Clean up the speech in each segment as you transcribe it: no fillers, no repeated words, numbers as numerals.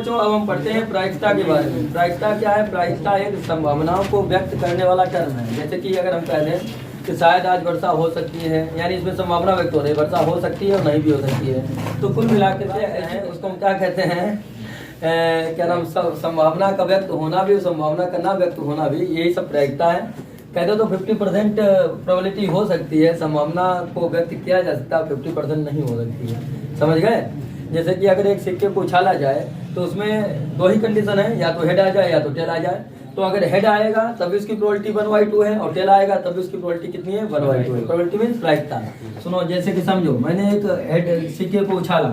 बच्चों अब हम पढ़ते हैं प्रायिकता के बारे में। प्रायिकता क्या है? प्रायिकता एक संभावनाओं को व्यक्त करने वाला टर्म है। जैसे कि अगर हम कह दें कि शायद आज वर्षा हो सकती है, यानी इसमें संभावना व्यक्त हो रही है, वर्षा हो सकती है और नहीं भी हो सकती है। तो कुल मिलाकर के उसको हम क्या कहते हैं, क्या नाम, संभावना का व्यक्त होना भी और संभावना का ना व्यक्त होना भी, यही सब प्रायिकता है। कहते तो 50% प्रोबेबिलिटी हो सकती है, संभावना को व्यक्त किया जा सकता है, 50% नहीं हो सकती है। समझ गए? जैसे कि अगर एक सिक्के को उछाला जाए तो उसमें दो ही कंडीशन है, या तो हेड आ जाए या तो टेल आ जाए। तो अगर हेड आएगा तभी उसकी प्रोबेबिलिटी 1/2 है और टेल आएगा तभी उसकी प्रोबेबिलिटी कितनी है? 1/2 है। प्रोबेबिलिटी मींस प्रायिकता। सुनो, जैसे कि समझो मैंने एक हेड सिक्के को उछाला,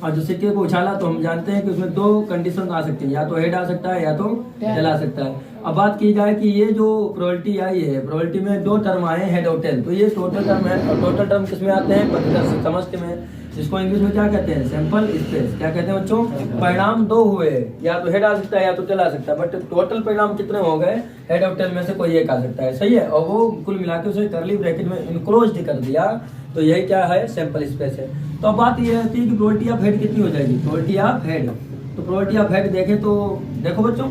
और जो सिक्के को उछाला तो हम जानते हैं कि उसमें दो कंडीशन आ सकती है, या तो हेड आ सकता है या तो टेल आ सकता है। अब बात की जाए कि ये जो प्रोबेबिलिटी आई है, प्रोबेबिलिटी में दो टर्म आए, हेड और टेल, तो ये टोटल टर्म है। और टोटल टर्म किसमें आते हैं? प्रतिशत समष्टि में, जिसको इंग्लिश में क्या कहते हैं? Sample space. क्या कहते हैं बच्चों? परिणाम दो हुए, या तो हेड आ सकता है या तो टेल आ सकता है, बट टोटल परिणाम कितने हो गए? हेड और टेल में से कोई एक आ सकता है। सही है? और वो कुल मिला के उसे करली ब्रैकेट में इनक्लोज्ड कर दिया, तो यही क्या है? सैंपल स्पेस है। तो अब बात ये रहती है कि प्रोबेबिलिटी ऑफ हेड कितनी हो जाएगी? प्रोबेबिलिटी ऑफ हेड, तो प्रोबेबिलिटी ऑफ हेड देखें तो देखो बच्चों,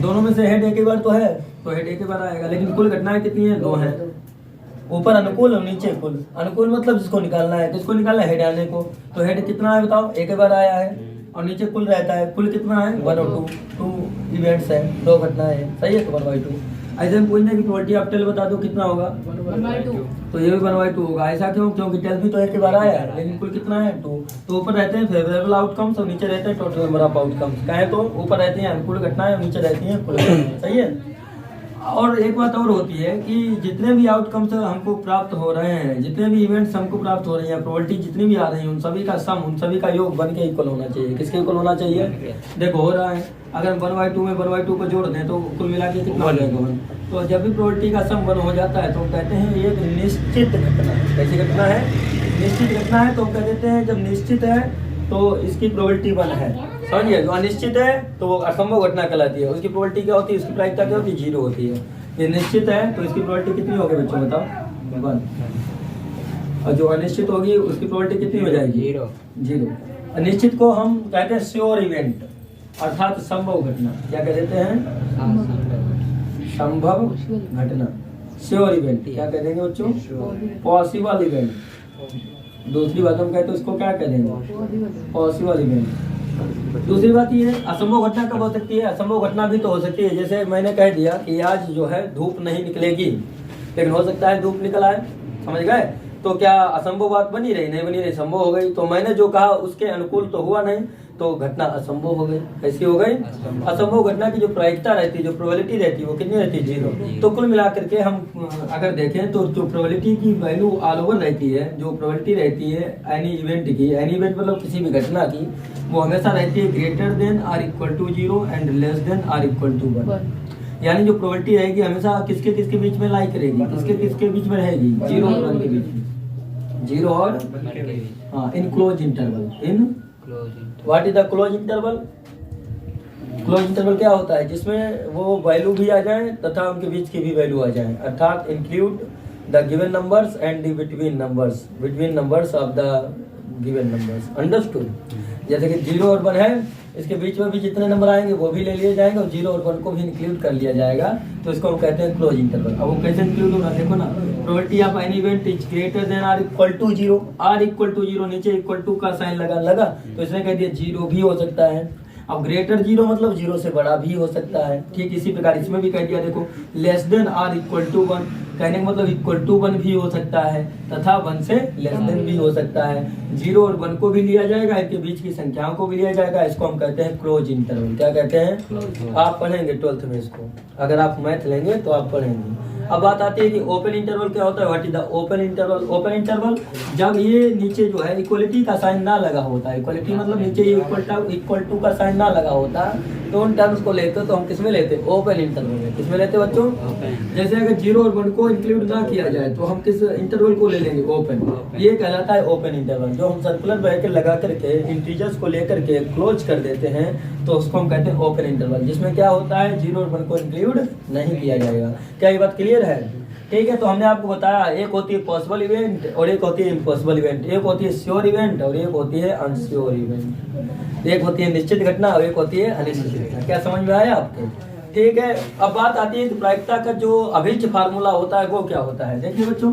दोनों में से हेड एक ही बार तो है, तो हेड एक ही बार आएगा, लेकिन कुल घटनाएं कितनी है? दो हैं। ऊपर अनुकूल और नीचे कुल। अनुकूल मतलब जिसको निकालना है, किसको निकालना है? हेड आने को। तो हेड कितना है बताओ? एक ही बार आया है। और नीचे कुल रहता है, कुल कितना है? 1 और 2 इवेंट्स है, दो घटनाएं हैं। सही है? तो 1/2। ऐसे हम पूछने की प्रोबेबिलिटी ऑफ टेल बता दो कितना होगा? 1/2। तो ये भी 1/2 होगा। ऐसा क्यों? क्योंकि टेल भी तो एक ही बार आया है, लेकिन कुल कितना है? 2। तो ऊपर रहते हैं फेवरेबल आउटकम्स और नीचे रहते हैं टोटल नंबर ऑफ आउटकम्स। कहें तो ऊपर रहती हैं अनुकूल घटनाएं और नीचे रहती हैं कुल घटनाएं। सही है? और एक बात और होती है कि जितने भी आउटकम्स हमको प्राप्त हो रहे हैं, जितने भी इवेंट्स हमको प्राप्त हो रही हैं, प्रोबेबिलिटी जितनी भी आ रही है, उन सभी का सम, उन सभी का योग बन के इक्वल होना चाहिए। किसके इक्वल होना चाहिए? देखो हो रहा है, अगर 1/2 में 1/2 को जोड़ दें तो कुल मिला के कितना हो जाएगा? 1। तो जब भी प्रोबेबिलिटी का सम 1 हो जाता है तो कहते हैं ये एक निश्चित घटना है। कैसी घटना है? निश्चित घटना है। तो कह देते हैं जब निश्चित है तो इसकी प्रोबेबिलिटी 1 है। समझिए? जो अनिश्चित है तो वो असंभव घटना कहलाती है, उसकी प्रोबेबिलिटी क्या होती है? उसकी प्रायिकता क्या होती है? 0 होती है। ये निश्चित है तो इसकी प्रोबेबिलिटी कितनी होगी बच्चों बताओ? 1। और जो अनिश्चित होगी उसकी प्रोबेबिलिटी कितनी हो जाएगी? 0। अनिश्चित को हम कहते हैं श्योर इवेंट, अर्थात संभव घटना। क्या कह देते हैं? संभव घटना, श्योर इवेंट। क्या कह देंगे बच्चों? Possible event. दूसरी बात हम कहते हैं उसको क्या कह देंगे? Possible event. दूसरी बात ये है, असंभव घटना कब हो सकती है? असंभव घटना भी तो हो सकती है। जैसे मैंने कह दिया कि आज जो है धूप नहीं निकलेगी, लेकिन हो सकता है धूप निकल आए। समझ गए? तो क्या असंभव बात बनी रही? नहीं बनी रही, संभव हो गई। तो मैंने जो कहा उसके अनुकूल तो हुआ नहीं, तो घटना असंभव हो गई। कैसी हो गई? असंभव घटना की जो प्रायिकता रहती है, जो प्रोबेबिलिटी रहती है, वो कितनी रहती है? 0। तो कुल मिलाकर के हम अगर देखें तो जो प्रोबेबिलिटी की वैल्यू ऑल ओवर रहती है, जो प्रोबेबिलिटी रहती है एनी इवेंट की, एनी इवेंट मतलब किसी भी घटना की, वो हमेशा रहती है greater than or equal to 0 and less than or equal to 1। यानी जो प्रोबेबिलिटी रहेगी हमेशा किसके किसके बीच में लाई करेगी? किसके किसके बीच में रहेगी? 0 और 1 के बीच में। 0 और हाँ, in close interval. In what is the close interval? Close interval क्या होता है? जिसमें वो वैल्यू भी आ जाए तथा उनके बीच की भी वैल्यू आ जाए, अर्थात include the given numbers and the between numbers of the given numbers. Understood? जैसे कि 0 और 1 है, इसके बीच में भी जितने नंबर आएंगे वो भी ले लिए जाएंगे और 0 और 1 को भी इंक्लूड कर लिया जाएगा, तो इसको हम कहते हैं क्लोज इंटरवल। अब वो कैसे इंक्लूड होगा? देखो ना, probability of any event is greater than or equal to 0। Or equal to 0, नीचे इक्वल टू का साइन लगा, तो इसने कह दिया 0 भी हो सकता है। अब ग्रेटर 0 मतलब 0 से बड़ा भी हो सकता है। ठीक इसी प्रकार इसमें भी कह दिया, देखो less than or equal to 1, कहने का मतलब इक्वल टू 1 भी हो सकता है तथा 1 से लेस देन भी हो सकता है। 0 और 1 को भी लिया जाएगा, इनके बीच की संख्याओं को भी लिया जाएगा। इसको हम कहते हैं क्लोज इंटरवल। क्या कहते हैं? आप पढ़ेंगे 12th में इसको, अगर आप मैथ लेंगे तो आप पढ़ेंगे। अब बात आती है कि ओपन इंटरवल क्या होता है? What is the open interval? Open interval जब ये नीचे जो है इक्वलिटी का साइन ना लगा होता है, इक्वलिटी मतलब नीचे इक्वल टू का साइन ना लगा होता, तो उन टर्म्स को लेते तो हम किसमें लेते? ओपन इंटरवल में। किसमें लेते बच्चों? जैसे अगर 0 और 1 को इंक्लूड ना किया जाए तो हम किस इंटरवल को ले लेंगे? ओपन। ये कहलाता है ओपन इंटरवल। जो हम सर्कुलर ब्रैकेट लगा करके इंटीजर्स को लेकर के क्लोज कर देते हैं तो उसको हम कहते हैं ओपन इंटरवल, जिसमें क्या होता है? 0 और 1 को इंक्लूड नहीं किया जाएगा। क्या ये बात क्लियर है? ठीक है, तो हमने आपको बताया एक होती है पॉसिबल इवेंट और एक होती है इम्पॉसिबल इवेंट, एक होती है श्योर इवेंट और एक होती है अनश्योर इवेंट, एक होती है निश्चित घटना और एक होती है अनिश्चित घटना। क्या समझ में आया आपको? ठीक है, अब बात आती है कि प्रायिकता का जो अभिष्ट फार्मूला होता है वो क्या होता है। देखिए बच्चों,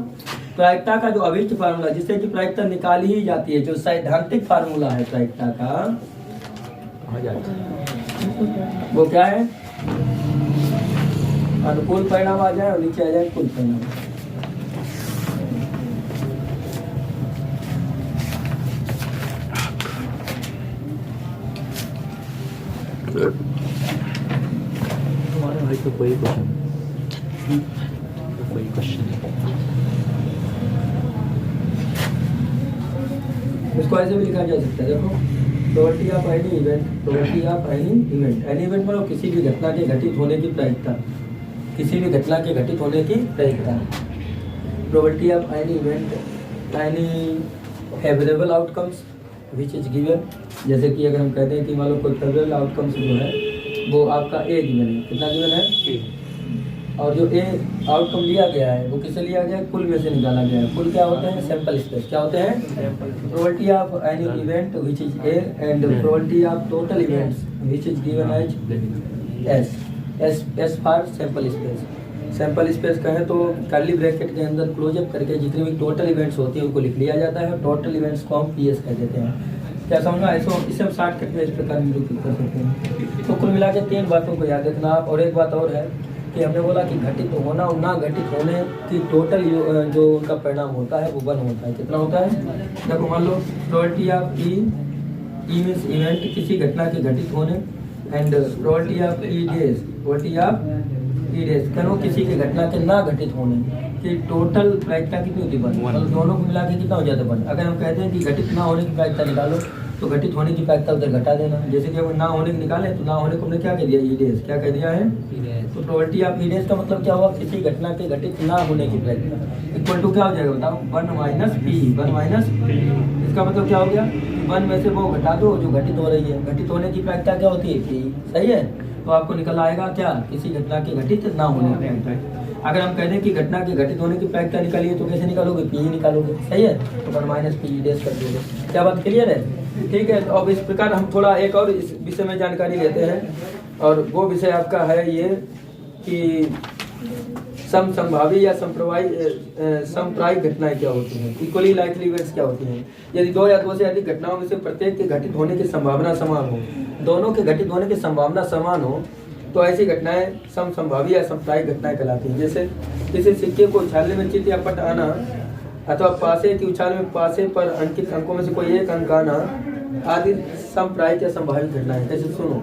प्रायिकता का जो अभिष्ट फार्मूला जिससे कि प्रायिकता निकाली ही जाती है, जो सैद्धांतिक फार्मूला है प्रायिकता का, वो क्या है? अनुकूल परिणाम आ जाए और नीचे आ जाए कुल परिणाम। तुम्हारे भाई को कोई क्वेश्चन इसको ऐसे भी लिखा जा सकता है, देखो probability of any event, probability of any event, any event मतलब किसी भी घटना के घटित होने की प्रायिकता, किसी भी घटना के घटित होने की प्रायिकता। Probability of any event, any favourable outcomes which is given, जैसे कि अगर हम कहते हैं कि मान लो कोई फेवरेबल आउटकम्स जो है वो आपका ए गिवन है, कितना गिवन है? और जो ए आउटकम लिया गया है वो किससे लिया गया है? कुल में से निकाला गया है। कुल क्या होते हैं? Sample space. क्या होते हैं? Probability of any event which is A and probability of total events which is given as S. S for sample space. Sample space कहें तो कर्ली ब्रैकेट के अंदर क्लोजअप करके जितनी भी टोटल इवेंट्स होती हैं उनको लिख लिया जाता है। टोटल इवेंट्स को हम पी एस कह देते हैं। क्या समझना है? इसे हम शॉर्टकट में इस प्रकार निरूपित कर सकते हैं। तो कुल मिला के 3 बातों को याद रखना आप। और एक बात और है कि हमने बोला कि घटित होना और ना घटित होने की टोटल जो उनका परिणाम होता है वो 1 होता है। कितना होता है? देखो मान लो probability of E means event, किसी घटना के घटित होने, and probability of E days, probability of E days कहो किसी के घटना के ना घटित होने की टोटल प्रायिकता कितनी होती है? 1। मतलब दोनों को मिला के कितना हो जाता है? 1। अगर हम कहते हैं कि घटित ना होने की प्रायिकता निकालो तो घटित होने की प्रायिकता उधर घटा देना। जैसे कि अगर ना होने की निकाले तो ना होने को हमने क्या कह दिया? ई डेज। क्या कह दिया है? तो प्रोबेबिलिटी ऑफ ई डेज का मतलब क्या हुआ? किसी घटना के घटित ना होने की प्रायिकता इक्वल टू क्या हो जाएगा बताओ? 1 माइनस पी। 1 minus P. इसका मतलब क्या हो गया? 1 में से वो घटा दो जो घटित हो रही है। घटित होने की प्रायिकता क्या होती है? पी। सही है? तो आपको निकल आएगा क्या? किसी घटना के घटित ना होने की प्रायिकता। अगर हम कहते हैं कि घटना के घटित होने की प्रायिकता निकालिए तो कैसे निकालोगे? पी ही निकालोगे। सही है? तो 1 माइनस पी डेज कर दोगे। क्या बात क्लियर है? ठीक है। तो अब इस प्रकार हम थोड़ा एक और इस विषय में जानकारी लेते हैं, और वो विषय आपका है ये कि समसंभावी या समप्रायिक घटनाएं क्या होती हैं, इक्वली लाइकली इवेंट्स क्या होती हैं। यदि 2 या 2 से अधिक घटनाओं में से प्रत्येक के घटित होने की संभावना समान हो, दोनों के घटित होने की संभावना समान हो, तो ऐसी घटनाएं समसंभावी या समप्रायिक घटनाएं कहलाती हैं। जैसे किसी सिक्के को उछालने में चित या पट आना, अथवा पासे की उछाल में पासे पर अंकित अंकों में से कोई एक अंक आना आदि समप्रायिक या संभावित घटनाएं। जैसे सुनो,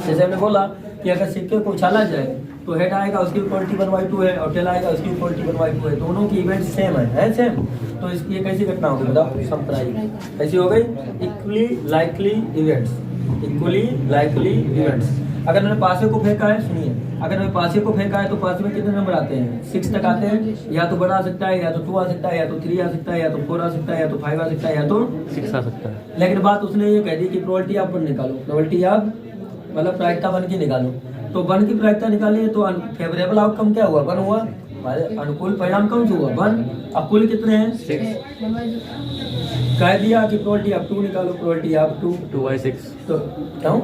जैसे हमने बोला कि अगर सिक्के को उछाला जाए तो हेड आएगा उसकी इक्वलिटी 1/2 है और टेल आएगा उसकी इक्वलिटी 1/2 है। दोनों की इवेंट सेम है सेम। तो इसकी ये कैसी घटना होगी बताओ? समप्रायिक। कैसी हो गई? Equally likely events. Equally likely events. अगर मैंने पासे को फेंका है, सुनिए, अगर मैं पासे को फेंका है तो पासे में कितने नंबर आते हैं? 6 तक आते हैं। या तो बड़ा आ सकता है, या तो 2 आ सकता है, या तो 3 आ सकता है, या तो 4 आ सकता है, या तो 5 आ सकता है, या तो 6 आ सकता है। लेकिन बात उसने ये कह दी कि प्रोबेबिलिटी ऑफ 1 निकालो। प्रोबेबिलिटी ऑफ मतलब प्रायिकता 1 की निकालो। तो 1 की प्रायिकता निकाली तो फेवरेबल आउटकम क्या हुआ? 1 हुआ। हमारे अनुकूल परिणाम कौन सा हुआ? 1। अब कुल कितने हैं? 6। कह दिया कि प्रोबेबिलिटी ऑफ 2 निकालो। Probability of 2/6। तो क्यों?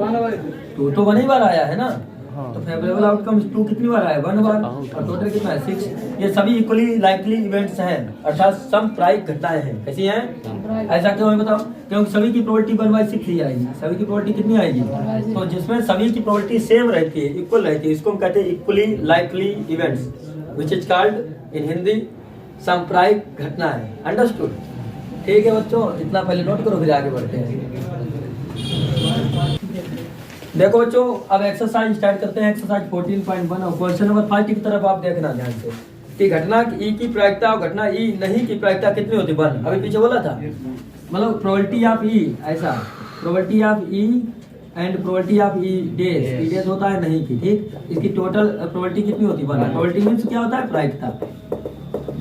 2 तो 1 ही बार आया है ना। तो फेवरेबल आउटकम 2 कितनी बार आया? 1 बार। और टोटल कितना है? 6। ये सभी इक्वली लाइकली इवेंट्स हैं, अर्थात समप्रायिक घटनाएं हैं। कैसी हैं? ऐसा क्यों है बताओ? क्योंकि सभी की प्रोबेबिलिटी 1/6 ही आएगी। सभी की प्रोबेबिलिटी कितनी आएगी? तो जिसमें सभी की प्रोबेबिलिटी सेम रहती है, इक्वल रहती है, इसको हम कहते हैं equally likely events, which is called in Hindi समप्रायिक घटनाएं। अंडरस्टूड? ठीक है बच्चों, इतना पहले नोट करो फिर आगे बढ़ते हैं। देखो बच्चों, अब एक्सरसाइज स्टार्ट करते हैं। एक्सरसाइज 14.1 और क्वेश्चन नंबर 5 की तरफ आप देखना ध्यान से कि घटना ई की प्रायिकता और घटना ई नहीं की प्रायिकता कितनी होती? 1। अभी पीछे बोला था, मतलब प्रोबेबिलिटी ऑफ ई, ऐसा probability of E and probability of E days. E days होता है नहीं की, ठीक। इसकी टोटल प्रोबेबिलिटी कितनी होती है? 1। प्रोबेबिलिटी मींस क्या होता है? प्रायिकता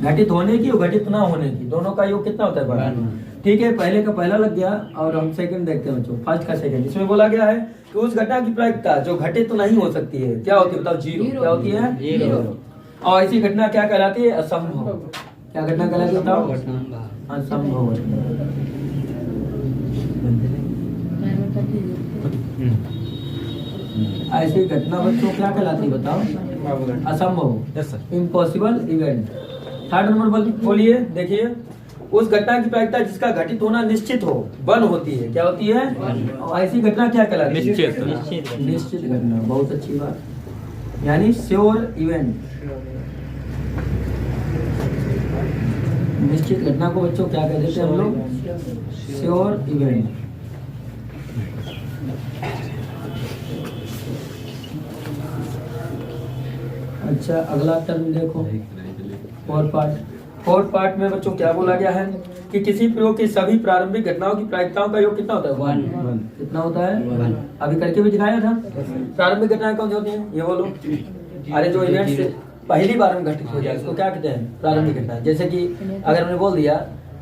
घटित होने की और घटित ना होने की, दोनों का योग कितना होता है? 1। ठीक है, पहले का पहला लग गया और हम सेकंड देखते हैं बच्चों। फर्स्ट का सेकंड। इसमें बोला गया है कि उस घटना की प्रायिकता जो घटित तो नहीं हो सकती है क्या होती है बताओ? 0। क्या होती है? 0। और ऐसी घटना क्या कहलाती है? असंभव। क्या घटना कहलाती है बताओ? असंभव घटना। ऐसी घटना बच्चों क्या कहलाती है बताओ? असंभव, yes sir. Impossible event. Third number बोलिए, देखिए, उस घटना की प्रायिकता जिसका घटित होना निश्चित हो, वन होती है। क्या होती है? और ऐसी घटना क्या कहलाती है? निश्चित घटना। बहुत अच्छी बात, यानी श्योर इवेंट। निश्चित घटना को बच्चों क्या कहते हैं हम लोग? Sure event. अच्छा, अगला टर्म देखो, फोर्थ पार्ट में बच्चों क्या बोला गया है कि किसी प्रयोग की सभी प्रारंभिक घटनाओं की प्रायिकताओं का योग कितना होता है? 1। कितना होता है? 1। अभी करके भी दिखाया था। प्रारंभिक घटनाएं कौन सी होती हैं? ये बोलो। अरे जो इवेंट पहली बार में घटित हो जाए उसको क्या कहते हैं? प्रारंभिक घटना। जैसे कि अगर हमने बोल दिया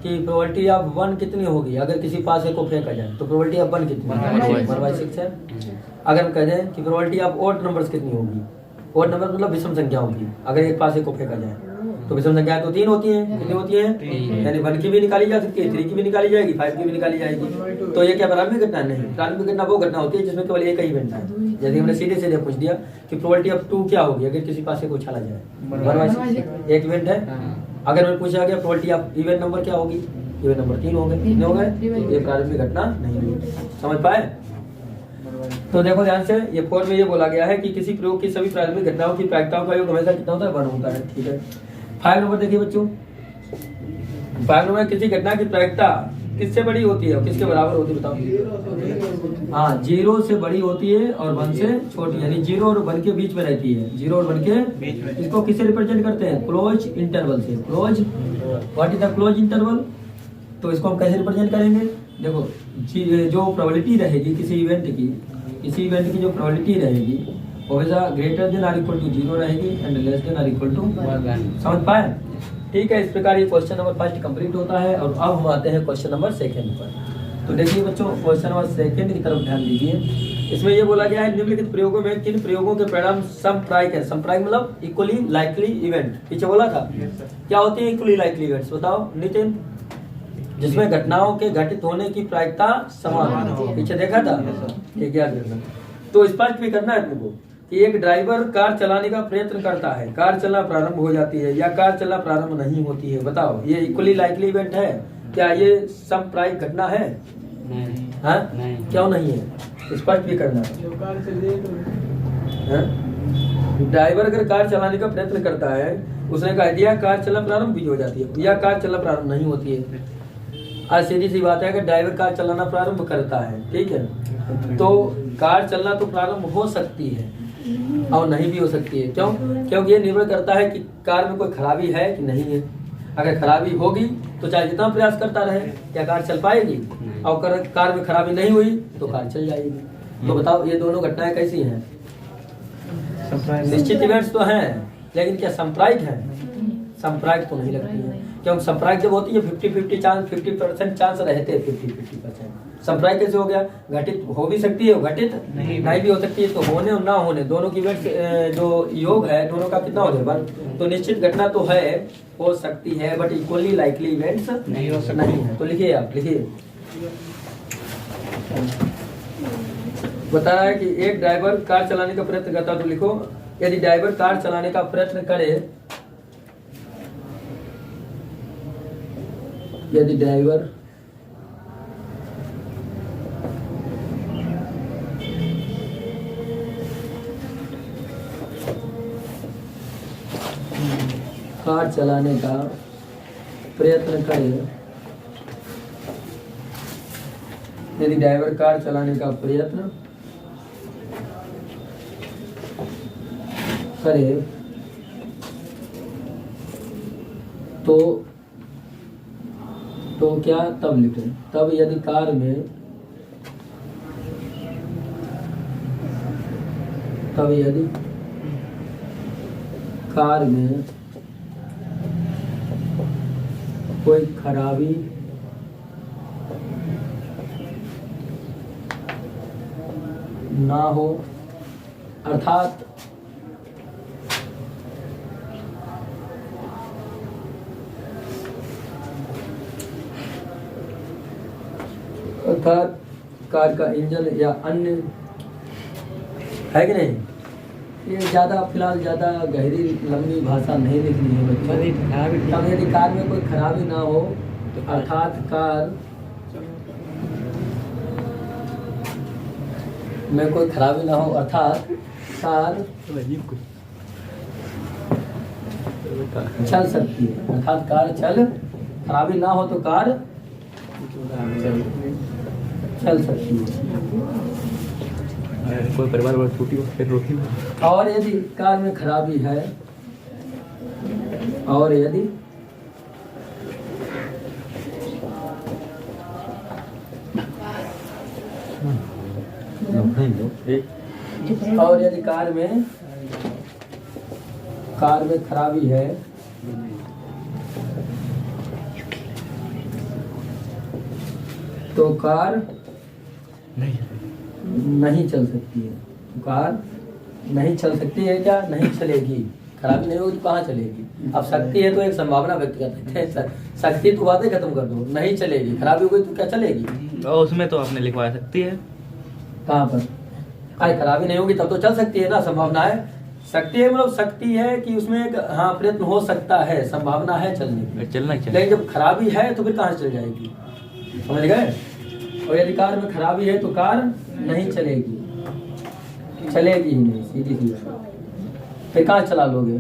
कि प्रोबेबिलिटी ऑफ 1 कितनी होगी, अगर किसी पासे को फेंका जाए तो प्रोबेबिलिटी ऑफ 1 कितनी? 1/6 है। अगर हम कह दें कि प्रोबेबिलिटी ऑफ ओड नंबर्स कितनी होगी, ओड नंबर मतलब विषम संख्याओं की, अगर एक पासे को फेंका जाए तो विषम संख्या तो 3 होती हैं। कितनी होती हैं? यानी 1 की भी निकाली जा सकती है, 3 की भी निकाली जाएगी, 5 की भी निकाली जाएगी। तो ये क्या प्रारंभिक घटना नहीं? प्रारंभिक घटना वो घटना होती है जिसमें केवल एक ही इवेंट है। जैसे हमने सीधे सीधे पूछ दिया कि प्रोबेबिलिटी ऑफ 2 क्या होगी अगर किसी पासे को उछाला जाए? 1/6 एक इवेंट है। अगर मैं पूछा गया प्रोबेबिलिटी ऑफ इवेंट नंबर क्या होगी, इवेंट नंबर 3 हो गए। कितने हो गए? ये प्रारंभिक घटना नहीं हुई। समझ पाए? तो देखो ध्यान से, ये 4 में ये बोला गया है कि किसी प्रयोग की सभी प्रारंभिक घटनाओं की प्रायिकताओं का योग हमेशा कितना होता है? 1 होता है। ठीक है। 5 नंबर देखिए बच्चों, 5 नंबर किसी घटना की प्रायिकता किससे बड़ी होती है और किसके बराबर होती है बताओ? हाँ, 0 से बड़ी होती है और 1 से छोटी, यानी 0 और 1 के बीच में रहती है। 0 और 1 के बीच में। इसको किससे रिप्रेजेंट करते हैं? क्लोज इंटरवल से। Close, what is the close interval? तो इसको हम कैसे रिप्रेजेंट करेंगे? देखो, जो प्रोबेबिलिटी रहेगी किसी इवेंट की, जो प्रोबेबिलिटी रहेगी वो हमेशा ग्रेटर देन और इक्वल टू 0 रहेगी एंड लेस देन और इक्वल टू 1। समझ पाए? ठीक है। इस प्रकार ये क्वेश्चन नंबर 1 कंप्लीट होता है। और अब हम आते हैं क्वेश्चन नंबर 2 पर। तो देखिए बच्चों, क्वेश्चन नंबर 2 की तरफ ध्यान दीजिए। इसमें ये बोला गया है निम्नलिखित प्रयोगों में किन प्रयोगों के परिणाम समप्रायिक है? समप्रायिक मतलब इक्वली लाइकली इवेंट। पीछे बोला था क्या होती है इक्वली लाइकली इवेंट्स? बताओ नितिन। जिसमें घटनाओं के घटित होने की प्रायिकता समान हो। पीछे देखा था? ठीक है, याद रखना। तो स्पष्ट भी करना है तुमको कि एक ड्राइवर कार चलाने का प्रयत्न करता है, कार चलना प्रारंभ हो जाती है या कार चलना प्रारंभ नहीं होती है। बताओ ये इक्वली लाइकली इवेंट है? क्या ये समप्रायिक घटना है? नहीं। हाँ? नहीं। क्यों नहीं है? स्पष्ट भी करना है। ड्राइवर अगर कार चलाने का प्रयत्न करता है, उसने कह दिया कार चलना प्रारंभ भी हो जाती है या कार चलना प्रारंभ नहीं होती है। आज सीधी सी बात है कि ड्राइवर कार चलाना प्रारंभ करता है, ठीक है, तो कार चलना तो प्रारंभ हो सकती है और नहीं भी हो सकती है। क्यों? क्योंकि ये निर्भर करता है कि कार में कोई खराबी है कि नहीं है। अगर खराबी होगी तो चाहे जितना प्रयास करता रहे क्या कार चल पाएगी? और कार में खराबी नहीं हुई तो कार चल जाएगी। तो बताओ ये दोनों घटनाएं कैसी हैं? निश्चित इवेंट्स तो हैं, लेकिन क्या संप्रायिक है? संप्रायिक तो नहीं लगती है। क्योंकि संप्रायिक जब होती है 50-50 चांस, 50% चांस रहते हैं। 50-50% संप्रायिक कैसे हो गया? घटित हो भी सकती है, घटित नहीं भी हो सकती है। तो होने और ना होने दोनों की जो योग है दोनों का कितना हो जाएगा? तो निश्चित घटना तो है, हो सकती है, बट इक्वली लाइकली इवेंट्स नहीं हो सकती है। तो लिखिए, आप लिखिए, बता रहा है कि एक ड्राइवर कार चलाने का प्रयत्न करता, तो लिखो यदि ड्राइवर कार चलाने का प्रयत्न करे, यदि ड्राइवर कार चलाने का प्रयत्न करे, यदि ड्राइवर कार चलाने का प्रयत्न करे तो क्या तब लिखें? तब यदि कार में कोई खराबी ना हो, अर्थात अर्थात कार का इंजन या अन्य है कि नहीं। ये ज़्यादा फिलहाल ज़्यादा गहरी लंबी भाषा नहीं लिखनी है बच्चों। तब यदि कार में कोई खराबी ना हो तो अर्थात कार में कोई खराबी ना हो अर्थात कार चल सकती है। अर्थात कार खराबी ना हो तो कार चल सकती है। कोई परिवार बहुत छोटी हो फिर रोकी हो। और यदि कार में खराबी है और यदि कार में खराबी है तो कार नहीं चल सकती है। कार नहीं चल सकती है क्या? नहीं चलेगी। खराबी नहीं होगी तो कहाँ चलेगी? अब सकती है तो एक संभावना व्यक्त करते हैं। सकती तो बातें खत्म कर दो, नहीं चलेगी। खराबी हो गई तो क्या चलेगी? उसमें तो आपने लिखवा सकती है। कहाँ पर? अरे खराबी नहीं होगी तब तो चल सकती है ना। संभावना है, सकती है मतलब सकती है कि उसमें एक हाँ प्रयत्न हो सकता है, संभावना है चलने की। चलना चाहिए। लेकिन जब खराबी है तो फिर कहाँ से चल जाएगी? समझ गए? और यदि कार में खराबी है तो कार नहीं चलेगी, चलेगी ही नहीं, सीधी सी बात। फिर कहाँ चला लोगे?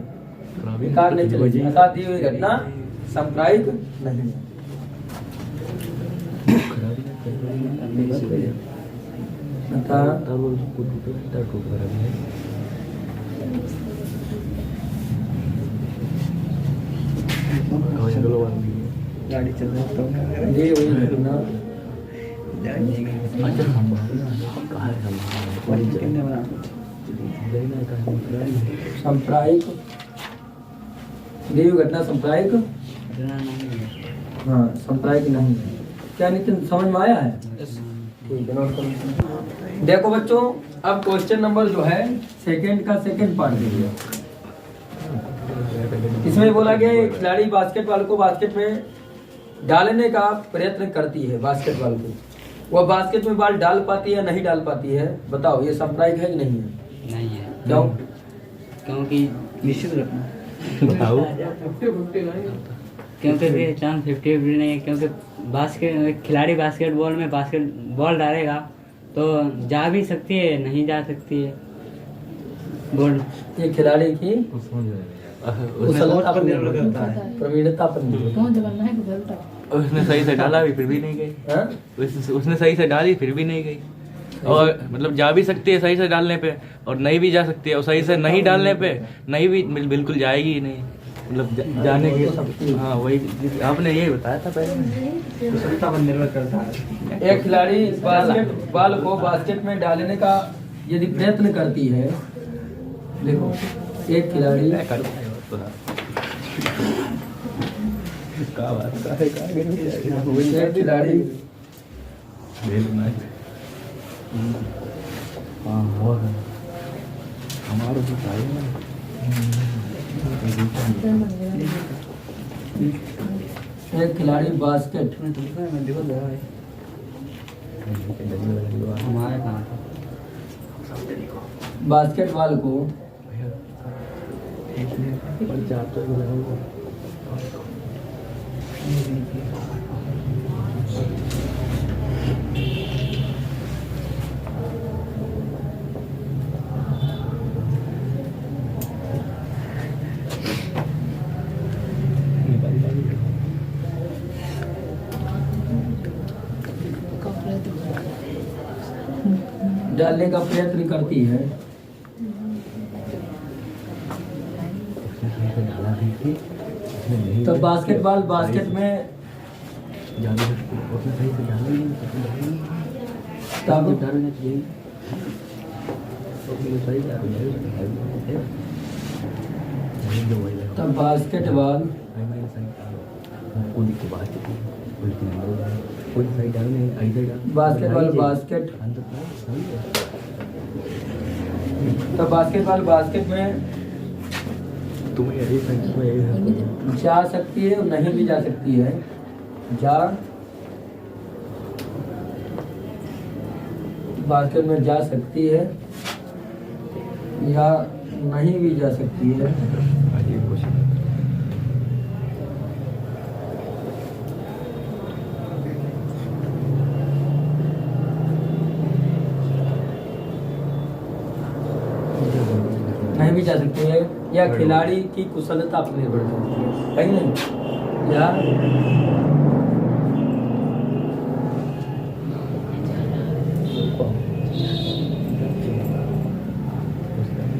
कार नहीं चलेगी। अर्थात दी हुई घटना सांप्रदायिक नहीं है। गाड़ी चल रहा दी हुई घटना सांप्रदायिक, दी हुई घटना सांप्रदायिक हाँ सांप्रदायिक नहीं है। क्या नितिन समझ में आया है? ठीक है, नोट करो। देखो बच्चों, अब क्वेश्चन नंबर जो है सेकंड का सेकंड पार्ट देखिए। इसमें बोला गया है खिलाड़ी बास्केटबॉल को बास्केट में डालने का प्रयत्न करती है। बास्केटबॉल को वह बास्केट में बॉल डाल पाती है या नहीं डाल पाती है? बताओ, ये सांप्रदायिक है कि नहीं है? नहीं है। क्यों? क्योंकि निश्चित रखना बताओ। क्योंकि फिर चांस 50-50 नहीं है। क्योंकि खिलाड़ी बास्केटबॉल में बास्केटबॉल डालेगा तो जा भी सकती है, नहीं जा सकती है। बोल ये खिलाड़ी की कुशलता पर निर्भर करता है, प्रवीणता पर निर्भर। उसने सही से डाला भी फिर भी नहीं गई। हाँ? उसने सही से डाली फिर भी नहीं गई। और मतलब जा भी सकती है सही से डालने पे और नहीं भी जा सकती है। और सही से नहीं डालने पे नहीं भी बिल्कुल जाएगी ही नहीं। मतलब जाने की हाँ वही आपने यही बताया था पहले। कुशलता पर निर्भर करता है। एक खिलाड़ी बास्केटबॉल को बास्केट में डालने का यदि प्रयत्न करती है, देखो एक खिलाड़ी खिलाड़ी हमारा एक खिलाड़ी बास्केट हमारे कहाँ बास्केटबॉल को डालने का प्रयत्न करती है, तो बास्केटबॉल बास्केट में तब बास्केटबॉल बास्केट तो बास्केटबॉल बास्केट में जा सकती है और नहीं भी जा सकती है। जा बास्केट में जा सकती है या नहीं भी जा सकती है। नहीं भी जा सकती है या खिलाड़ी की कुशलता पर निर्भर करती है, कहीं नहीं,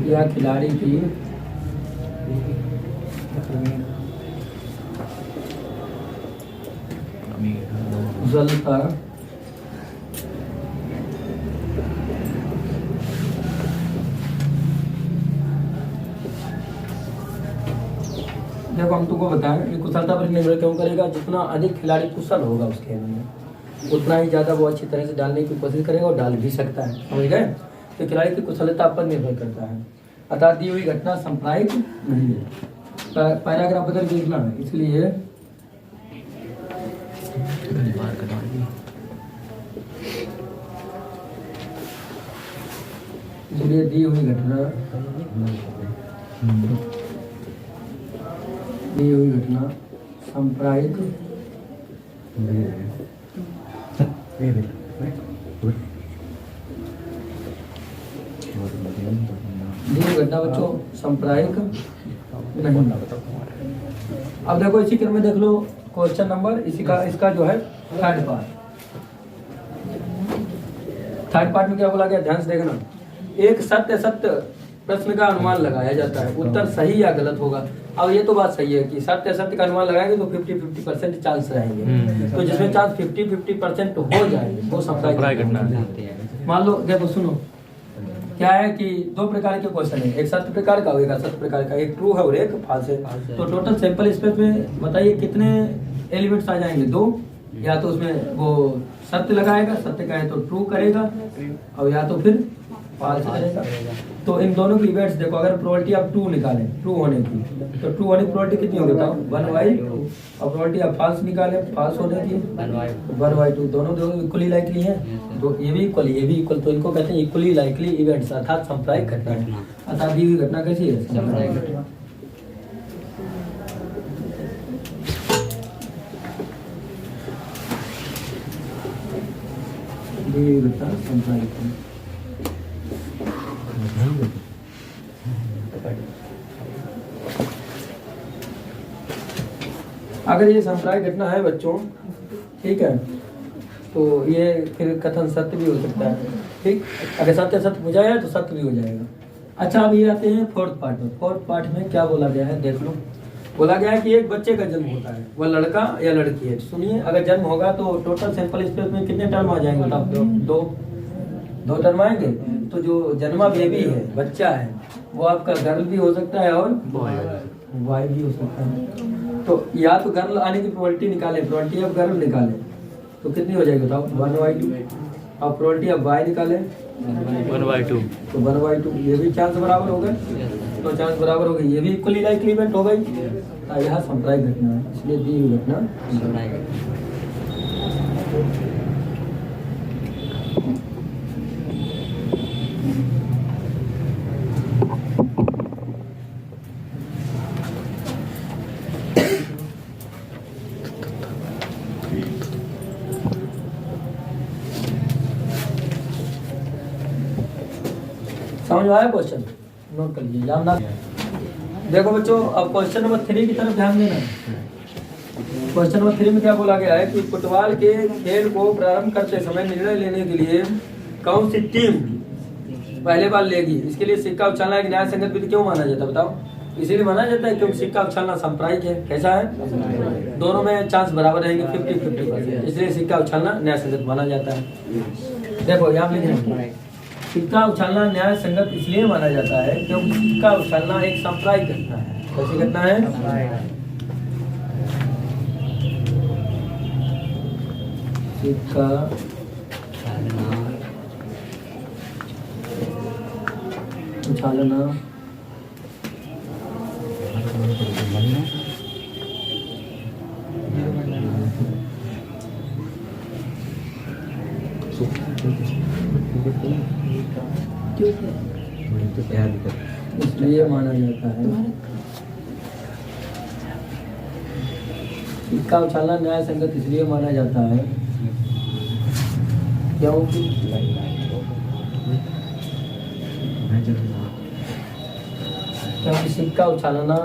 या खिलाड़ी की कुशलता देखो हम तुमको बताएं ये कुशलता पर निर्भर क्यों करेगा, जितना अधिक खिलाड़ी कुशल होगा उस खेल में उतना ही ज़्यादा वो अच्छी तरह से डालने की कोशिश करेगा और डाल भी सकता है, समझ गए। तो खिलाड़ी की कुशलता पर निर्भर करता है, अर्थात दी हुई घटना सांप्रायिक नहीं है। पैराग्राफ अगर देखना है इसलिए दी हुई घटना सांप्रायिक घटना बच्चों सांप्रायिक नहीं। अब देखो इसी क्रम में देख लो क्वेश्चन नंबर इसका जो है थर्ड पार्ट में क्या बोला गया, ध्यान से देखना। एक सत्य प्रश्न का अनुमान लगाया जाता है, उत्तर सही या गलत होगा। अब ये तो बात सही है कि सत्य का अनुमान लगाएंगे तो 50-50% चांस रहेंगे, तो जिसमें चांस 50-50% हो जाएंगे वो सांप्रायिक घटना है। मान लो देखो सुनो क्या है कि दो प्रकार के क्वेश्चन है, एक सत्य प्रकार का और एक असत्य प्रकार का, एक ट्रू है और एक फॉल्स है। तो टोटल सैंपल स्पेस में बताइए कितने एलिमेंट्स आ जाएंगे, 2, या तो उसमें वो सत्य लगाएगा, सत्य का है तो ट्रू करेगा और या तो फिर फॉल्स करेगा। तो इन दोनों की इवेंट्स देखो, अगर प्रोबेबिलिटी आप 2 निकालें ट्रू होने की तो ट्रू होने की प्रोबेबिलिटी कितनी होगी बताओ, 1/2। और प्रोबेबिलिटी आप फॉल्स निकालें फॉल्स होने की 1/2। दोनों इक्वली लाइकली हैं, तो ये भी इक्वल, तो इनको कहते हैं इक्वली लाइकली इवेंट्स, अर्थात सांप्रायिक घटना है। अर्थात दी हुई घटना कैसी है, सांप्रायिक घटना। दी हुई घटना सांप्रायिक है। अगर ये सांप्रायिक घटना है बच्चों, ठीक है, तो ये फिर कथन सत्य भी हो सकता है, ठीक। अगर सत्य हो जाए तो सत्य भी हो जाएगा। अच्छा अब ये आते हैं फोर्थ पार्ट में। फोर्थ पार्ट में क्या बोला गया है देख लो। बोला गया है कि एक बच्चे का जन्म होता है, वह लड़का या लड़की है। सुनिए, अगर जन्म होगा तो टोटल सैंपल स्पेस में कितने टर्म आ जाएंगे बताओ, 2 टर्म आएंगे। तो जो जन्मा बेबी है, बच्चा है, वो आपका गर्ल भी हो सकता है और बॉय भी हो सकता है। तो या तो गर्ल आने की प्रोबेबिलिटी निकालें, प्रोबेबिलिटी ऑफ गर्ल निकालें तो कितनी हो जाएगी बताओ, 1/2। और प्रोबेबिलिटी ऑफ बॉय निकालें 1/2, तो 1/2। ये भी चांस बराबर हो गए, तो चांस बराबर हो गई, ये भी इक्वली लाइकली इवेंट हो गई। यह सांप्रायिक घटना है, इसलिए दी हुई घटना सांप्रायिक घटना। समझ में आया क्वेश्चन, नोट कर लीजिए, ध्यान ना। देखो बच्चों अब क्वेश्चन नंबर 3 की तरफ ध्यान देना। क्वेश्चन नंबर 3 में क्या बोला गया है कि फुटबॉल के खेल को प्रारंभ करते समय निर्णय लेने के लिए कौन सी टीम पहले बार लेगी, इसके लिए सिक्का उछालना एक न्याय संगत विधि क्यों माना जाता है बताओ। इसीलिए माना जाता है क्योंकि सिक्का उछालना सांप्रायिक है। कैसा है, दोनों में चांस बराबर रहेंगे 50-50%, इसलिए सिक्का उछालना न्याय संगत माना जाता है। देखो यहाँ लिखे सिक्का उछालना न्याय संगत इसलिए माना जाता है क्योंकि सिक्का उछालना एक सांप्रायिक घटना है। कैसी घटना है, सिक्का उछालना इसलिए माना जाता है सिक्का उछालना न्याय संगत इसलिए माना जाता है क्योंकि सिक्का उछालना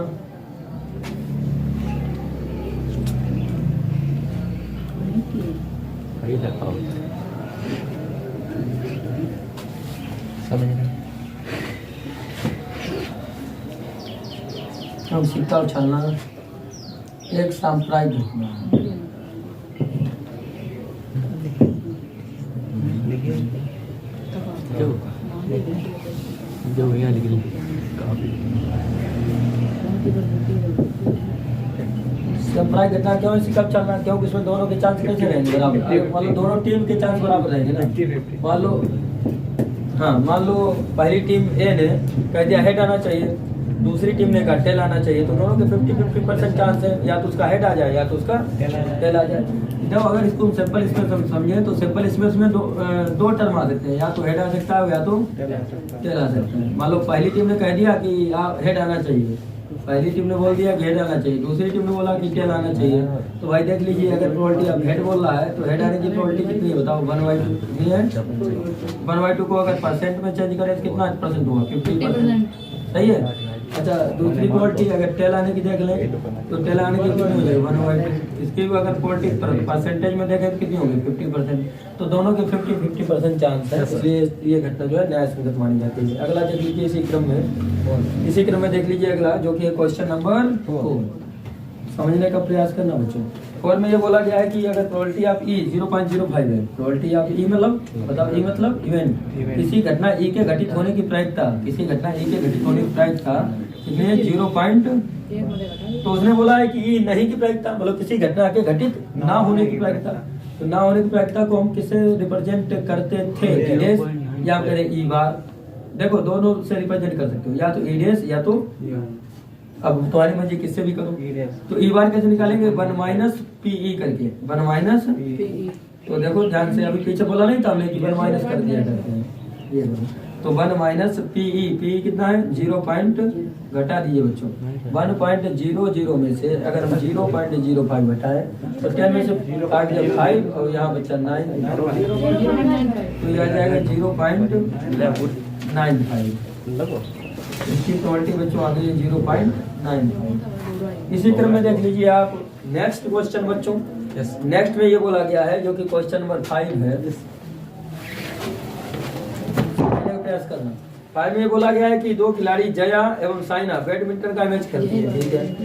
सिक्का उछालना एक सांप्रदायिक घटना है। जो यहाँ निकली सांप्रदायिक घटना क्यों है सिक्का उछालना? क्योंकि इसमें दोनों के चांस कैसे रहेंगे बराबर? मतलब दोनों टीम के चांस बराबर रहेंगे ना। मान लो पहली टीम ए ने कह दिया हेड आना चाहिए, दूसरी टीम ने कहा टेल आना चाहिए, तो दोनों के 50-50% चांस है, या तो उसका हेड आ जाए या तो उसका टेल आ जाए। जब अगर इसको सिंपल इसमें समझे तो सिंपल इसमें दो टर्म आ सकते हैं, या तो हेड आ सकता है या तो टेल आ सकता है। मान लो पहली टीम ने कह दिया कि हेड आना चाहिए, पहली टीम ने बोल दिया कि हेड आना चाहिए, दूसरी टीम ने बोला कि टेल आना चाहिए। तो भाई देख लीजिए, अगर प्रोबेबिलिटी अब हेड बोल रहा है तो हेड आने की प्रोबेबिलिटी कितनी है बताओ? 1/2 कितनी है? 1/2 को अगर परसेंट में चेंज करें तो कितना परसेंट होगा? 50%। सही है। अच्छा, दूसरी प्रोबेबिलिटी अगर टेल आने की देख लें तो टेल आने की कितनी हो जाएगी? 1/2। इसकी भी अगर प्रोबेबिलिटी परसेंटेज में देखें तो कितनी होगी? 50%। तो दोनों के 50-50% चांस है, इसलिए ये घटना जो है न्याय संगत मानी जाती है। अगला देख लीजिए इसी क्रम में देख लीजिए अगला, जो कि है क्वेश्चन नंबर 4। समझने का प्रयास करना बच्चों। 4 में ये बोला गया है कि अगर प्रोबेबिलिटी ऑफ ई 0.05 है, प्रोबेबिलिटी ऑफ ई मतलब बताओ, ई मतलब इवेंट, किसी घटना ई के घटित होने की प्रायिकता, किसी घटना ई के घटित होने की प्रायिकता कितनी है? 0. तो उसने बोला है कि ई नहीं की प्रायिकता, मतलब किसी घटना के घटित ना होने की प्रायिकता। तो ना होने की प्रायिकता को हम किससे रिप्रेजेंट करते थे? ईडेस या करें ई बार। देखो दोनों से रिप्रेजेंट कर सकते हो, या तो ईडेस या तो, अब तुम्हारी मर्जी किससे भी करो। तो ई बार कैसे निकालेंगे? 1 - PE करके, 1 - PE। तो देखो ध्यान से, अभी पीछे बोला नहीं था हमने कि 1 कर दिया करते हैं, ये तो 1 - PE। PE कितना है? 0. घटा दीजिए बच्चों, 1.00 में से अगर हम 0.05 घटाएं तो 10 में से 5 और यहाँ बच्चा 9, तो ये आ जाएगा 0.95। इसकी प्रोबेबिलिटी बच्चों आ गई है 0.95। इसी क्रम में देख लीजिए आप नेक्स्ट क्वेश्चन बच्चों। नेक्स्ट में ये बोला गया है, जो कि क्वेश्चन नंबर 5 है। प्रयास करना। 5 में ये बोला गया है कि दो खिलाड़ी जया एवं साइना बैडमिंटन का मैच खेलती है, ठीक है।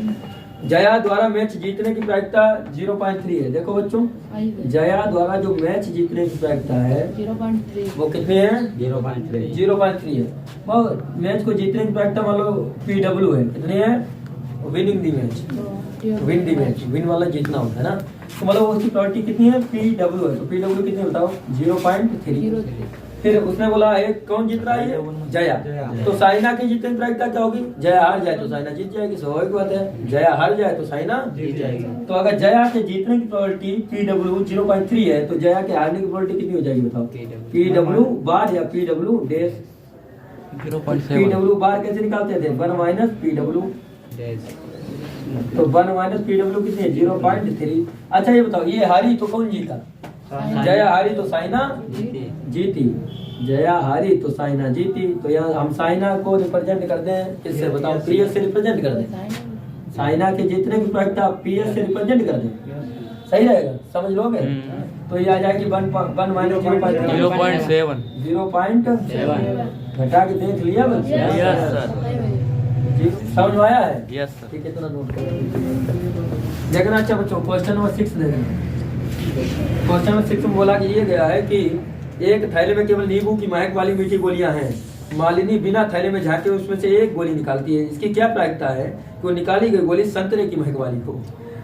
जया द्वारा मैच जीतने की प्रायिकता 0.3 है। देखो बच्चों, जया द्वारा जो मैच जीतने की प्रायिकता है 0.3, वो कितनी है? 0.3 है। वो मैच को जीतने की प्रायिकता मान लो PW है, कितनी है? Winning the match, win the match, win वाला जीतना होता है ना। तो मतलब उसकी प्रोबेबिलिटी कितनी है? PW है। तो PW कितनी बताओ? 0.3। फिर उसने बोला है कौन जीत रहा है? जया। तो साइना की जीतने की प्रायिकता क्या होगी? जया हार जाए तो साइना जीत जाएगी, स्वाभाविक बात है। जया हार जाए तो साइना जीत जाएगी। तो अगर जया के जीतने की प्रोबेबिलिटी PW 0.3 है, तो जया के हारने की प्रोबेबिलिटी कितनी हो जाएगी बताओ? PW बार या PW डैश? PW बार कैसे निकालते थे? 1 - PW। तो 1 - PW कितनी है? 0.3। अच्छा ये बताओ, ये हारी तो कौन जीता? जया हारी तो साइना जीती। जया हारी तो साइना जीती। तो यहाँ हम साइना को रिप्रेजेंट करते हैं किससे बताओ? PS से रिप्रेजेंट कर दें। साइना के जीतने की प्रायिकता PS से रिप्रेजेंट कर दें, सही रहेगा, समझ लोगे? तो ये आ जाएगी 1 - 0.7। 0.7 घटा के देख लिया बच्चे? यस सर, समझ में आया है? Yes sir. ठीक है, इतना नोट करो। देखना अच्छा बच्चों, क्वेश्चन नंबर 6 देखना। क्वेश्चन नंबर 6 में बोला कि ये गया है कि एक थैले में केवल नींबू की महक वाली मीठी गोलियां हैं। मालिनी बिना थैले में झांके उसमें से एक गोली निकालती है। इसकी क्या प्रायिकता है कि वो निकाली गई गोली संतरे की महक वाली हो?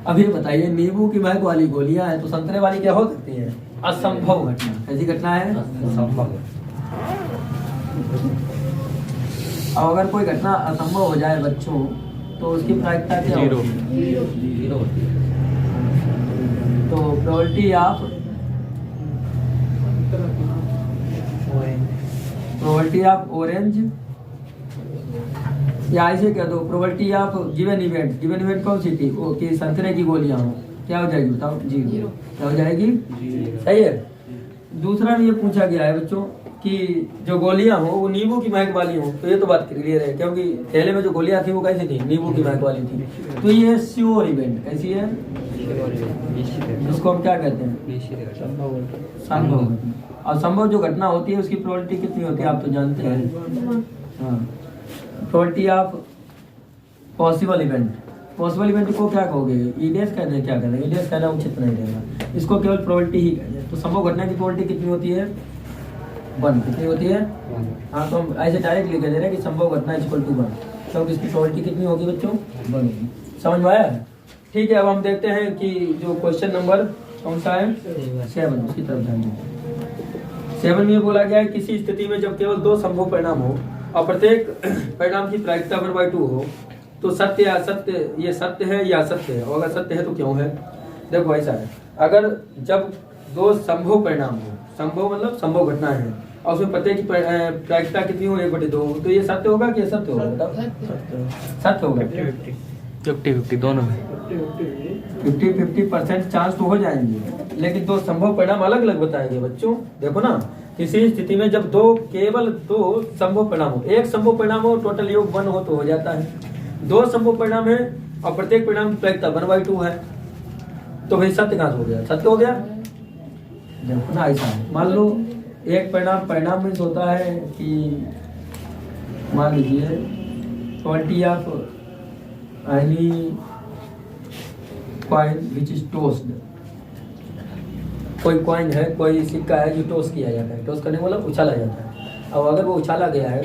अब ये बताइए, नींबू की महक वाली गोलियां हैं तो संतरे वाली क्या हो सकती है? असंभव घटना। ऐसी घटना है असंभव। और अगर कोई घटना असंभव हो जाए बच्चों, तो उसकी प्रायिकता क्या होती है? 0 होती है। तो probability of probability of orange, या ऐसे कह दो probability of given event. Given event कौन सी थी? वो कि संतरे की गोलियां हो, क्या हो जाएगी बताओ? 0। क्या हो जाएगी? सही है। दूसरा में ये पूछा गया है बच्चों कि जो गोलियां हो वो नींबू की महक वाली हो, तो ये तो बात क्लियर है, क्योंकि पहले में जो गोलियां थी वो कैसी थी? नींबू की महक वाली थी। तो ये श्योर इवेंट कैसी है? जिसको हम क्या कहते हैं? संभव। और संभव जो घटना होती है उसकी प्रोबेबिलिटी कितनी होती है आप तो जानते हैं। हाँ, probability of possible event. Possible event को क्या कहोगे? ईडेस कहते हैं, क्या कहते हैं? ईडेस कहना उचित नहीं रहेगा, इसको केवल प्रोबेबिलिटी ही कहते हैं। तो संभव घटना की प्रोबेबिलिटी कितनी होती है? 1। कितनी होती है? हाँ, तो हम ऐसे डायरेक्ट लिख दे रहे हैं कि संभव घटना इक्वल टू 1, क्योंकि इसकी प्रोबेबिलिटी कितनी होगी बच्चों? 1 होगी। समझ में आया? ठीक है, अब हम देखते हैं कि जो क्वेश्चन नंबर कौन सा है? 7, उसकी तरफ ध्यान दें। 7 में बोला गया है किसी स्थिति में जब केवल 2 संभव परिणाम हो और प्रत्येक परिणाम की प्रायिकता 1/2 हो, तो सत्य या असत्य, ये सत्य है या असत्य है, और अगर सत्य है तो क्यों है? देखो ऐसा है, अगर जब 2 संभव परिणाम हो, संभव मतलब संभव घटना है, और उसमें प्रत्येक की प्रायिकता कितनी हो? 1/2, तो ये सत्य होगा कि असत्य होगा? बताओ। सत्य होगा। 50-50 दोनों में 50-50% चांस तो हो जाएंगे, लेकिन 2 संभव परिणाम अलग अलग बताएंगे बच्चों। देखो ना, किसी स्थिति में जब केवल 2 संभव परिणाम हो, एक संभव परिणाम हो टोटल योग 1 हो तो हो जाता है, 2 संभव परिणाम है और प्रत्येक परिणाम की प्रायिकता 1/2 है, तो भाई सत्य कहाँ हो गया? सत्य हो गया। देखो ना ऐसा है, मान लो एक परिणाम में होता है कि मान लीजिए 20 of any coin which is tossed। कोई कॉइन है, कोई सिक्का है जो टॉस किया जाता है, टॉस करने वाला उछाला जाता है। अब अगर वो उछाला गया है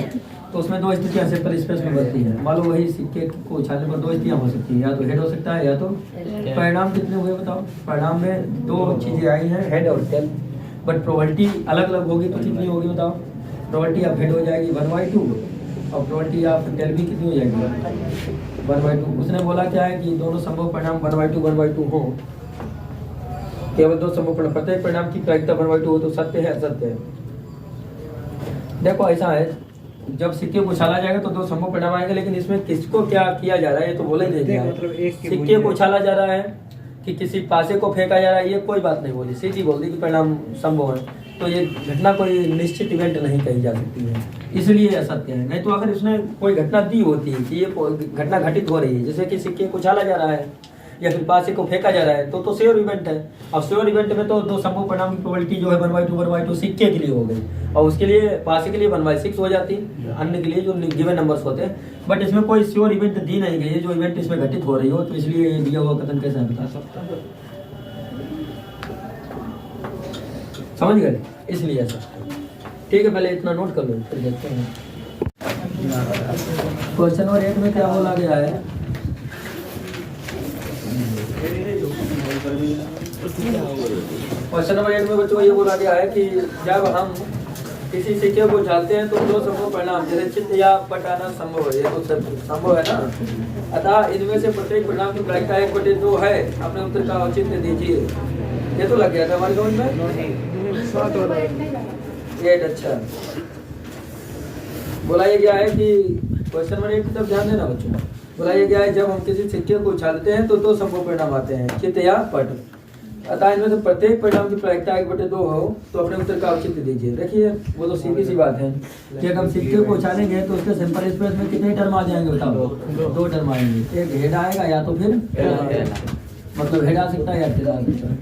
तो उसमें 2 स्थितियां सिंपल स्पेस में बनती है। मान लो वही सिक्के को उछालने पर 2 स्थितियां हो सकती है, या तो हेड हो सकता है या तो परिणाम। कितने हुए बताओ? परिणाम में 2 चीजें आई हैं, हेड और टेल, बट प्रोबेबिलिटी अलग अलग होगी तो कितनी होगी बताओ? प्रोबेबिलिटी ऑफ हेड हो जाएगी 1/2 और प्रोबेबिलिटी ऑफ टेल भी कितनी हो जाएगी? 1/2। उसने बोला क्या है कि दोनों संभव परिणाम 1/2 हो, केवल 2 संभव परिणाम, प्रत्येक परिणाम की प्रायिकता 1/2 हो तो सत्य है असत्य है? देखो ऐसा है, जब सिक्के को उछाला जाएगा तो 2 संभव परिणाम आएंगे, लेकिन इसमें किसको क्या किया जा रहा है ये तो बोला ही नहीं गया। मतलब सिक्के को उछाला जा रहा है कि किसी पासे को फेंका जा रहा है, ये कोई बात नहीं बोली, सीधी बोल दी कि परिणाम संभव है, तो ये घटना कोई निश्चित इवेंट नहीं कही जा सकती है, इसलिए असत्य है। नहीं तो अगर उसने कोई घटना दी होती है कि ये घटना घटित हो रही है, जैसे कि सिक्के को उछाला जा रहा है या फिर पासे को फेंका जा रहा है, तो श्योर इवेंट है। अब श्योर इवेंट में तो 2 संभव परिणाम की प्रोबेबिलिटी जो है 1/2 सिक्के के लिए हो गई, और उसके लिए पासे के लिए 1/6 हो जाती, अन्य के लिए जो गिवन नंबर्स होते हैं। बट इसमें कोई श्योर इवेंट दी नहीं गई है जो इवेंट इसमें घटित हो रही हो, तो इसलिए ये दिया हुआ कथन कैसे बता सकता है? समझ गए? इसलिए ऐसा। ठीक है, पहले इतना नोट कर लो, फिर देखते हैं। क्वेश्चन नंबर 8 में क्या बोला गया है? क्वेश्चन नंबर 8 में बच्चों ये बोला गया है कि जब हम किसी सिक्के को उछालते हैं तो 2 संभव परिणाम जैसे चित्त या पटाना संभव है, ये तो संभव है ना। अतः इनमें से प्रत्येक परिणाम की प्रायिकता 1/2 है। अपने उत्तर का औचित्य दीजिए। ये तो लग गया था हमारे समझ में। ये अच्छा बोला ये गया है कि क्वेश्चन नंबर 8 की तरफ ध्यान देना बच्चों। बोला ये गया है जब हम किसी सिक्के को उछालते हैं तो 2 संभव परिणाम आते हैं, चित्त या पट। अतः इनमें से प्रत्येक परिणाम की प्रायिकता 1/2 हो, तो अपने उत्तर का औचित्य दीजिए। देखिए वो तो सीधी सी बात है कि अगर हम सिक्के को उछालेंगे तो उसके सिंपल स्पेस में कितने टर्म आ जाएंगे बताओ? 2 टर्म आएंगे, एक हेड आएगा या तो फिर मतलब हेड आ सकता है या टेल आ सकता है।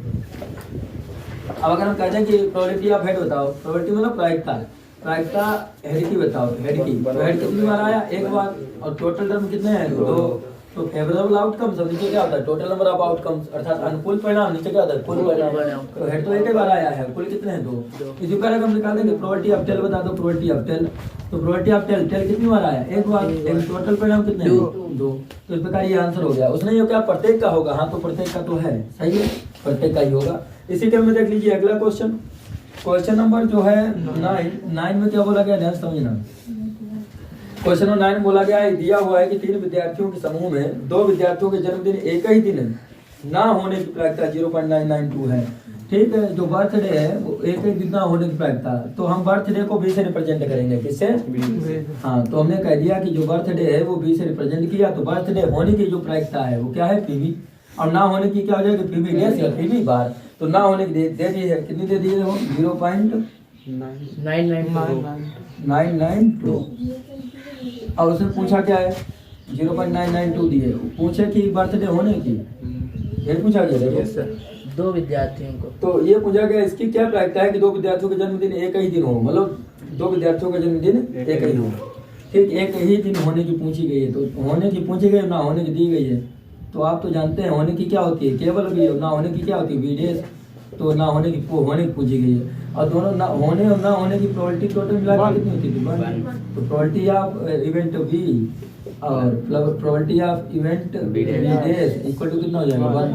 अब अगर हम कहते हैं कि प्रोबेबिलिटी ऑफ हेड बताओ, प्रोबेबिलिटी मतलब प्रायिकता हेड की बताओ, हेड की, तो हेड कितनी बार आया? 1 बार, और टोटल टर्म कितने हैं? 2। तो फेवरेबल आउटकम्स, अब नीचे क्या होता है? टोटल नंबर ऑफ आउटकम्स, अर्थात अनुकूल परिणाम, नीचे क्या होता है? कुल परिणाम। तो हेड तो 1 बार आया है, कुल कितने हैं? 2। इसी प्रकार हम निकाल देंगे प्रोबेबिलिटी ऑफ टेल बता दो, प्रोबेबिलिटी ऑफ टेल, तो प्रोबेबिलिटी ऑफ टेल कितनी बार आया? 1 बार, लेकिन टोटल परिणाम कितने हैं? 2। तो इस प्रकार ये आंसर हो गया। उसने ये क्या प्रत्येक का होगा? हाँ, तो प्रत्येक का तो है, सही है, प्रत्येक का ही होगा। इसी क्रम में देख लीजिए अगला क्वेश्चन, क्वेश्चन नंबर जो है 9 में क्या बोला गया? ध्यान समझना। क्वेश्चन नंबर 9 बोला गया है, दिया हुआ है कि 3 विद्यार्थियों के समूह में 2 विद्यार्थियों के जन्मदिन एक ही दिन ना होने की प्रायिकता 0.992 है। ठीक है, जो बर्थडे है वो एक एक दिन का होने की प्रायिकता, तो हम बर्थडे को बी से रिप्रेजेंट करेंगे, किससे? हाँ, तो हमने कह दिया कि जो बर्थडे है वो बी से रिप्रेजेंट किया, तो बर्थडे होने की जो प्रायिकता है वो क्या है? पीवी। और ना होने की क्या हो जाएगी? पीवी डेस या पीवी बार। तो ना होने की दे दी है, कितनी दे दी है? 0.992। और उसने पूछा क्या है? 0.992 दिए, पूछे कि बर्थडे होने की, ये पूछा गया। देखो 2 विद्यार्थियों को, तो ये पूछा गया इसकी क्या प्रायिकता है कि 2 विद्यार्थियों का जन्मदिन एक ही दिन हो, मतलब 2 विद्यार्थियों का जन्मदिन एक ही हो। ठीक, एक ही दिन होने की पूछी गई है, तो होने की पूछी गई, ना होने की दी गई है। तो आप तो जानते हैं होने की क्या होती है? केवल भी, ना होने की क्या होती है? विडेश। तो ना होने की पूछी गई है, और दोनों ना होने और ना होने की प्रोबेबिलिटी टोटल मिला के कितनी होती है? 1। तो प्रोबेबिलिटी ऑफ इवेंट बी और probability of event B dash equal to कितना हो जाएगा? 1।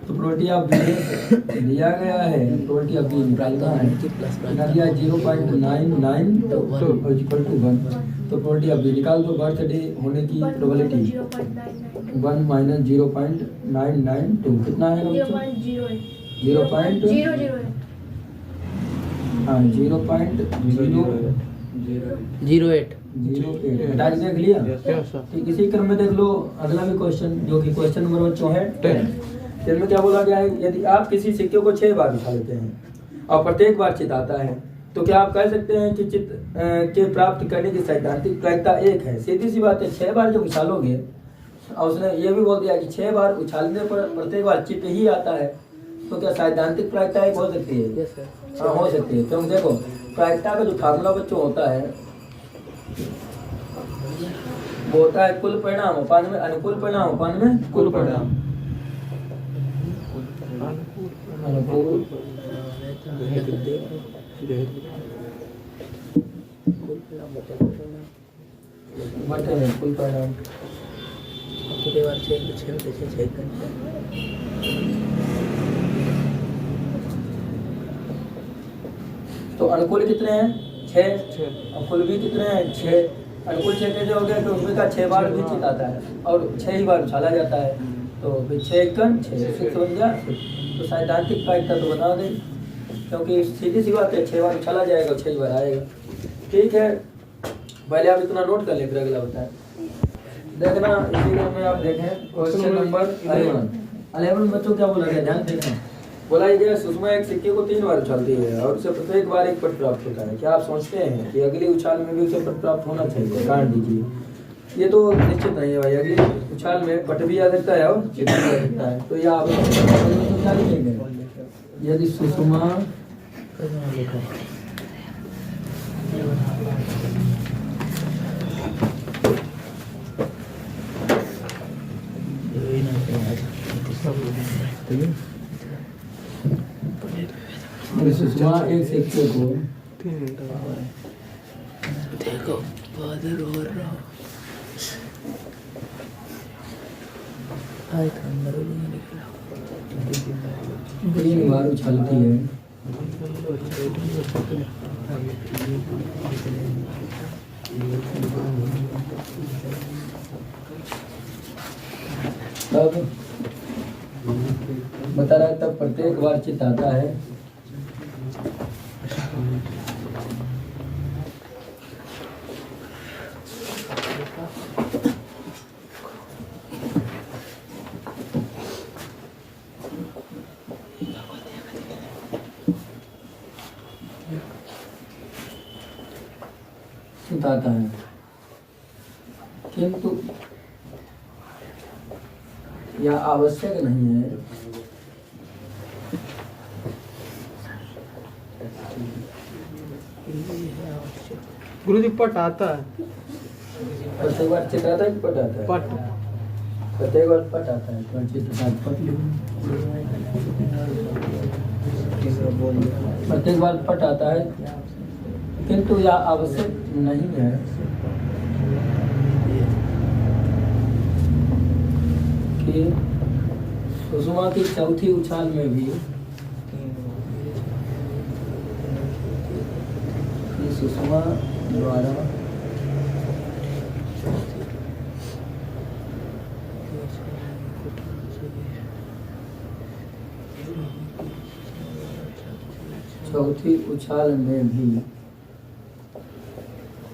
तो प्रोबेबिलिटी ऑफ बी डेश दिया गया है, प्रोबेबिलिटी ऑफ बी निकालना है, बना दिया 0.992 इक्वल टू 1। तो प्रोबेबिलिटी ऑफ बी निकाल दो, बर्थडे होने की प्रोबेबिलिटी 1 माइनस 0.992 कितना है? 0.008। हाँ, 0.008 देख लिया। ठीक, इसी क्रम में देख लो अगला भी क्वेश्चन, जो कि क्वेश्चन नंबर 64 इसमें क्या बोला गया है? यदि आप किसी सिक्के को 6 बार उछालते हैं और प्रत्येक बार चित आता है, तो क्या आप कह सकते हैं कि चित के प्राप्त करने की सैद्धांतिक प्रायिकता 1 है? सीधी सी बात है, 6 बार जब उछालोगे, और उसने ये भी बोल दिया कि 6 बार उछालने पर प्रत्येक बार चित ही आता है, तो क्या सैद्धांतिक प्रायिकता 1 हो सकती है? हाँ, हो सकती है। क्योंकि देखो प्रायिकता का जो फार्मूला बच्चों होता है वो होता है कुल परिणाम अपान में अनुकूल परिणाम अपान में कुल परिणाम। अनुकूल बटे में कुल परिणाम। तो अनुकूल कितने हैं? 6। और कुल भी कितने हैं? 6। अनुकूल 6 कैसे हो गया? तो उसमें का 6 बार भी चित आता है और 6 ही बार उछाला जाता है, तो फिर 6 1 6 बन गया। तो सैद्धांतिक प्रायिकता तो बना दें, क्योंकि सीधी सी बात है, 6 बार उछाला जाएगा, 6 बार आएगा। ठीक है, पहले आप इतना नोट कर लें, फिर अगला होता है देखना। इसी में आप देखें क्वेश्चन नंबर 11 बच्चों क्या बोला गया? ध्यान देना। बोला गया सुषमा एक सिक्के को 3 बार उछालती है और उसे प्रत्येक बार 1 पट प्राप्त होता है। क्या आप सोचते हैं कि अगली उछाल में भी उसे पट प्राप्त होना चाहिए? कारण दीजिए। ये तो निश्चित नहीं है भाई, अगली उछाल में पट भी आ सकता है और चित भी आ सकता है। तो यह आप क्या लिखेंगे? यदि सुषमा सुषमा एक सिक्के को देखो बादल हो रहा है, अंदर नहीं निकला। 3 बार उछालती है, तब बता रहा है, तब प्रत्येक बार चित आता है। आता है, किंतु यह आवश्यक नहीं है। गुरुजी पट आता है, प्रत्येक बार चित्र आता है, पट आता है। पट प्रत्येक बार पट आता है, तो चित्र पट लिखो। प्रत्येक बार पट आता है, किंतु यह आवश्यक नहीं है कि सुषमा की चौथी उछाल में भी सुषमा द्वारा चौथी उछाल में भी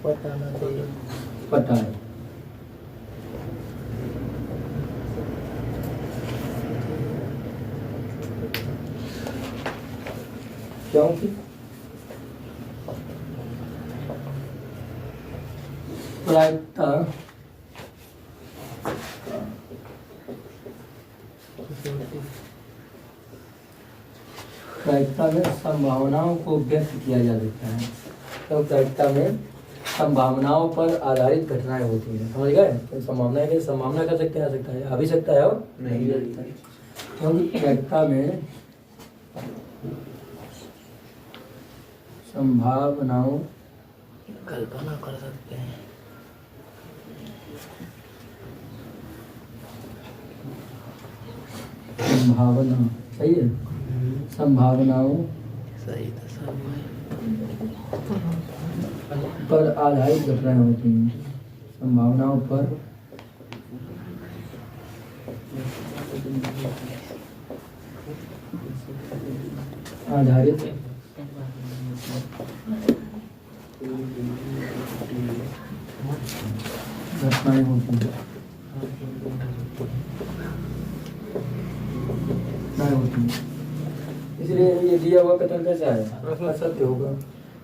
पटाना दे। पट आए। क्योंकि प्रायिकता प्रायिकता में संभावनाओं को व्यक्त किया जा सकता है। तो प्रायिकता में संभावनाओं पर आधारित घटनाएं होती हैं, समझ गए? तो संभावना है, संभावना कर सकते हैं, आ सकता है, आ भी सकता है और नहीं भी सकता है। क्योंकि प्रायिकता में संभावनाओं कल्पना कर सकते हैं। संभावना सही है, संभावनाओं सही था सब। पर आधारित घटनाएं होती हैं, संभावनाओं पर आधारित घटनाएं होती हैं, इसलिए ये दिया हुआ कथन कैसा है? असत्य होगा।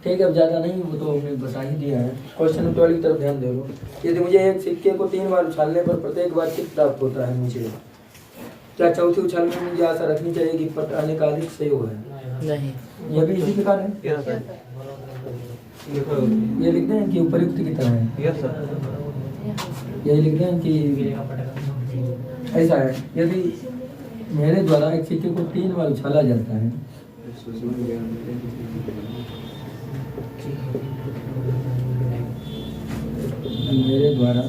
ठीक है, अब ज़्यादा नहीं, वो तो हमने बता ही दिया है। क्वेश्चन 12 की तरफ ध्यान दे लो। यदि मुझे एक सिक्के को 3 बार उछालने पर प्रत्येक बार कित प्राप्त होता है मुझे, क्या चौथी उछाल में मुझे आशा रखनी चाहिए कि पट आने का अधिक सहयोग है? नहीं। यह भी इसी प्रकार है, ये लिखते हैं कि उपयुक्त की तरह है, यही लिखते हैं कि ऐसा है। यदि मेरे द्वारा एक सिक्के को 3 बार उछाला जाता है मेरे द्वारा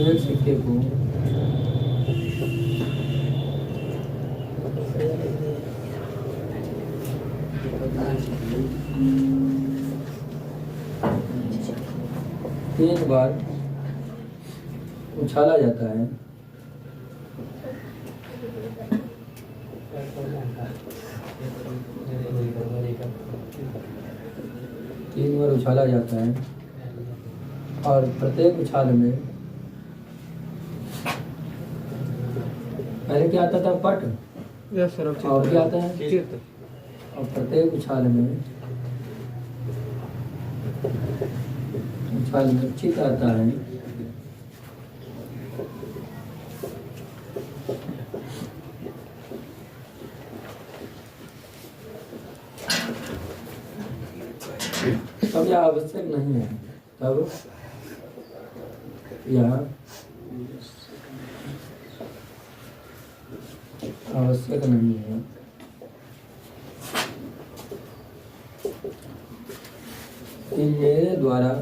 एक सिक्के को 3 बार उछाला जाता है, और प्रत्येक उछाल में पहले क्या आता था? पट। Yes sir. और क्या आता है? चित्त। और प्रत्येक उछाल में चित्त आता है। तब यह आवश्यक नहीं है, तब यह आवश्यक नहीं है कि मेरे द्वारा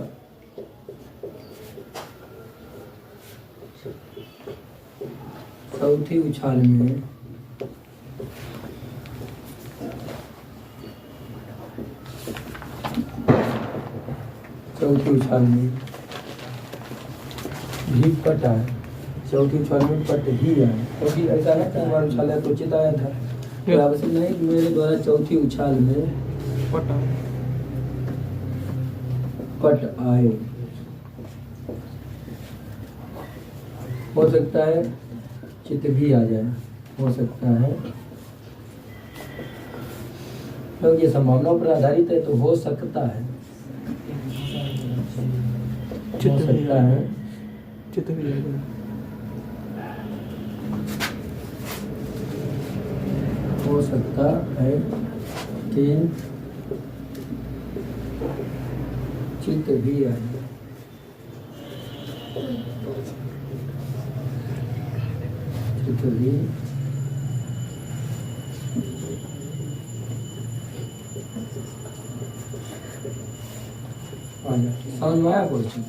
चौथी उछाल में भी पट आए, चौथी उछाल में पट ही आए। क्योंकि ऐसा है, 3 बार उछाला तो चित आया था, तो आवश्यक नहीं कि मेरे द्वारा चौथी उछाल में पट आए। हो सकता है चित भी आ जाए, हो सकता है, क्योंकि ये संभावनाओं पर आधारित है, तो हो सकता है, हो सकता है चित्त भी जाएगा। हो सकता है कि चित्त भी आए। चित्त भी समझ में आया क्वेश्चन?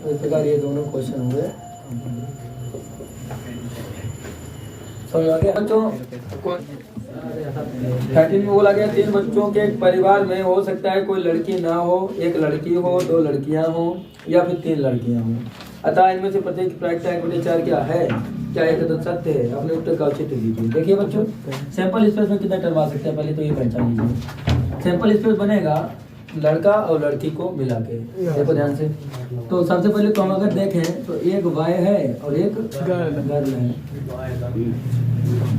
इस प्रकार ये दोनों क्वेश्चन हुए। समझ आ गया बच्चों? 13 में बोला गया 3 बच्चों के एक परिवार में हो सकता है कोई लड़की ना हो, एक लड़की हो, 2 लड़कियां हो या फिर 3 लड़कियां हो। अतः इनमें से प्रत्येक प्रायिकता 1/4 क्या है? क्या एक तो सत्य है, अपने उत्तर का औचित्य दीजिए। देखिए बच्चों, सैंपल स्पेस में कितना टर्म आ सकते हैं, पहले तो ये पहचान लीजिए। सैंपल स्पेस बनेगा लड़का और लड़की को मिला के, देखो ध्यान से। तो सबसे पहले तो हम अगर देखें तो एक वाय है और एक गर्ल है।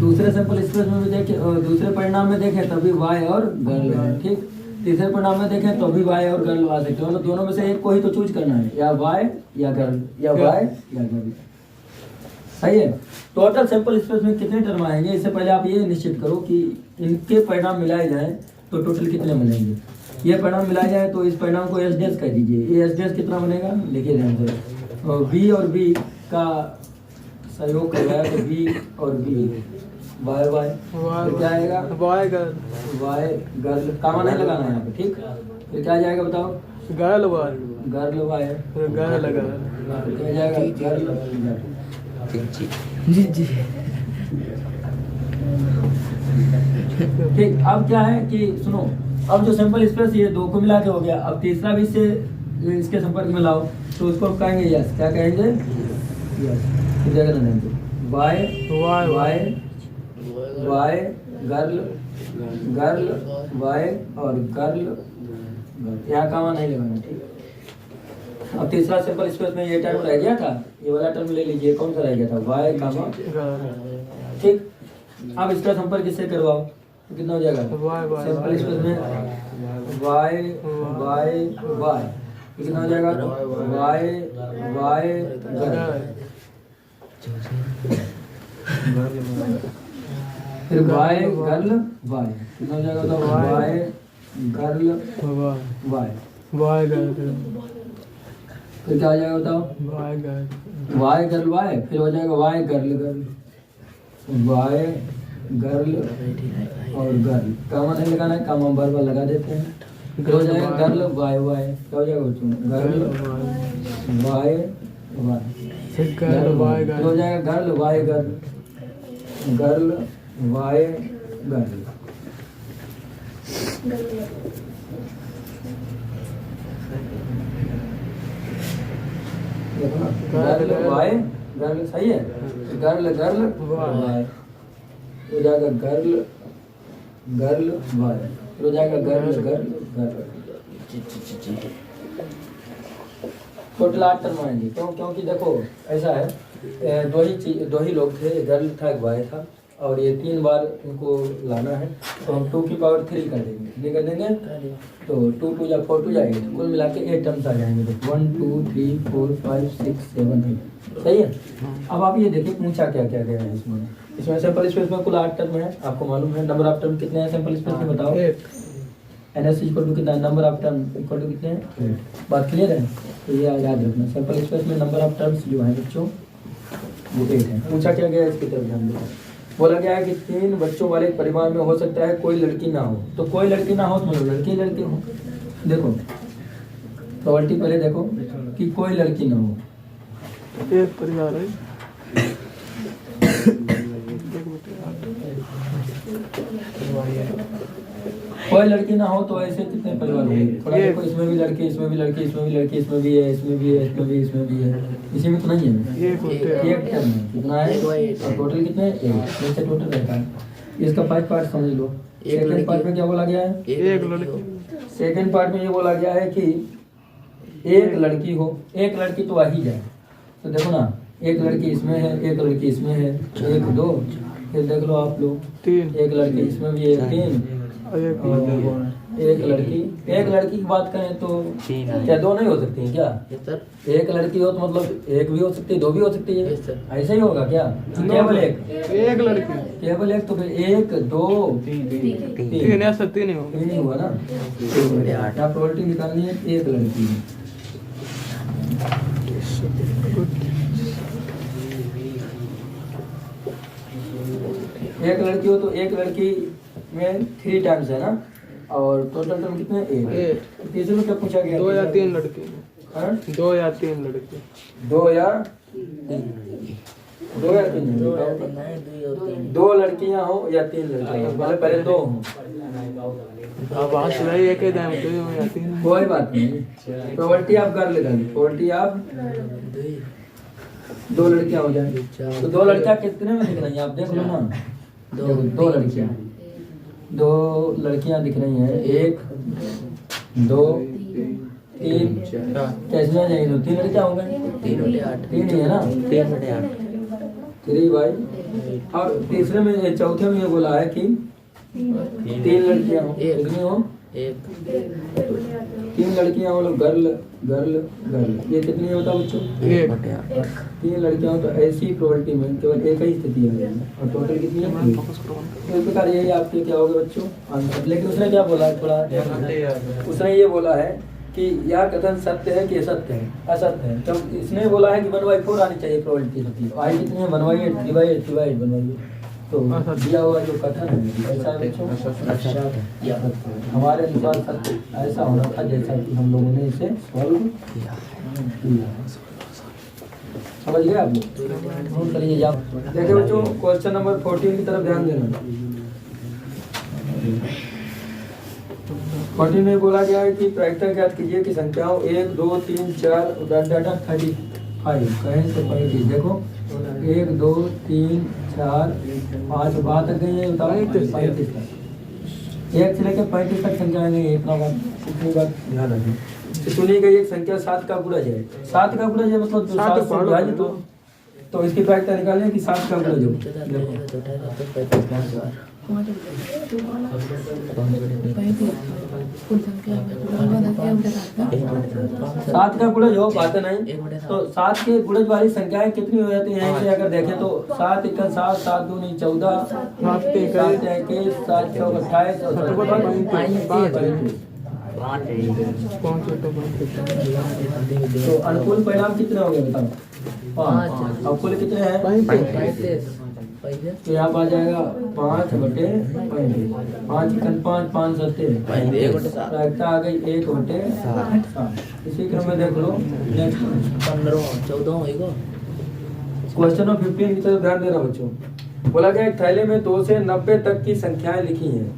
दूसरे सैंपल स्पेस में भी देखें और दूसरे परिणाम में देखें तभी वाय और गर्ल है, ठीक। तीसरे परिणाम में देखें तो भी वाय और गर्ल आ सकते हैं, दोनों में से एक को ही तो चूज करना है, या वाय या गर्ल, या वाय या गर्ल, सही है। टोटल सैंपल स्पेस में कितने टर्म आएंगे, इससे पहले आप ये निश्चित करो कि इनके परिणाम मिलाए जाएं तो टोटल कितने बनेंगे। ये परिणाम मिलाया जाए तो इस परिणाम को एस डैश कह दीजिए। ये एस डैश कितना बनेगा, देखिए ध्यान से। और बी और बी का सहयोग करवाया तो बी और बी वाई वाई, तो क्या आएगा Y girl, boy girl, comma नहीं लगाना है यहाँ पे, ठीक। फिर क्या जाएगा बताओ, girl boy, girl boy, girl girl, क्या जाएगा गर्ल गर्ल। जी जी ठीक। अब क्या है कि सुनो, अब जो सैंपल स्पेस ये दो को मिला के हो गया, अब तीसरा भी इससे इसके संपर्क में लाओ तो उसको हम कहेंगे यस, क्या कहेंगे यस। फिर जगह ना देंगे boy boy boy boy girl girl boy और गर्ल गर्ल, यहाँ कामा नहीं लगाना, ठीक। अब तीसरा सैंपल स्पेस में ये टर्म रह गया था, ये वाला टर्म ले लीजिए, कौन सा रह गया था, वाई कामा, ठीक। अब इसका संपर्क किससे करवाओ तो कितना हो जाएगा, सैंपल स्पेस में वाई वाई वाई, कितना हो जाएगा वाई वाई गर्ल, फिर वाई गर्ल वाई, कितना हो जाएगा तो boy girl boy, boy girl, फिर क्या हो जाएगा बताओ, boy girl, boy girl boy, फिर हो जाएगा boy girl girl, boy girl और गर्ल, कामा नहीं लगाना है, कामा बार बार लगा देते हैं। फिर हो जाएगा गर्ल वाई वाई, क्या हो जाएगा बच्चों, girl boy boy, girl boy फिर हो जाएगा girl boy girl, girl boy girl, देखो ना, गर्ल वाई गर्ल, सही है। गर्ल गर्ल वाई, हो जाएगा गर्ल गर्ल वाई, फिर हो जाएगा girl girl girl, total 8 term आएंगे। क्यों, क्योंकि देखो ऐसा है, दो ही लोग थे, गर्ल था एक बॉय था, और ये 3 बार इनको लाना है तो हम 2 की पावर 3 कर देंगे, ये कर देंगे तो 2 2 या 4 2 जाएंगे, तो कुल मिला के 8 टर्म्स आ जाएंगे, तो 1 2 3 4 5 6 7 8, सही है। अब आप ये देखिए पूछा क्या क्या गया है इसमें सैंपल स्पेस में कुल 8 टर्म है, आपको मालूम है। नंबर ऑफ टर्म कितने हैं सैंपल स्पेस में बताओ, NS इक्वल टू कितना है, number of term equal to कितने हैं, 8। बात क्लियर है, तो ये याद रखना, सैंपल स्पेस में नंबर ऑफ टर्म्स जो है बच्चों वो 8 है। पूछा क्या गया है इसकी तरफ ध्यान देना, बोला गया है कि 3 बच्चों वाले परिवार में हो सकता है कोई लड़की ना हो, तो कोई लड़की ना हो तो मतलब लड़की लड़के हो। देखो प्रॉपर्टी पहले देखो कि कोई लड़की ना हो, एक परिवार है, कोई लड़की ना हो तो ऐसे कितने परिवार होंगे, थोड़ा देखो, इसमें भी लड़की, इसमें भी लड़की, इसमें भी लड़की, इसमें भी है, इसमें भी है, इसमें भी, इसमें भी है, इसी में तो नहीं है, एक टर्म है, कितना है और टोटल कितने हैं, एक से टोटल रहता है। इसका 5 पार्ट समझ लो। सेकंड पार्ट में क्या बोला गया है, एक लड़की, सेकंड पार्ट में ये बोला गया है कि एक लड़की हो, एक लड़की तो आ ही जाए, तो देखो ना, एक लड़की इसमें है, एक लड़की इसमें है, 1 2, फिर देख लो आप लोग 3, एक लड़की इसमें भी है 3, एक लड़की की बात करें तो क्या 2 नहीं हो सकती है क्या, एक लड़की हो तो मतलब 1 भी हो सकती है, 2 भी हो सकती है, ऐसा ही होगा क्या, केवल एक लड़की, केवल एक, तो फिर 1 2 3 ऐसा 3 होगा, 3 ही हुआ ना। क्या प्रोबेबिलिटी निकालनी है, एक लड़की है, एक लड़की हो तो एक लड़की में 3 टाइम्स है ना, और टोटल टर्म कितने 8। तीसरे में क्या पूछा गया, 2 या 3 लड़के, हाँ? 2 या 3 लड़के, 2 या 3, 2 लड़कियां हो या 3 लड़के हो, पहले 2 हो, अब आज रही एक ही दाम 2 या 3, कोई बात नहीं, प्रोबेबिलिटी आप कर लेगा, प्रोबेबिलिटी आप 2 लड़कियां हो जाएंगी। तो 2 लड़कियां कितने में दिख रही हैं आप देख लो ना। देखो 2 लड़कियां दिख रही हैं, 1 2 3 कैसे आ जाएंगी? तो 3 लड़कियां हो गई, 3 बटे 8 3 ही है ना, 3 बटे 8 3 बाई। और तीसरे में चौथे में ये बोला है कि 3 लड़कियां हो, कितनी हो? 1 3 लड़कियां हो, गर्ल गर्ल गर्ल, ये कितनी होता है बच्चों? 1 बटे 8 3 लड़कियां हो तो ऐसी प्रोबेबिलिटी में केवल एक ही स्थिति है और टोटल कितनी है? तो इस प्रकार यही आपके क्या होगा बच्चों आंसर। लेकिन उसने क्या बोला है, थोड़ा उसने ये बोला है कि यह कथन सत्य है कि असत्य है? असत्य है। तो इसने बोला है कि 1/4 आनी चाहिए प्रोबेबिलिटी सबकी। आई कितनी है? 1/8 3/8 3/8 1/8। तो दिया हुआ जो कथन है ऐसा है बच्चों, हमारे अनुसार सत्य ऐसा होना था जैसा कि हम लोगों ने इसे सॉल्व किया। समझ गए आप लोग? चलिए जाओ देखिए बच्चों क्वेश्चन नंबर 14 की तरफ ध्यान देना। 14 में बोला गया है कि प्रायिकता ज्ञात कीजिए कि संख्याओं 1 2 3 4 डाटा 35 कहीं से 35। देखो 1 2 3 4 5 बात गई है, बताओ 35 तक, 1 से लेकर 35 तक संख्या नहीं है। इतना बात इतनी बात ध्यान रखें। तो सुनी गई एक संख्या 7 का पूरज है। 7 का पूरज है मतलब जो 7 से विभाजित हो, तो इसकी प्रायिकता निकालें कि 7 का पूरज हो। सात का गुणज हो बात नहीं, तो 7 के गुणज वाली संख्याएं कितनी हो जाती हैं? इसे अगर देखें तो 7 × 7 7 2 9 14 7 21 7 4 28 तो अनुकूल परिणाम कितने हो गए बताओ? 5। अब कुल कितने हैं? 35। तो यहाँ आ जाएगा 5 बटे 35। 5 × 5 5 7 प्रायिकता आ गई 1 बटे 7। इसी क्रम में देख लो नेक्स्ट 15 14 होगा। क्वेश्चन नंबर 15 की तरफ ध्यान देना बच्चों। बोला गया एक थैले में 2 से 90 तक की संख्याएं लिखी हैं।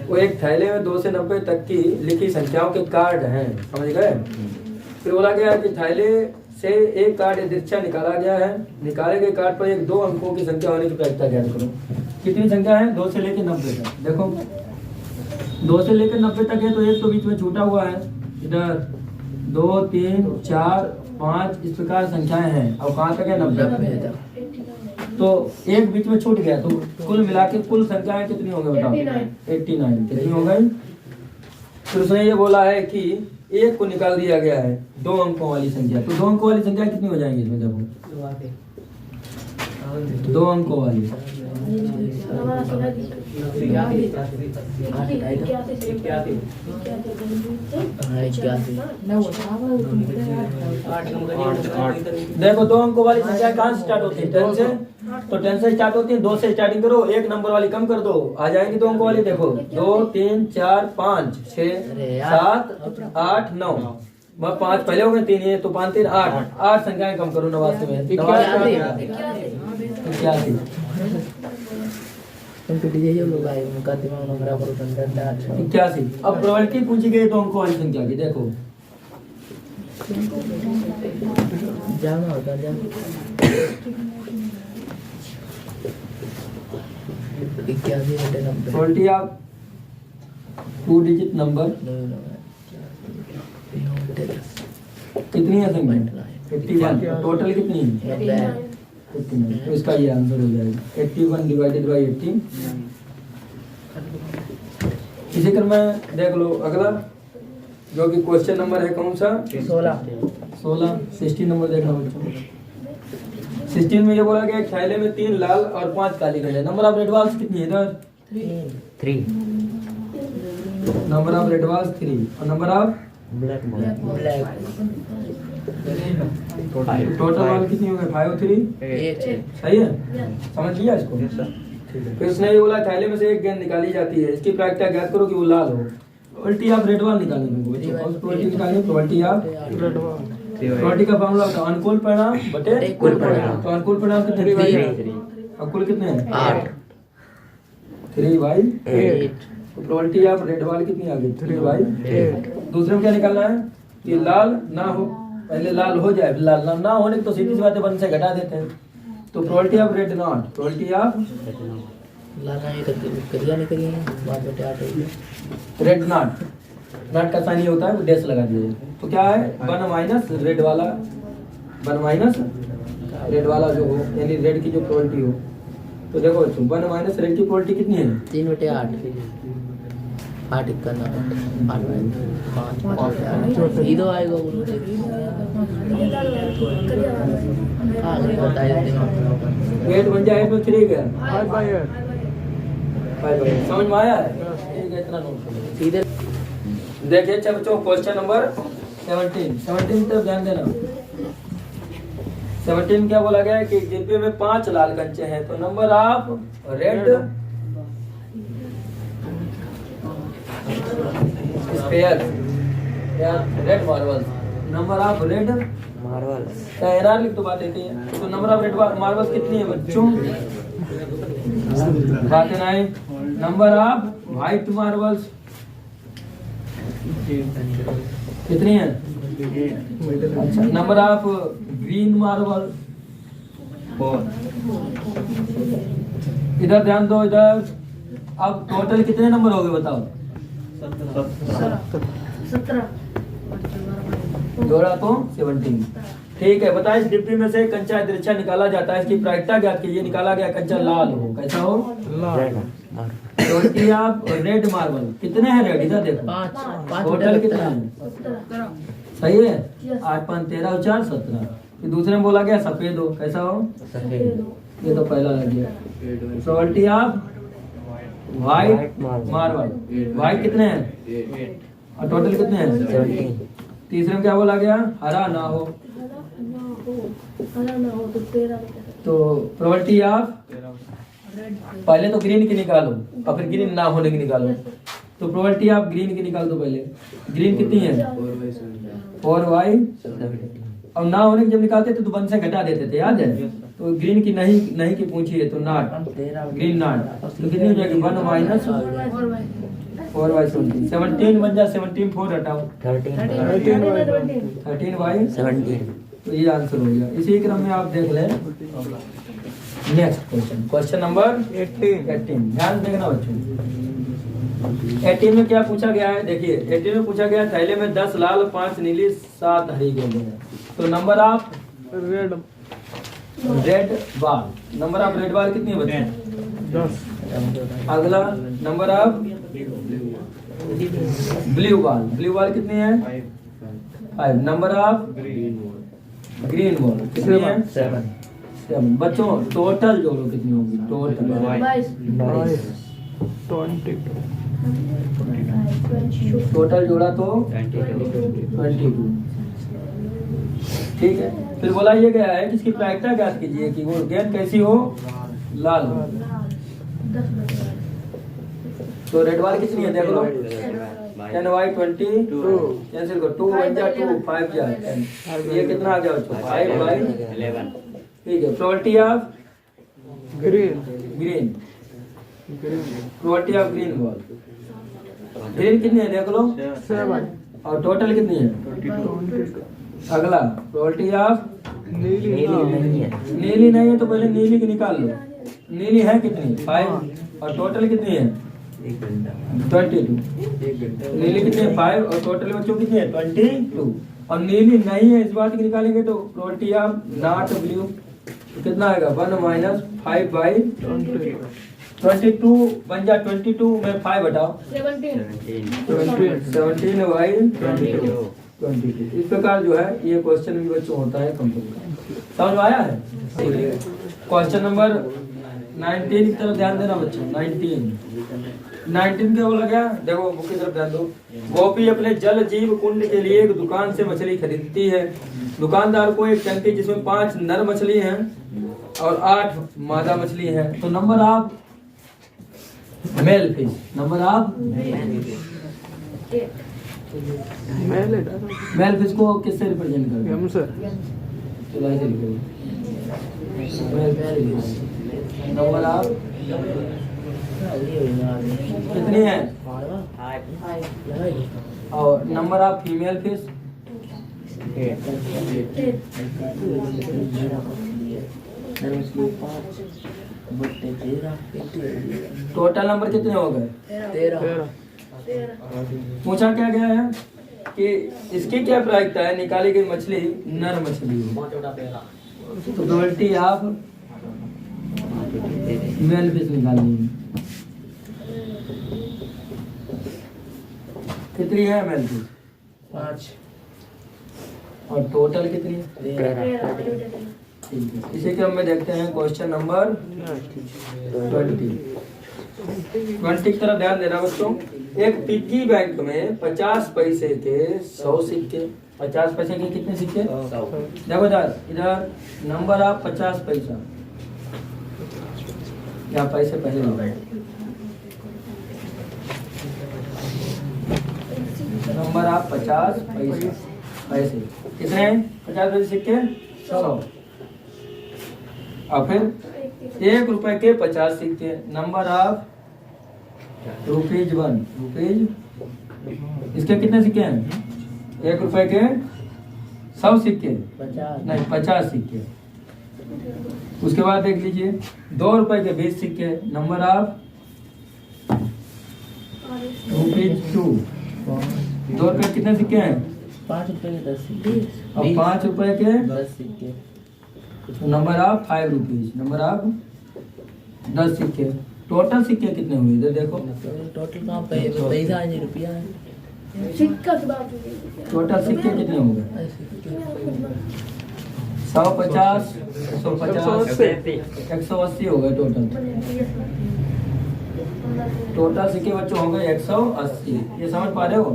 वो एक थैले में 2 से 90 तक की लिखी संख्याओं के कार्ड हैं, समझ गए? फिर बोला गया कि थैले से एक कार्ड दीक्षा निकाला गया है। निकाले गए कार्ड पर 2 अंकों की संख्या होने की प्रायिकता ज्ञात करो। कितनी संख्या है? 2 से लेकर 90 तक। देखो 2 से लेकर 90 तक है तो एक तो बीच में छूटा हुआ है, इधर 2 3 4 5 इस प्रकार संख्याएं हैं। अब कहाँ तक है? 90 तक। तो एक बीच में छूट गया, तो कुल मिला के कुल संख्याएं कितनी हो गई बताओ? 89। कितनी हो गई? फिर उसने ये बोला है कि एक को निकाल दिया गया है 2 अंकों वाली संख्या। तो 2 अंकों वाली संख्या कितनी हो जाएंगी इसमें? देखो 2 अंकों वाली देखो 2 अंकों वाली संख्या कहाँ से स्टार्ट होती है? 10 से। तो 10 से स्टार्ट होती है, 2 से स्टार्टिंग करो, 1 नंबर वाली कम कर दो, आ जाएंगी 2 अंकों वाली। देखो 2 3 4 5 6 7 8 9 5 पहले हो गए, 3 ये तो 5 3 8 संख्याएं कम करो। 89 में 81 81। अब प्रोबेबिलिटी पूछी गई 2 अंकों वाली संख्या की। देखो जाना होता है 81 बटे 90। प्रोबेबिलिटी आप 2 डिजिट नंबर कितनी है संख्या? 81। टोटल कितनी है? 59। तो इसका ये आंसर हो जाएगा 81 डिवाइडेड बाई 80। इसी क्रम में देख लो अगला जो कि क्वेश्चन नंबर है कौन सा? 16। 16 नंबर देखना बच्चों। 16 में ये बोला गया थैले में 3 लाल और 5 काली घड़ियां। नंबर ऑफ रेड बॉल्स कितनी है इधर? 3। नंबर ऑफ रेड बॉल्स 3 और number of black total ball कितनी हो गई? 5 और 3 सही है, समझ लिया इसको? फिर उसने ये बोला थैले में से एक गेंद निकाली जाती है, इसकी प्रायिकता ज्ञात करो कि वो लाल हो। प्रोबेबिलिटी ऑफ रेड बॉल निकालनी है। प्रोबेबिलिटी निकालनी, probability of red ball. Probability का फॉर्मूला होता है अनुकूल परिणाम बटे कुल परिणाम। तो अनुकूल परिणाम कितने? 3 और कुल कितने हैं? 8। 3/8। तो प्रोबेबिलिटी ऑफ रेड बॉल कितनी आ गई? 3/8। दूसरे में क्या निकालना है कि लाल ना हो, पहले लाल हो जाए, लाल ना होने तो सीधी सी बात है वन से घटा देते हैं। तो probability of red not, probability of लाना ये करिया नहीं करिए बाद में क्या करिए रेड नॉट, नॉट का साइन ये होता है डैश लगा दिया। तो क्या है 1 माइनस रेड वाला, 1 माइनस रेड वाला जो हो, यानी रेड की जो प्रोबेबिलिटी हो। तो देखो बच्चों 1 माइनस रेड की प्रोबेबिलिटी कितनी है? 3/8 8 करना 8 5 इधर आएगा वो आगे बताइए 8 बन जाए तो 3 गया 5 by 8 5 समझ में आया है? ठीक है, इतना नोट करो। सीधे देखिए अच्छा बच्चों क्वेश्चन नंबर 17 तरफ ध्यान देना। 17 क्या बोला गया है कि डिब्बे में 5 लाल कंचे हैं, तो नंबर ऑफ रेड स्पेयर या red marbles, number of red Marvels क्या एरर लिख तो बात है। तो नंबर ऑफ रेड मार्बल्स कितनी है बच्चों? बात है नहीं। नंबर ऑफ व्हाइट मार्बल्स कितनी है? अच्छा, नंबर ऑफ ग्रीन मार्बल 4। इधर ध्यान दो, इधर अब टोटल कितने नंबर हो गए बताओ? 17 जोड़ा तो 17। ठीक है, बताइए इस डिब्बी में से कंचा तिरछा निकाला जाता है, इसकी प्रायिकता ज्ञात कीजिए। निकाला गया कंचा लाल हो, कैसा हो? प्रोबेबिलिटी ऑफ रेड मार्बल कितने हैं रेड? इधर देखो 5 टोटल कितने हैं? सही है, 8 5 13 और 4 17। फिर दूसरे में बोला गया सफेद हो, कैसा हो? ये तो पहला लग गया। Probability of white marble, white कितने हैं और टोटल कितने हैं? 17 तीसरे में क्या बोला गया? हरा ना हो, तो प्रोबेबिलिटी ऑफ पहले तो ग्रीन की निकालो और फिर ग्रीन ना होने की निकालो। तो प्रोबेबिलिटी ऑफ ग्रीन की निकाल दो पहले। ग्रीन कितनी है? 4y। और ना होने की जब निकालते थे तो 1 से घटा देते थे, याद है? तो ग्रीन की नहीं की पूछी है तो नॉट, ग्रीन नॉट। तो कितनी हो जाएगी? 1 माइनस 4y 17 बन जाए। 17 4 हटाओ 13y 17 तो ये आंसर हो गया। इसी क्रम में आप देख लें नेक्स्ट क्वेश्चन नंबर 18। ध्यान देखना बच्चों, 18 में क्या पूछा गया है? देखिए 18 में पूछा गया थैले में 10 लाल 5 नीली 7 हरी गेंदें हैं। तो number of red ball, number of red ball कितनी है बच्चों? 10 अगला नंबर ऑफ ब्लू बॉल कितनी है? 5। नंबर ऑफ ग्रीन बॉल कितनी है? 7। बच्चों टोटल जोड़ो कितनी होगी? टोटल 22 टोटल जोड़ा तो 22। ठीक है, फिर बोला ये गया है कि इसकी प्रायिकता ज्ञात कीजिए कि वो गेंद कैसी हो? लाल हो। तो रेड बॉल कितनी है देख लो, 10y 22 कैंसिल करो, 2 1 जा 2 5 जा 10। ये कितना आ गया बच्चों? 5/11। ठीक है, probability of green green, probability of green ball, green कितनी है देख लो 7 और टोटल कितनी है? अगला प्रोबेबिलिटी ऑफ नीली नीली नहीं है तो पहले नीली की निकाल लो। नीली है कितनी? 5 और टोटल कितनी है? 22। नीली कितनी है? 5 और टोटल बच्चों कितनी है? 22। और नीली नहीं है इस बात की निकालेंगे तो प्रोबेबिलिटी ऑफ नॉट ब्लू कितना आएगा? 1 माइनस 5/22 बन जा 22 में 5 हटाओ 17/22। इस प्रकार जो है ये क्वेश्चन भी बच्चों होता है कंप्यूटर का। समझ में आया है? क्वेश्चन नंबर 19 की तरफ ध्यान देना बच्चों। 19 क्या बोला गया? देखो बुक की तरफ ध्यान दो। गोपी अपने जल जीव कुंड के लिए एक दुकान से मछली खरीदती है। दुकानदार को एक टंकी जिसमें 5 नर मछली हैं और 8 मादा मछली हैं। तो number of male fish, number of male fish को किससे रिप्रेजेंट करते हैं? एम से चलो ऐसे लिखो, नंबर ऑफ कितनी है? और number of female fish total number कितने हो गए? 13। पूछा क्या गया है कि इसकी क्या प्रायिकता है? निकाली गई मछली नर मछली है, तो प्रोबेबिलिटी ऑफ मेल फिश निकालनी है। कितनी है मेल फिश? 5। और टोटल कितनी है? 13। ठीक है, इसी क्रम में देखते हैं क्वेश्चन नंबर 20 की तरफ ध्यान देना बच्चों। एक पिग्गी बैंक में 50 पैसे के 100 सिक्के, 50 पैसे के कितने सिक्के? देखो इधर नंबर ऑफ 50 पैसा, या पैसे पहले नंबर ऑफ 50 पैसा, पैसे कितने? 50 पैसे सिक्के 100, और फिर 1 रुपए के 50 सिक्के, नंबर ऑफ रुपीज 1 रुपीज। इसके कितने सिक्के हैं? 1 रुपए के 100 सिक्के, 50। नहीं 50 सिक्के। उसके बाद देख लीजिए 2 रुपए के 20 सिक्के, नंबर ऑफ रुपीज 2। 2 रुपए कितने सिक्के हैं? 5 रुपए के 10 सिक्के। और 5 रुपए के 10 सिक्के। Number of 5 rupees, number of 10 सिक्के। टोटल सिक्के कितने हुए इधर देखो? टोटल कहाँ पैसा है रुपया है। टोटल सिक्के कितने हो गए? 150, 150, 180 हो गए टोटल। टोटल सिक्के बच्चों हो गए 180। ये समझ पा रहे हो?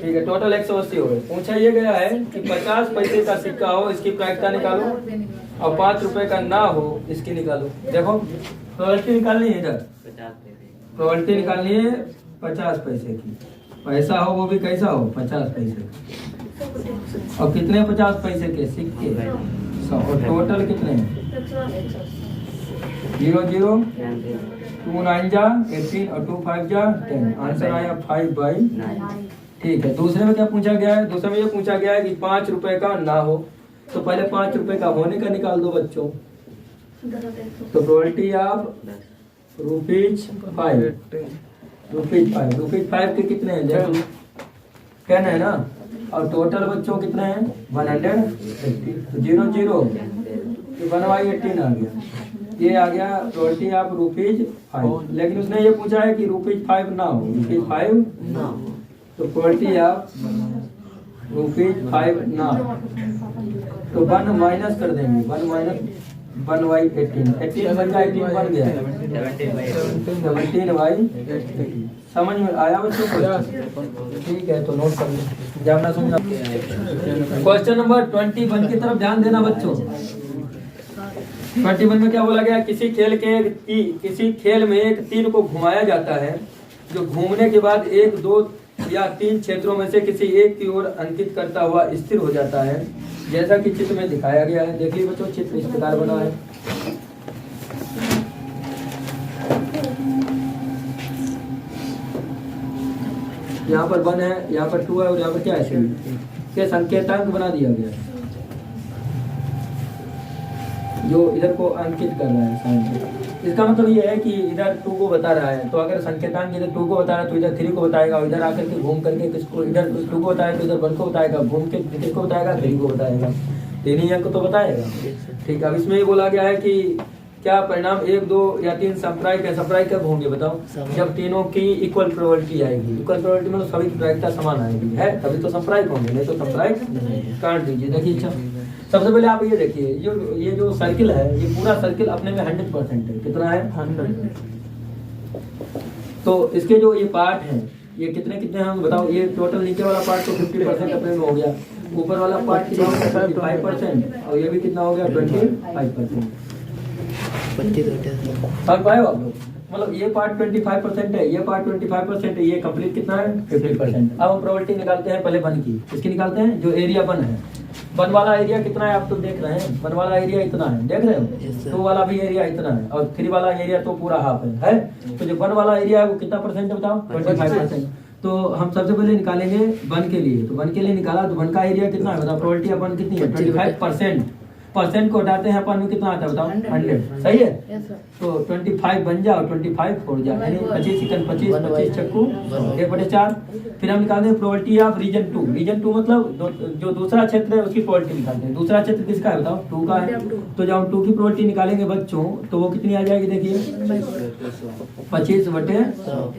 ठीक है, टोटल 180 हो गए। पूछा ये गया है कि 50 पैसे का सिक्का हो, इसकी प्रायिकता निकालो, और 5 रुपए का ना हो, इसकी निकालो। देखो प्रोबेबिलिटी निकालनी है, इधर प्रोबेबिलिटी निकालनी है 50 पैसे की। पैसा हो वो भी कैसा हो? 50 पैसे। और कितने 50 पैसे के सिक्के? 100। और टोटल कितने? 0 0 2 9 जा 18 और 2 5 जा 10। आंसर आया 5/9। ठीक है, दूसरे में क्या पूछा गया है? दूसरे में ये पूछा गया है कि 5 रुपए का ना हो, तो पहले 5 रुपए का होने का निकाल दो बच्चों। तो प्रोबेबिलिटी ऑफ रुपीज 5, रुपीज 5 के कितने हैं? देखो 10 है ना, और टोटल बच्चों कितने हैं? 180। तो 0 0 1/18 आ गया। ये आ गया प्रोबेबिलिटी ऑफ रुपीज 5। लेकिन उसने ये पूछा है कि रुपीज 5 ना हो, रुपीज 5 ना हो, तो प्रोबेबिलिटी ऑफ रुपीज 5 ना हो, तो 1 माइनस कर देंगे। 1 माइनस 1/18, 18 बन गया, 18 बन गया 17/18। समझ में आया बच्चों को? ठीक है, तो नोट कर लो, जानना समझना। क्वेश्चन नंबर 21 की तरफ ध्यान देना बच्चों। 21 में क्या बोला गया? किसी खेल में एक तीर को घुमाया जाता है, जो घूमने के बाद 1 2 या 3 क्षेत्रों में से किसी एक की ओर अंकित करता हुआ स्थिर हो जाता है, जैसा कि चित्र में दिखाया गया है। देखिए बच्चों, चित्र इस प्रकार बना है। यहाँ पर 1 है, यहाँ पर 2 है, और यहाँ पर क्या है? 3 के संकेतांक बना दिया गया है, जो इधर को अंकित कर रहा है साइन से। इसका मतलब ये है कि इधर 2 को बता रहा है, तो अगर संकेतांक इधर 2 को बता रहा है तो इधर 3 को बताएगा, और इधर आकर के घूम करके किसको, इधर 2 को बताएगा तो इधर 1 को बताएगा, घूम के किसको बताएगा? 3 को बताएगा। 3 ही अंक तो बताएगा। ठीक है, अब इसमें ये बोला गया है कि क्या परिणाम 1 2 या 3 संप्रायिक है? संप्रायिक कब होंगे बताओ? जब तीनों की इक्वल प्रोबेबिलिटी आएगी। इक्वल प्रोबेबिलिटी मतलब सभी की प्रायिकता समान आएगी, है तभी तो संप्रायिक होंगे, नहीं तो संप्रायिक काट दीजिए। देखिए अच्छा, सबसे पहले आप ये देखिए, ये जो सर्किल है, ये पूरा सर्किल अपने में 100% है। कितना है? 100। तो इसके जो ये पार्ट हैं, ये कितने कितने हैं बताओ? ये टोटल नीचे वाला पार्ट तो 50% अपने में हो गया, ऊपर वाला पार्ट कितना हो गया? 35%, और ये भी कितना हो गया? 25%। समझ पाए आप लोग? मतलब ये पार्ट 25% है, ये पार्ट 25% है, ये कंप्लीट कितना है? 50%। अब हम प्रोबेबिलिटी निकालते हैं पहले 1 की। इसकी निकालते हैं जो एरिया 1 है। 1 वाला एरिया कितना है आप तो देख रहे हैं? 1 वाला एरिया इतना है, देख रहे हो? 2 वाला भी एरिया इतना है, और 3 वाला एरिया तो पूरा हाफ है। तो जो 1 वाला एरिया है वो कितना परसेंट है बताओ? 25%। तो हम सबसे पहले निकालेंगे वन के लिए। तो वन के लिए निकाला तो वन का एरिया कितना है बताओ, प्रोबेबिलिटी अपन कितनी है 25%। परसेंट को हटाते हैं अपन में कितना आता है बताओ 100, सही है। तो 25 बन जाओ, 25 फोड़ जाओ, यानी 25 चिकन 25 25 चक्कू 1/4। फिर हम निकालते हैं प्रोबेबिलिटी ऑफ रीजन 2। रीजन 2 मतलब जो दूसरा क्षेत्र है उसकी प्रोबेबिलिटी निकालते हैं। दूसरा क्षेत्र किसका है बताओ 2 का है। तो जब हम 2 की प्रोबेबिलिटी निकालेंगे बच्चों तो वो कितनी आ जाएगी देखिए 25/100,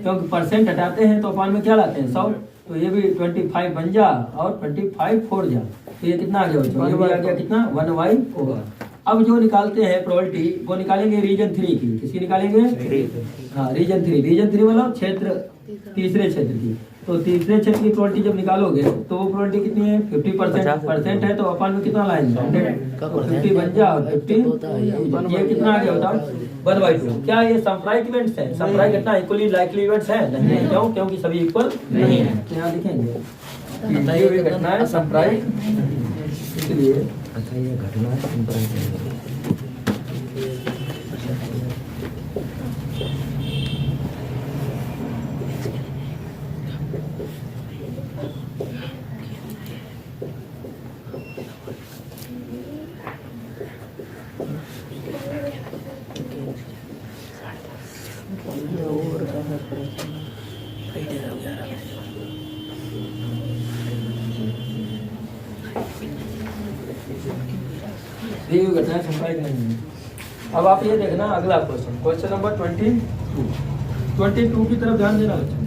क्योंकि परसेंट हटाते हैं तो अपन में क्या लाते हैं 100। तो ये भी 25 बन जा और 25 फोड़ जा, तो ये कितना आ गया बच्चों, ये भी आ गया कितना 1/4। अब जो निकालते हैं प्रोबेबिलिटी वो निकालेंगे रीजन 3 की। किसकी निकालेंगे? हाँ रीजन 3। रीजन 3 मतलब क्षेत्र, तीसरे क्षेत्र की। तो तीसरे क्षेत्र की प्रोबेबिलिटी जब निकालोगे तो वो प्रोबेबिलिटी कितनी है 50% है। तो अपन में कितना लाएंगे 100, तो 50 बन जा और 50, ये कितना आ गया बताओ 1/2। क्या ये सांप्रायिक इवेंट्स हैं? सांप्रायिक घटना इक्वली लाइकली इवेंट्स हैं? नहीं है। क्यों? क्योंकि सभी इक्वल नहीं है। तो यहाँ लिखेंगे ये घटना है सांप्रायिक, इसलिए ये घटना है। दी हुई घटना सांप्रायिक नहीं है। अब आप ये देखना अगला क्वेश्चन, क्वेश्चन नंबर 22 की तरफ ध्यान देना बच्चों।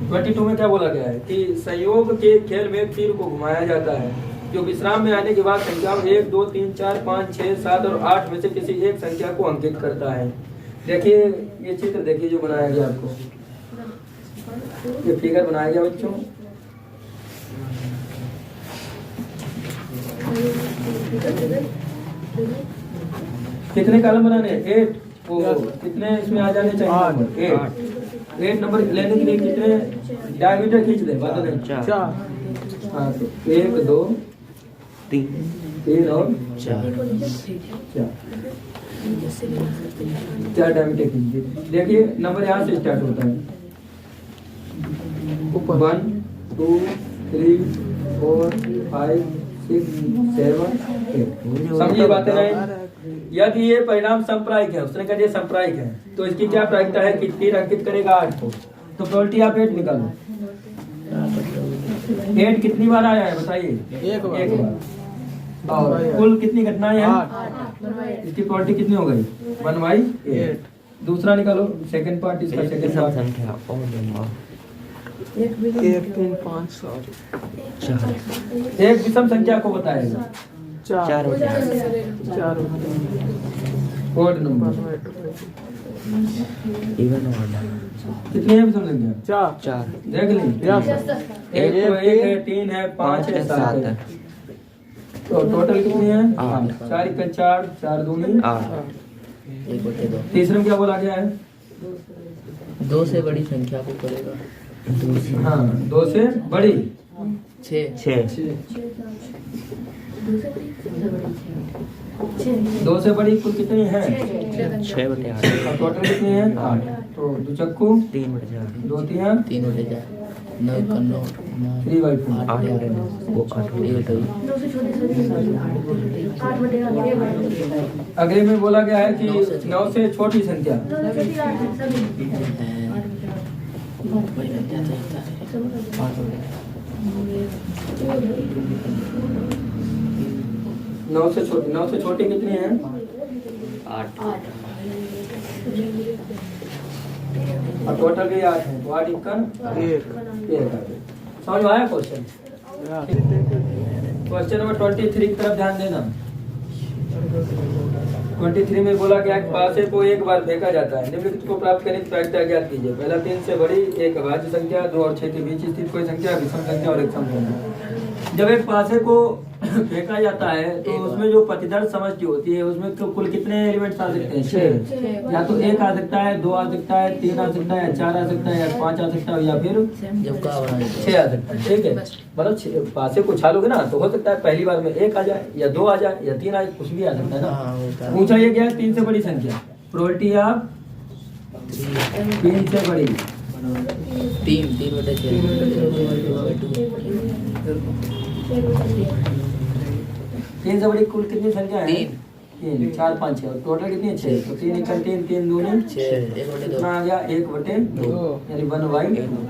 22 में क्या बोला गया है कि संयोग के खेल में एक तीर को घुमाया जाता है जो विश्राम में आने के बाद संख्या 1 2 3 4 5 6 7 और 8 में से किसी एक संख्या को अंकित करता है। देखिए ये चित्र देखिए जो बनाया गया आपको, ये फिगर बनाया गया बच्चों। कितने कॉलम बनाने हैं? 8। कितने इसमें आ जाने चाहिए? 8 नंबर लेने के लिए कितने डायमीटर खींच दे बता दें? 4। हाँ तो 1 2 3 और 4 डायमीटर खींच दे। देखिए नंबर यहाँ से स्टार्ट होता है 1 2 3 4 5 6 7 8। समझिए बातें नहीं। यदि ये परिणाम संप्रायिक है, उसने कहा ये संप्रायिक है, तो इसकी क्या प्रायिकता है कि तीर अंकित करेगा 8 को। तो प्रोबेबिलिटी आप 8 निकालो। 8 कितनी बार आया है बताइए? एक बार। और कुल कितनी घटनाएं हैं? 8। इसकी प्रोबेबिलिटी कितनी हो गई 1/8। दूसरा निकालो सेकंड पार्ट, इसका सेकंड पार्ट संख्या 1 3 5 7 एक विषम संख्या को बताएगा 4 कोड नंबर इवन ऑर्डर कितनी है विषम संख्या? 4 देख ली। 1 है 3 है 5 है 7 है। तो टोटल कितनी है 8। 4 1 4 4 2 8। 1/2। तीसरे में क्या बोला गया है? 2 से बड़ी संख्या को करेगा। हाँ 2 से बड़ी 6। 2 से बड़ी कुल कितनी है 6/8। और टोटल कितनी है 8। तो 2 चक्कू 3/4 2 3 3/4 9 का 9 3/4 अगले में बोला गया है कि 9 से छोटी संख्या 9 से छोटी कितनी है 8। और टोटल भी 8 है। तो 8 इक्का 1 समझ में आया क्वेश्चन? क्वेश्चन नंबर 23 की तरफ ध्यान देना। 23 में बोला गया कि पासे को एक बार फेंका जाता है। निम्नलिखित को प्राप्त करने की प्रायिकता ज्ञात कीजिए। पहला 3 से बड़ी एक अभाज्य संख्या, 2 और 6 के बीच स्थित कोई संख्या, विषम संख्या और एक सम संख्या। जब एक पासे को फेंका जाता है तो उसमें जो प्रतिदर्श समष्टि होती है उसमें कुल कितने एलिमेंट्स आ सकते हैं? 6। या तो 1 आ सकता है, 2 आ सकता है, 3 आ सकता है, 4 आ सकता है, या 5 आ सकता है, या फिर 6 आ सकता है। ठीक है, मतलब पासे को छालोगे ना तो हो सकता है पहली बार में 1 आ जाए, या 2 आ जाए, या 3 आ जाए, कुछ भी आ सकता है ना। पूछा ये गया 3 से बड़ी संख्या, प्रोबेबिलिटी ऑफ 3 से बड़ी तीन 3/6 3 से बड़ी कुल कितनी संख्या है? तीन 3 4 5 6 टोटल कितनी है? 6। तो 3 × 3 3 दूनी 6 1/2 कितना आ गया? 1/2 यानी 1/2।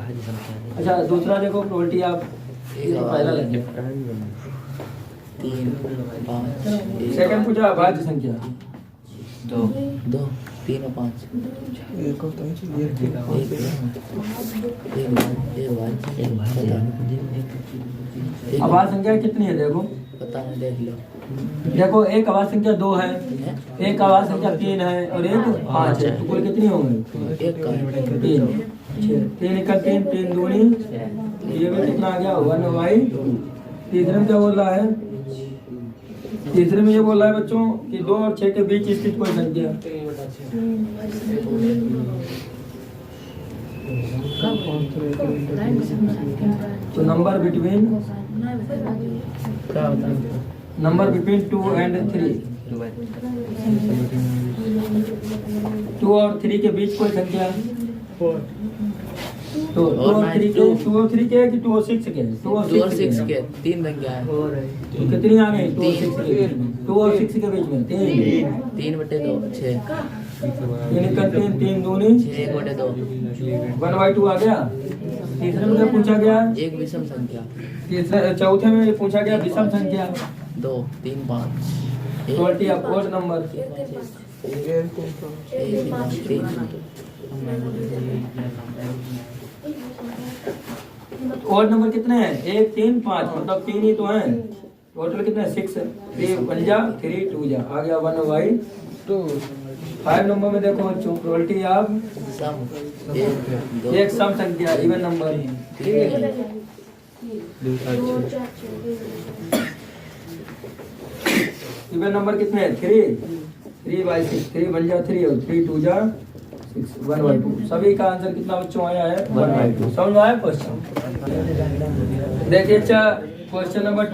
अच्छा दूसरा देखो प्रोबेबिलिटी आप पहला लेंगे 3 5 सेकंड पूछा भाज्य संख्या 2 3 और 5 एक आवाज संख्या कितनी है? देखो पता नहीं, देख लो। देखो एक आवाज संख्या 2 है, एक आवाज संख्या 3 है और एक 5 है। तो कुल कितनी होंगी? एक का 3 3 × 3 3 दूनी ये भी कितना आ गया? 1/2। तीसरे में क्या बोल रहा है? तीसरे में ये बोल रहा है बच्चों कि 2 और 6 के बीच स्थित कोई संख्या। तो नंबर बिटवीन 2 and 3 2 और 3 के बीच कोई संख्या। तो 2 और 3 के 2 और 3 के कि 2 और 6 के? 2 और 6 के 3 संख्या है। तो कितनी आ गई? 2 और 6 के 2 और 6 के बीच में 3 3/2 6 3 × 3 3 दूनी 6 1/2 1/2 आ गया। तीसरे में क्या पूछा गया? एक विषम संख्या। तीसरे चौथे में ये पूछा गया विषम संख्या 2 3 5 probability of odd number. Odd number कितने हैं? 1 3 5 मतलब 3 ही तो हैं। टोटल कितने? 6 3 1 जा 3 2 जा आ गया 1/2। 5 नंबर में देखो बच्चों प्रोबेबिलिटी ऑफ सम एक सम संख्या इवन नंबर। इवन नंबर कितने हैं? 3/6 3 1 जा 3 और 3 2 जा 6 1/2। सभी का आंसर कितना बच्चों आया है? 1/2। समझ में आया क्वेश्चन? देखिए अच्छा क्वेश्चन नंबर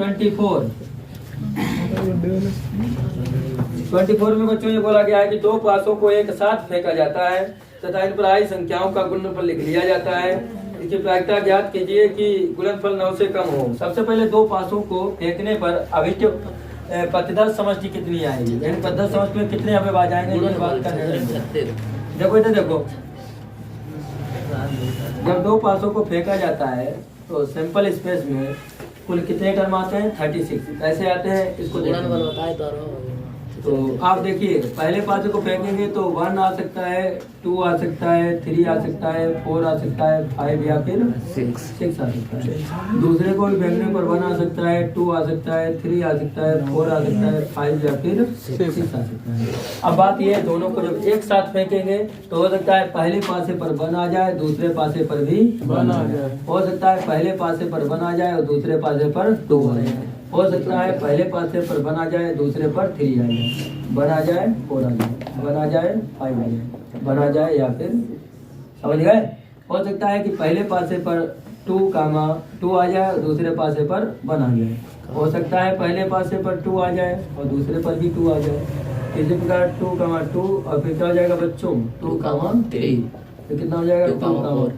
24 में बच्चों ये बोला गया है कि 2 पासों को एक साथ फेंका जाता है तथा इन पर आई संख्याओं का गुणनफल लिख लिया जाता है। इसकी प्रायिकता ज्ञात कीजिए कि गुणनफल 9 से कम हो। सबसे पहले 2 पासों को फेंकने पर अभिष्ट प्रतिदर्श समष्टि कितनी आएगी? यानी प्रतिदर्श समष्टि में कितने अवयव जाएंगे? ये बात का निर्णय। देखो इधर देखो, जब 2 पासों को फेंका जाता है तो सैंपल स्पेस में कुल कितने टर्म आते हैं? 36। कैसे आते हैं इसको तो आप देखिए पहले पासे को फेंकेंगे तो 1 आ सकता है, 2 आ सकता है, 3 आ सकता है, 4 आ सकता है, 5 या फिर 6 आ सकता है। दूसरे को भी फेंकने पर 1 आ सकता है, 2 आ सकता है, 3 आ सकता है, 4 आ सकता है, 5 या फिर 6 आ सकता है। अब बात यह है दोनों को जब एक साथ फेंकेंगे तो हो सकता है पहले पासे पर 1 आ जाए, दूसरे पासे पर भी 1 आ जाए। हो सकता है पहले पासे पर 1 आ जाए और दूसरे पासे पर 2 आ जाए। हो सकता है पहले पासे पर 1 आ जाए, दूसरे पर 3 आ जाए, 1 आ जाए, 4 आ जाए, 1 आ जाए, 5 आ जाए, 1 आ जाए या फिर समझ गए। हो सकता है कि पहले पासे पर 2 आ जाए और दूसरे पासे पर 1 आ जाए। हो सकता है पहले पासे पर 2 आ जाए और दूसरे पर भी 2 आ जाए। इसी प्रकार 2, 2 और फिर क्या हो जाएगा बच्चों? 2, 3 तो कितना हो जाएगा? 2,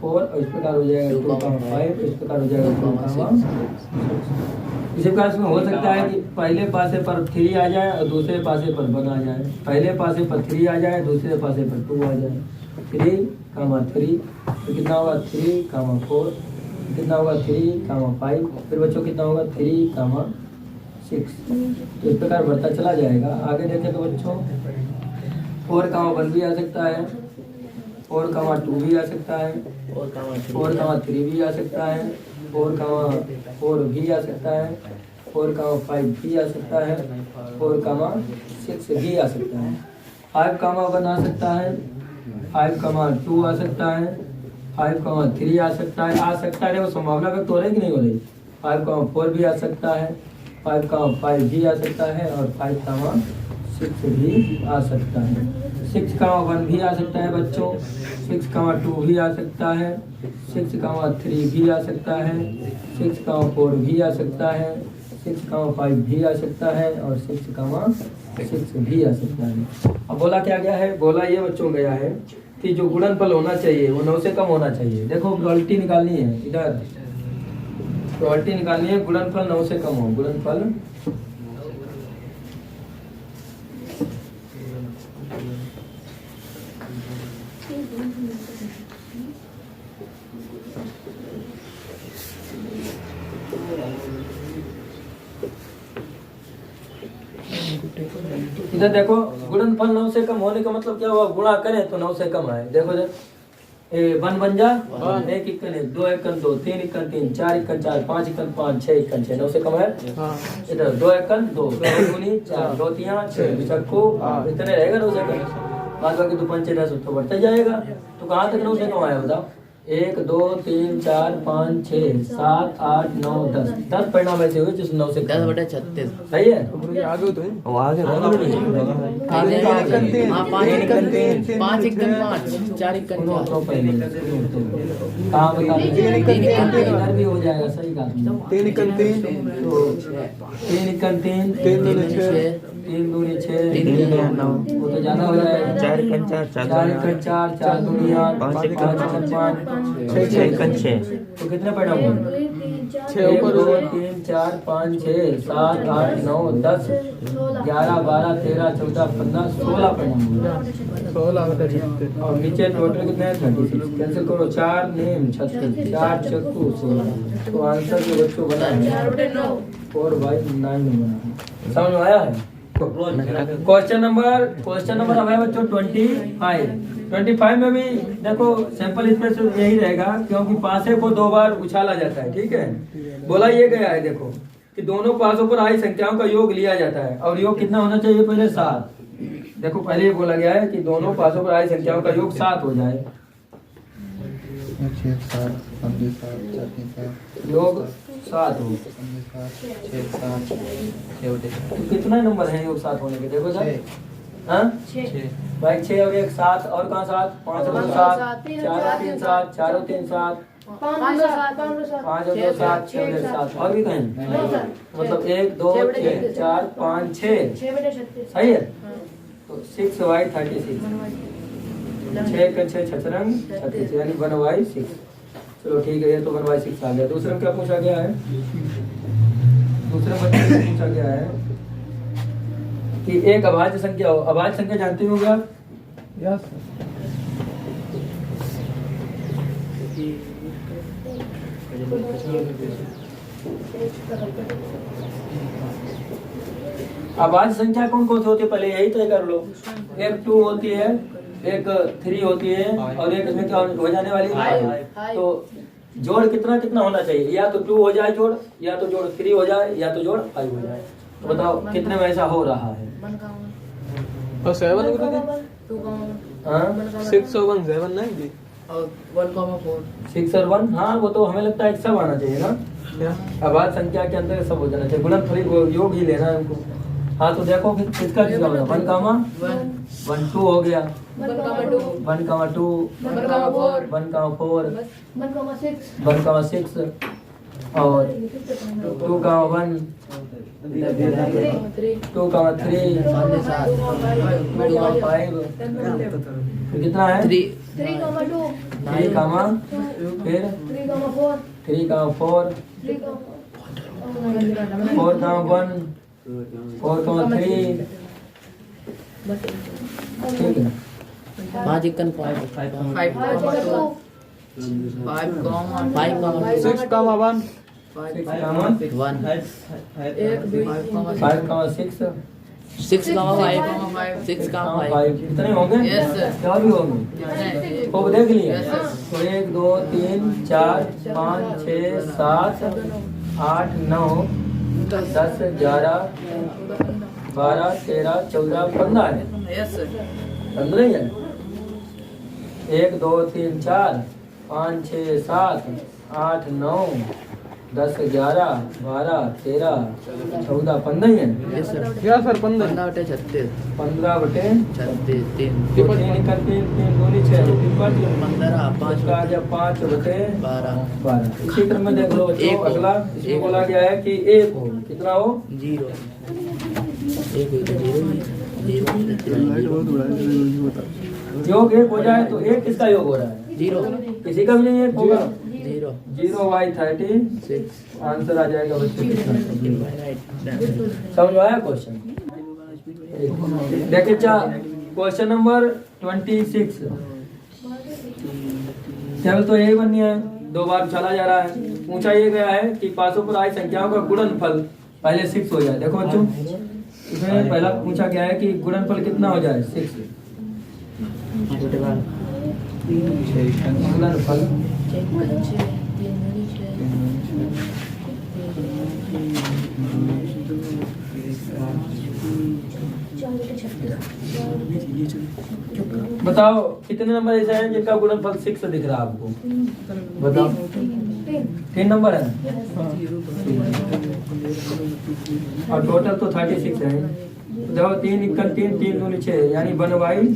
4 और इस प्रकार हो जाएगा 2, 5 इस प्रकार हो जाएगा 2, 6। इसी प्रकार इसमें हो सकता है कि पहले पासे पर 3 आ जाए और दूसरे पासे पर 1 आ जाए। पहले पासे पर 3 आ जाए, दूसरे पासे पर 2 आ जाए। 3, 3 तो कितना होगा? 3, 4 कितना होगा? 3, 5 फिर बच्चों कितना होगा? 3, 6 तो इस प्रकार बढ़ता चला जाएगा। आगे देखें तो बच्चों 4, 1 भी आ सकता है, 4, 2 भी आ सकता है, 4, 3 भी आ सकता है, 4, 4 भी आ सकता है, 4, 5 भी आ सकता है, 4, 6 भी आ सकता है, 5, 1 आ सकता है, 5, 2 आ सकता है, 5, 3 आ सकता है। वो संभावना व्यक्त हो रही कि नहीं हो रही? 5, 4 भी आ सकता है, 5, 5 भी आ सकता है और 5, 6 भी आ सकता है। 6, 1 भी आ सकता है बच्चों, 6, 2 भी आ सकता है, 6, 3 भी आ सकता है, 6, 4 भी आ सकता है, 6, 5 भी आ सकता है और 6 भी आ सकता है। अब बोला क्या गया है? बोला ये बच्चों गया है कि जो गुणनफल होना चाहिए वो 9 से कम होना चाहिए। देखो प्रोबेबिलिटी निकालनी है, इधर प्रोबेबिलिटी निकालनी है, गुणनफल 9 से कम हो, गुणनफल इधर देखो गुणनफल 9 से कम होने का मतलब क्या हुआ, गुणा करें तो 9 से कम आए। देखो इधर 1 बन जा, 1 इक्कन 1, 2 इक्कन 2, 3 इक्कन 3, 4 इक्कन 4, 5 इक्कन 5, 6 इक्कन 6, 9 से कम है। इधर 2 इक्कन 2, 2 दूनी 4, 2 तिया 6, बिचक्कू इतने रहेगा 9 से कम। बाद बाकी 2 पंचे 10 तो बढ़ता जाएगा। तो कहाँ तक 9 से कम आया बताओ? 1 2 3 4 5 6 7 8 9 10 10 परिणाम ऐसे हुए जिसमें 9 से 10/36 सही है। आगे तो है। वो आगे हाँ, 5 इक्कन 3, 5 इक्कन 5, 4 इक्कन 4। कहाँ बता इधर भी हो जाएगा, सही कहा। 3 इक्कन 3, 3 इक्कन 3, 3 दूनी 6, 3 दूनी 6, 3 दूनी 9, वो तो ज्यादा हो जाएगा। 4 इक्कन 4, 4 दूनी 8, 5 इक्कन 5, 6 इक्कन 6, तो कितने परिणाम हुए? 1 2 3 4 5 6 7 8 9 10 11 12 13 14 15 16 परिणाम हुए। 16/36। और नीचे टोटल कितने हैं? 36। कैंसिल करो, 4 नेम 36, 4 चक्कू 16। तो आंसर जो बच्चों बना है 4/9 बना। समझ में आया है? क्वेश्चन नंबर अब है बच्चों 25 में भी देखो सैंपल स्पेस यही रहेगा, क्योंकि पासे को 2 बार उछाला जाता है। ठीक है, बोला ये गया है देखो कि दोनों पासों पर आई संख्याओं का योग लिया जाता है, और योग कितना होना चाहिए? पहले 7। देखो पहले ये बोला गया है कि दोनों पासों पर आई संख्याओं का योग 7 हो जाए, योग 7 हो। तो कितना नंबर है योग 7 होने के? देखो सर, हाँ भाई 6 और 1 7, और कहाँ 7? 5 और 2 7, 4 और 3 7, 4 और 3 7, 5 और 2 7, 6 और 1 7, और भी कहीं? मतलब 1 2 3 4 5 6, सही है। तो 6/36, 6 का 6 छतरंग 36, यानी 1/6। चलो ठीक है, ये तो 1/6 आ गया। दूसरे में क्या पूछा गया है? दूसरे बच्चे में पूछा गया है कि एक अभाज्य संख्या हो। अभाज्य संख्या जानते होंगे आप? यस। अभाज्य संख्या कौन कौन सी होती है पहले यही तय कर लो। एक 2 होती है, एक 3 होती है, और एक इसमें क्या हो जाने वाली है? तो जोड़ कितना कितना होना चाहिए? या तो 2 हो जाए जोड़, या तो जोड़ 3 हो जाए, या तो जोड़ 5 हो जाए। तो बताओ कितने में ऐसा हो रहा है? और 7 6 और 1 7 नहीं जी, और 1,4। 6 और 1, हाँ वो तो हमें लगता है सब आना चाहिए ना। अभाज्य संख्या के अंदर सब हो जाना चाहिए, गुणनफल योग ही लेना है हमको। हाँ तो देखो फिर किसका किसका होगा? 1, 1 2 हो गया, 1, 2 1, 4 1,6 और 2,1 2,3 2,5 कितना है? 3, 3,2 फिर 3,4 4,1 4,3, ठीक है। 5 इक्कन 5, 5,2 5,5 6, 1 1 5,6 6,5 6,5 कितने होंगे? Yes, sir. क्या भी होंगे? वो देख लिए। तो 1 2 3 4 5 6 7 8 9 10 11 12 13 14 15 है। Yes sir. 15 ही है। 1 2 3 4 5 6 7 8 9 10 11 12 13 14 15 ही है। Yes sir. या सर 15 15/36 15/36 3 3 का 3 दूनी 6 15 5 आ गया 5/12 12 इसी क्रम में देख लो बच्चों। एक हो। अगला इसमें बोला गया है कि 1 हो, कितना हो? 0 1 0 0 लाइट बहुत उड़ा है, बता योग एक हो जाए तो एक किसका योग हो रहा है? 0 किसी का भी नहीं एक होगा। 0 0/36 आंसर आ जाएगा बच्चों कितना? right समझ में आया क्वेश्चन? देखिए क्वेश्चन नंबर 26 केवल तो यही बननी है, 2 बार चला जा रहा है। पूछा ये गया है कि पासों पर आई संख्याओं का गुणनफल पहले 6 हो जाए। देखो बच्चों इसमें पहला पूछा गया है कि गुणनफल कितना हो जाए? 6 गुणनफल बताओ कितने नंबर ऐसे हैं जिनका गुणनफल 6 दिख रहा है आपको? बताओ। 3 नंबर है और टोटल तो 36 है। देखो 3 इक्कल 3 3 दूनी 6 यानी 1/12।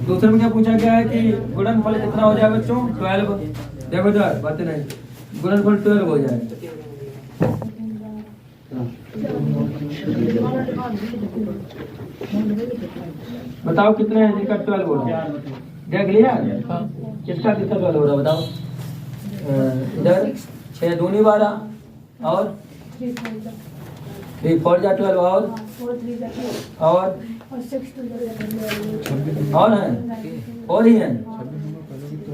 दूसरे में क्या पूछा गया है कि गुणनफल कितना हो जाए बच्चों? 12। देखो इधर बातें नहीं, गुणनफल 12 हो जाए। बताओ कितने हैं जिनका 12 हो रहा है? देख लिया किसका कितना 12 हो रहा है बताओ? इधर 6 दूनी 12 और 3 4 जा 12 और है और ही है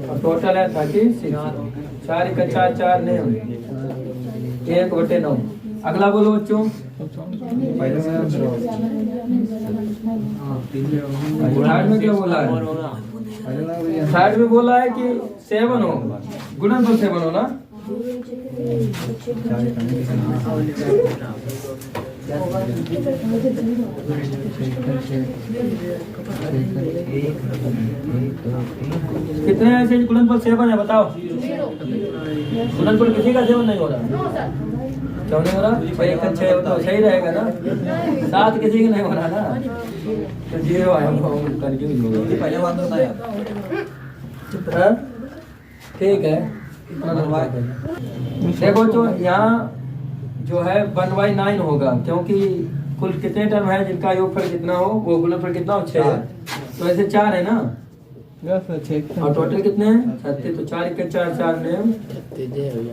और टोटल है 36। 4 इक्का 4 4 नहीं 1/9। अगला बोलो बच्चों। थर्ड में क्या बोला है? थर्ड में बोला है कि 7 हो, गुणनफल 7 हो ना। कितने ऐसे गुणनफल 7 है बताओ? गुणनफल किसी का 7 नहीं हो रहा। क्यों नहीं हो रहा? भाई 6 हो तो सही रहेगा ना। 7 किसी का नहीं हो रहा ना, तो 0 आया कंफ्यूज हो गया। पहले बात बताया ठीक है। देखो जो यहाँ जो है 1/9 होगा, क्योंकि कुल कितने टर्म है जिनका योगफल कितना हो, वो गुणनफल कितना हो? 6। तो ऐसे 4 है ना और टोटल कितने हैं? 36। तो 4 इक्का 4 4 ने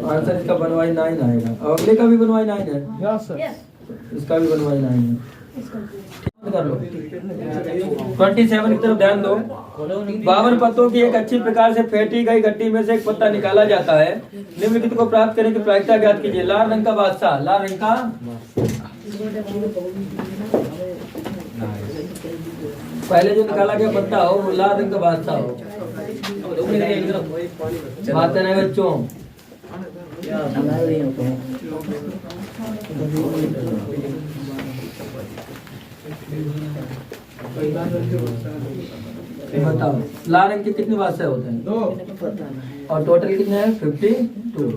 आंसर इसका 1/9 आएगा। और अगले का भी 1/9 है, इसका भी 1/9 है। कर लो 27 की तरफ ध्यान दो। 52 पत्तों की एक अच्छी प्रकार से फेंटी गई गड्डी में से एक पत्ता निकाला जाता है। निम्नलिखित को प्राप्त करने की प्रायिकता ज्ञात कीजिए। लाल रंग का बादशाह, लाल रंग का पहले जो निकाला गया पत्ता हो वो लाल रंग का बादशाह हो। बातें नहीं बच्चों। बताओ लाल रंग के कितने बादशाह होते हैं? 2 और टोटल कितने हैं? 52।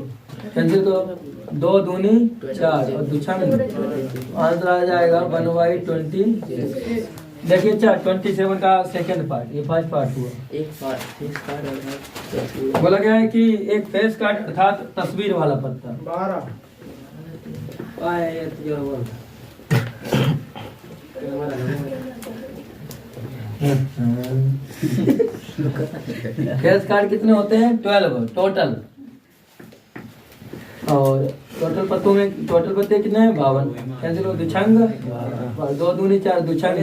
कैंसिल करो, 2 दूनी 4 और 2 6 आंसर आ जाएगा 1/20। देखिए 27 का सेकंड पार्ट, ये फर्स्ट पार्ट हुआ। बोला गया है कि एक फेस कार्ड अर्थात तस्वीर वाला पत्ता 12। फेस कार्ड कितने होते हैं? 12 टोटल। और टोटल पत्तों में टोटल पत्ते कितने हैं? 52। कैंसिल हो, दुछंग 2 दूनी 4 दुछंग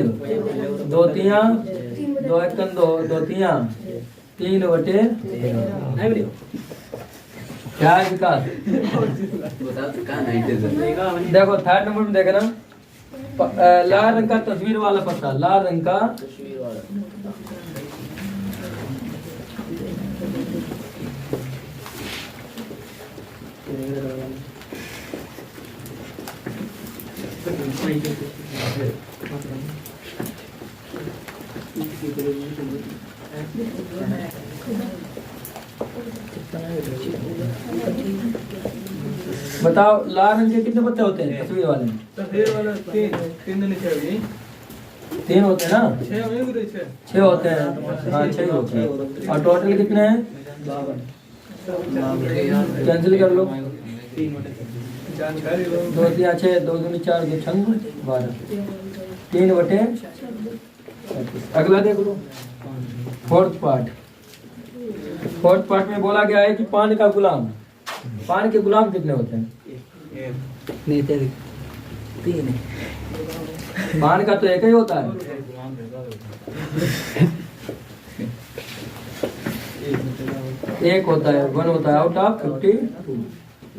2 तिया 2 एकन 2 2 तिया 3/13। क्या है विकास? देखो थर्ड नंबर में देखना, लाल रंग का तस्वीर वाला पत्ता, लाल रंग का बताओ लाल रंग के कितने पत्ते होते हैं तस्वीर वाले? तस्वीर वाला 3 तीन होते हैं ना? 6 होते हैं। हाँ 6 होते हैं। और टोटल कितने हैं? 52। कैंसिल कर लो, 2 तिया 6 2 दूनी 4 2 छंग 12 3/13 अगला देख लो, फोर्थ पार्ट। फोर्थ पार्ट में बोला गया है कि पान का गुलाम, पान के गुलाम कितने होते हैं? नहीं तेरे 3 है। पान का तो एक ही होता है। एक होता है, 1 होता है आउट ऑफ 52।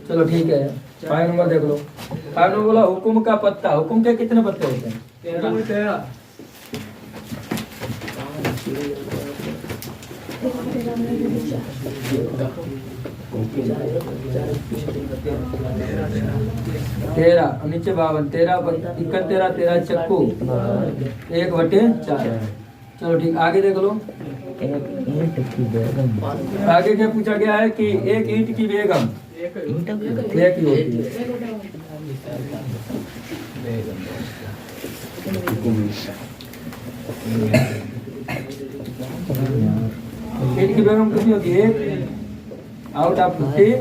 चलो ठीक है, 5 नंबर देख लो। 5 नंबर बोला हुकुम का पत्ता, हुकुम के कितने पत्ते होते हैं? 13 और नीचे 52, 13 13 13 चक्कू 1/4। चलो ठीक, आगे देख लो। आगे क्या पूछा गया है कि एक ईंट की बेगम एक ही होती है। ईंट की बेगम कितनी होती है? आउट ऑफ 50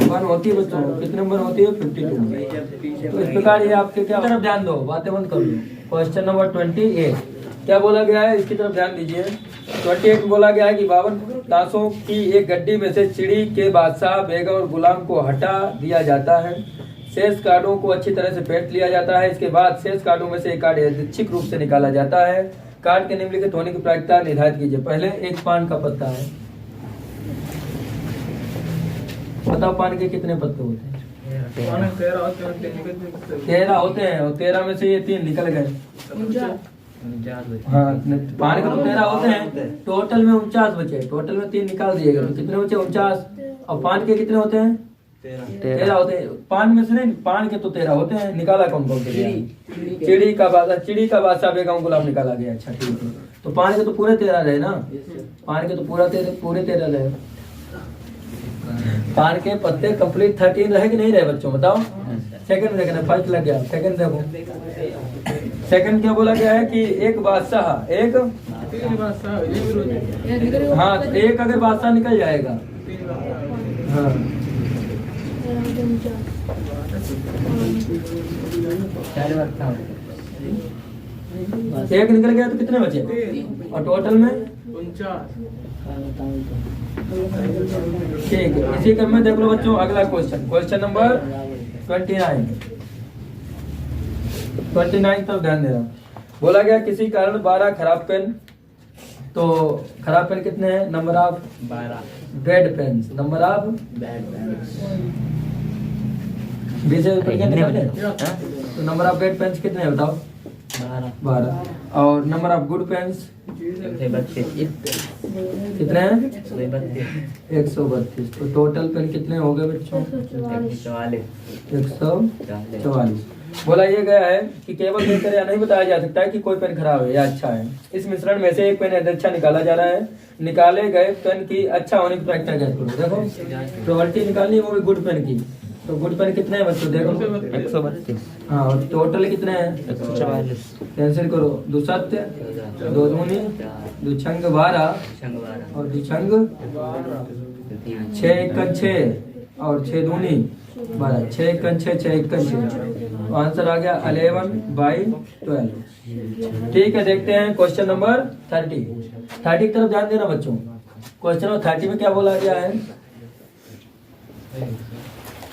1 होती है बच्चों। कितने नंबर होती है? 52। तो इस प्रकार ये आपके क्या तरफ ध्यान दो, बातें बंद कर लो। क्वेश्चन नंबर 28 क्या बोला गया है, इसकी तरफ ध्यान दीजिए। 28 बोला गया है कि 52 ताशों की एक गड्डी में से चिड़ी के बादशाह, बेगम और गुलाम को हटा दिया जाता है। शेष कार्डों को अच्छी तरह से फेंट लिया जाता है। इसके बाद शेष कार्डों में से एक कार्ड यादृच्छिक रूप से निकाला जाता है। कार्ड के निम्नलिखित होने की प्रायिकता निर्धारित कीजिए। पहले एक पान का पत्ता है, बताओ पान के कितने पत्ते होते हैं? 13 होते हैं और 13 में से ये 3 निकल गए। हाँ, पान के तो 13 होते हैं, टोटल में 49 बचे। टोटल में 3 निकाल दिए गए तो कितने बचे? 49। और पान के कितने होते हैं? 13 होते हैं। पान में से नहीं, पान के तो 13 होते हैं। निकाला कौन कौन से? चिड़ी का बादशाह, बेगम, गुलाम निकाला गया। अच्छा ठीक है, तो पान के तो पूरे 13 रहे ना। पान के तो पूरे 13 रहे। पान के पत्ते कंप्लीट 13 रहे कि नहीं रहे बच्चों, बताओ। सेकंड देखना, फर्स्ट लग गया, सेकंड देखो। सेकंड क्या बोला गया है कि एक बादशाह, एक हाँ, एक अगर बादशाह निकल जाएगा, हाँ एक निकल गया तो कितने बचे? और टोटल में 49। ठीक है, इसी क्रम में देख लो बच्चों अगला क्वेश्चन, क्वेश्चन नंबर 29 तक ध्यान देना। बोला गया किसी कारण 12 खराब पेन, तो खराब पेन कितने हैं? Number of 12 bad pain, number of bad pain 20 तो नंबर ऑफ बैड पेन्स कितने हैं बताओ? 12। और नंबर ऑफ गुड पेन्स कितने हैं? 132। तो टोटल पेन कितने हो गए बच्चों? 144। बोला ये गया है कि केवल देखकर या नहीं बताया जा सकता है कि कोई पेन खराब है या अच्छा है। इस मिश्रण में से एक पेन अच्छा निकाला जा रहा है। निकाले गए पेन की अच्छा होने की प्रायिकता ज्ञात करो। देखो प्रोबेबिलिटी निकालनी है, वो भी गुड पेन की। तो गुड पेन कितने हैं बच्चों? देखो 132। हाँ, और टोटल कितने हैं? 144। कैंसिल करो, 2 सत्य 2 दूनी 2 छंग 12 और 2 छंग 6 1 6 और 6 दूनी 12, 6 1 6 6 1 6। आंसर आ गया 11/12। ठीक है, देखते हैं क्वेश्चन नंबर 30 की तरफ ध्यान देना बच्चों। क्वेश्चन नंबर 30 में क्या बोला गया है?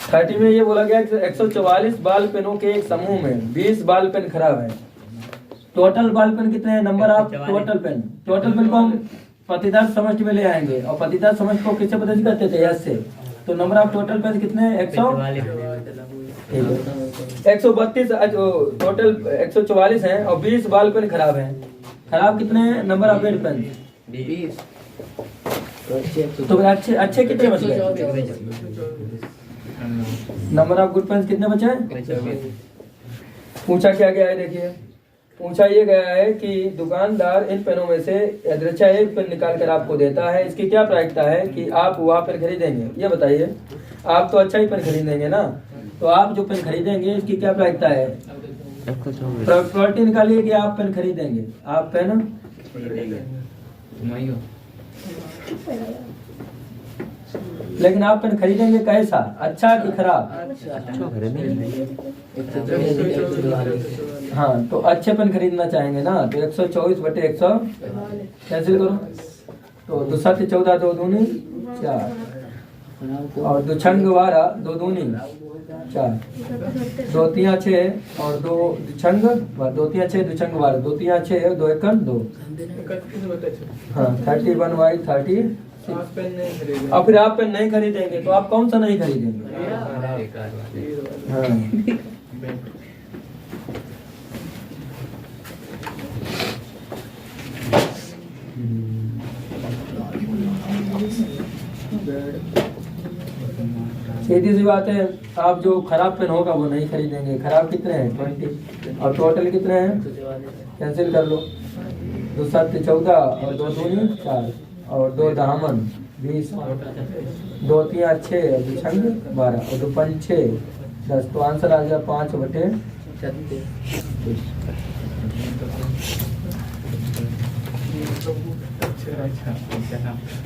30 में ये बोला गया कि 144 बाल पेनों के एक समूह में 20 बाल पेन खराब है। टोटल बाल पेन कितने हैं? Number of total pen. Total pen को हम प्रतिदान समष्टि में ले आएंगे और प्रतिदान समष्टि को किससे प्रदर्शित करते थे? यस से। तो नंबर ऑफ टोटल पेन कितने हैं? 132। टोटल 144 हैं और 20 बाल पेन खराब हैं। खराब कितने हैं? Number of bad pen 20। तो अच्छे कितने बच गए? नंबर ऑफ गुड पेन कितने बचे? पूछा क्या गया है? देखिए पूछा ये गया है कि दुकानदार इन पेनों में से यदृच्छा एक पेन निकाल कर आपको देता है। इसकी क्या प्रायिकता है कि आप वह पेन खरीदेंगे? ये बताइए। आप तो अच्छा ही पेन खरीदेंगे ना, तो आप जो पेन खरीदेंगे इसकी क्या प्रायिकता है? प्रॉपर्टी निकालिए कि आप पेन खरीदेंगे। आप पेन लेकिन आप पेन खरीदेंगे कैसा, अच्छा कि खराब? हाँ, तो अच्छे पेन खरीदना चाहेंगे ना, तो 124/100 कैंसिल करो। तो 2 7 14, 2 दूनी 4, और 2 छंग 12, 2 दूनी 4, 2 3 6 और 2 छंग 2 3 6, 2 छंग 12, 2 3 6, 2 1 2। हाँ, 31/30। और फिर आप पेन नहीं खरीदेंगे तो आप कौन सा नहीं खरीदेंगे? हाँ। सीधी सी बात है, आप जो खराब पेन होगा वो नहीं खरीदेंगे। खराब कितने हैं? 20, और टोटल कितने हैं? कैंसिल कर लो। 2 7 14 और 2 दूनी 4 और 2 दामन 20, 2 3 6 और 2 छंग 12 और 2 5 6 10। तो आंसर आ गया 5/36।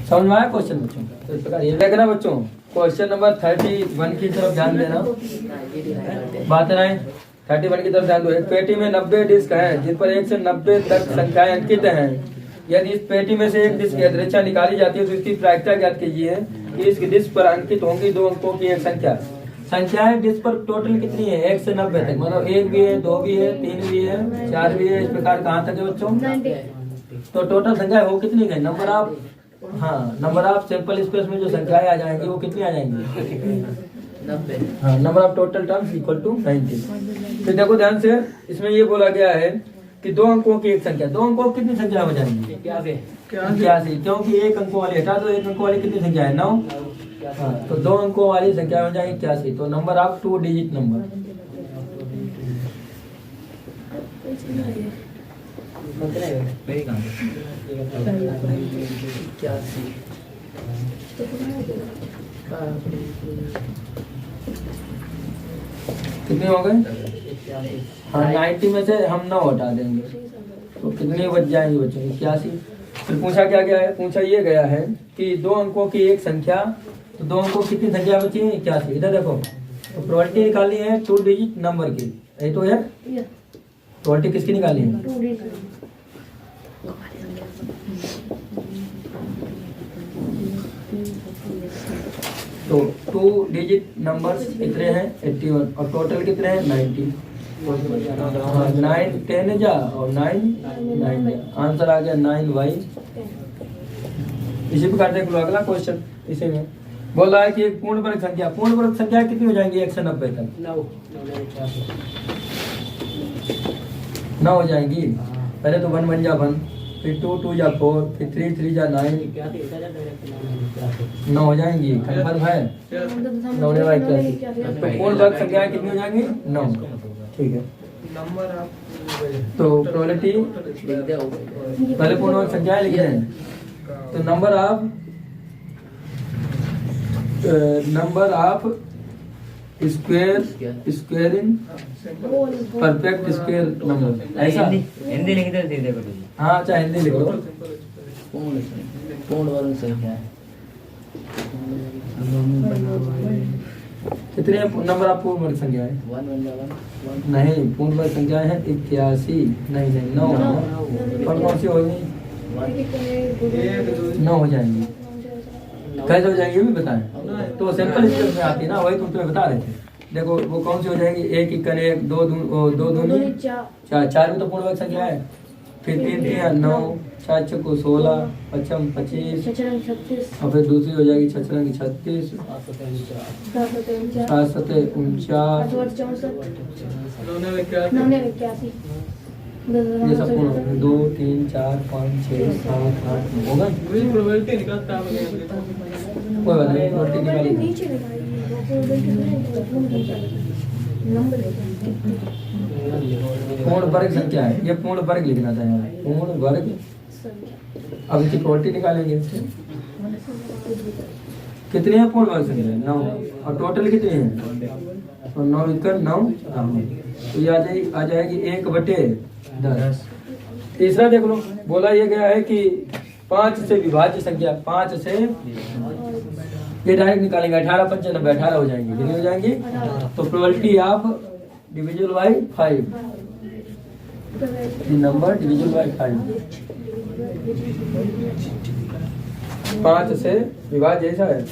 समझ में आया क्वेश्चन बच्चों? तो इस प्रकार ये देखना बच्चों, क्वेश्चन नंबर 31 की तरफ ध्यान देना। बात है 31 की तरफ ध्यान दो। एक पेटी में 90 डिस्क हैं जिन पर 1 से 90 तक संख्याएं अंकित हैं। यदि इस पेटी में से एक डिस्क की अदृच्छा निकाली जाती है तो इसकी प्रायिकता ज्ञात कीजिए कि इस डिस्क पर अंकित होंगी 2 अंकों की एक संख्या। संख्याएं डिस्क पर टोटल कितनी है? 1 से 90 तक, मतलब 1 भी है, 2 भी है, 3 भी है, 4 भी है। इस प्रकार कहाँ तक है बच्चों? तो टोटल संख्या हो कितनी गई? नंबर ऑफ, हाँ, नंबर ऑफ सैंपल स्पेस में जो संख्याएं आ जाएंगी वो कितनी आ जाएंगी? 90। हाँ, number of total terms equal to 90। तो देखो ध्यान से, इसमें ये बोला गया है कि 2 अंकों की एक संख्या। 2 अंकों की कितनी संख्या हो जाएंगी? 81, क्योंकि 1 अंकों वाली हटा दो। 1 अंकों वाली कितनी संख्या है? 9। हाँ, तो 2 अंकों वाली संख्या हो जाएगी 81। तो नंबर ऑफ 2 डिजिट नंबर। कितने हो गए? हाँ, 90 में से हम 9 हटा देंगे तो कितने बच जाएंगे बच्चों? 81। फिर पूछा क्या गया है? पूछा ये गया है कि 2 अंकों की एक संख्या, तो 2 अंकों की कितनी संख्या बची है? 81। इधर देखो, तो प्रोबेबिलिटी निकालनी है 2 डिजिट नंबर की। यही तो है प्रोबेबिलिटी किसकी निकालनी है? तो 2 डिजिट नंबर्स कितने हैं? 81, और टोटल कितने हैं? 90। 9 10 जा और 9 9 जा। आंसर आ गया 9Y। इसी प्रकार देख लो अगला क्वेश्चन। इसी में बोल रहा है कि एक पूर्ण वर्ग संख्या, पूर्ण वर्ग संख्या कितनी हो जाएंगी 1 से 90 तक? 9 हो जाएंगी। पहले तो 1 1 जा 1, फिर 2 2 जा 4, फिर 3 3 जा 9, 9 हो जाएंगी। कंफर्म है? 9 ने वाई प्लस। तो पूर्ण वर्ग संख्याएं कितनी हो जाएंगी? 9। ठीक है। तो प्रोबेबिलिटी पहले पूर्ण वर्ग संख्याएं लिख रहे हैं। तो number of squaring perfect square number, ऐसा हिंदी लिख दो सीधे को। हाँ, चाहे हिंदी लिख लो। पूर्ण वर्ग संख्या है। कितने नंबर ऑफ पूर्ण वर्ग संख्या है? 1 नहीं, पूर्ण वर्ग संख्या है 81। नहीं 9। और कौन सी होगी? 9 हो जाएंगी। कैसे हो जाएंगे भी बताएं। तो सिंपल स्टेप में आती है ना, वही तुम तुम्हें बता रहे थे। देखो वो कौन सी हो जाएगी? 1 1 1, 2 दूनी 4, 4 भी तो पूर्ण वर्ग संख्या है। फिर 3 3 9, 4 6 को 16, 5 25, और फिर दूसरी हो जाएगी 6 6 36, 7 7 49। ये सब पूर्ण 2 3 4 5 6 7 8 होगा। कोई बात नहीं, प्रोबेबिलिटी निकालिए। पूर्ण वर्ग संख्या है, ये पूर्ण वर्ग लिखना था यहाँ, पूर्ण वर्ग। अब इसकी प्रोबेबिलिटी निकालेंगे। कितनी है पूर्ण वर्ग संख्या? 9। और टोटल कितनी है? तो 9 1 9। तो ये आ जाएगी 1/10। तीसरा देख लो, बोला ये गया है कि 5 से विभाज्य संख्या, 5 से ये डायरेक्ट निकालेंगे 18 95 18 हो जाएंगे, कितनी हो जाएंगी? तो probability of divisible by 5, number divisible by 5, 5 से विभाज्य ऐसा है।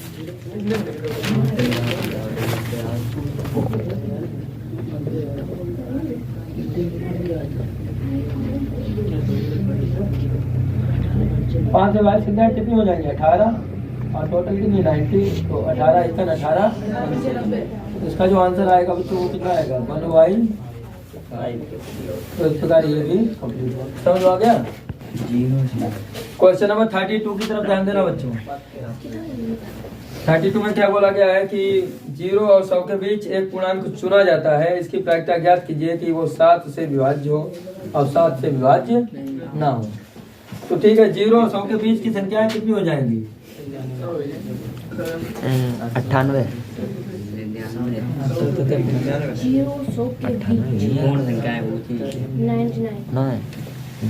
पाँच से विभाज्य संख्या कितनी हो जाएंगे? 18 और टोटल कितनी 90, तो 18 इतना 18, इसका जो आंसर आएगा बच्चों वो कितना आएगा? 1/5। तो इस प्रकार ये भी कंप्लीट हुआ। समझ आ गया? क्वेश्चन नंबर 32 की तरफ ध्यान देना बच्चों। 32 में क्या बोला गया है कि 0 और 100 के बीच एक पूर्णांक चुना जाता है, इसकी प्रायिकता ज्ञात कीजिए कि वो 7 से विभाज्य हो और 7 से विभाज्य ना हो। तो ठीक है, 0 और 100 के बीच की संख्याएं कितनी हो जाएंगी? 98। 0 के बीच पूर्ण संख्या है वो चीज 99 नहीं,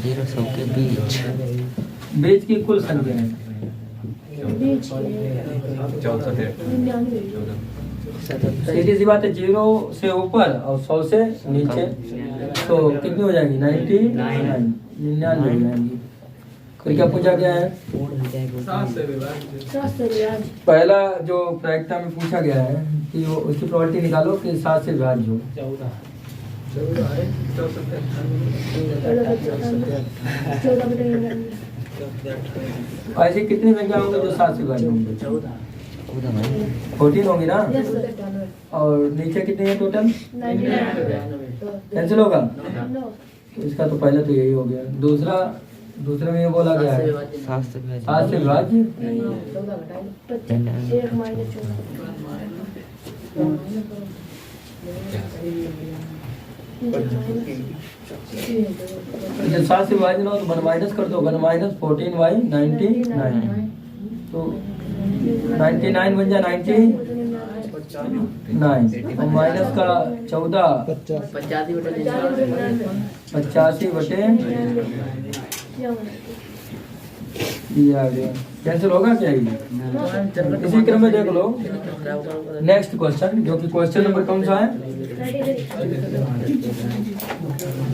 0 100 के बीच। बीच की कुल संख्या है बीच 64 सीधी सी बात है। 0 से ऊपर और 100 से नीचे तो कितनी हो जाएंगी? 99 हो जाएंगी। फिर क्या पूछा गया है? पूर्ण संख्या है वो चीज। पहला जो प्रायिकता में पूछा गया है कि वो उसकी प्रोबेबिलिटी निकालो कि 7 से विभाज्य हो। 14 ऐसी कितनी संख्या होंगी जो 7 से विभाज्य होंगे? 14 होंगी ना। और नीचे कितनी है टोटल? 99 कैंसिल होगा तो इसका तो पहले तो यही हो गया। दूसरे में ये बोला गया है 7 से विभाज्य। 7 से विभाज्य। 1 माइनस जब 7 से विभाजन हो तो 1 माइनस कर दो, 1 माइनस 14/99 तो 99 बन जाए 99 और माइनस का 14 85/, ये आ गया। कैंसिल होगा क्या ये? इसी क्रम में देख लो नेक्स्ट क्वेश्चन, जो कि क्वेश्चन नंबर कौन सा है?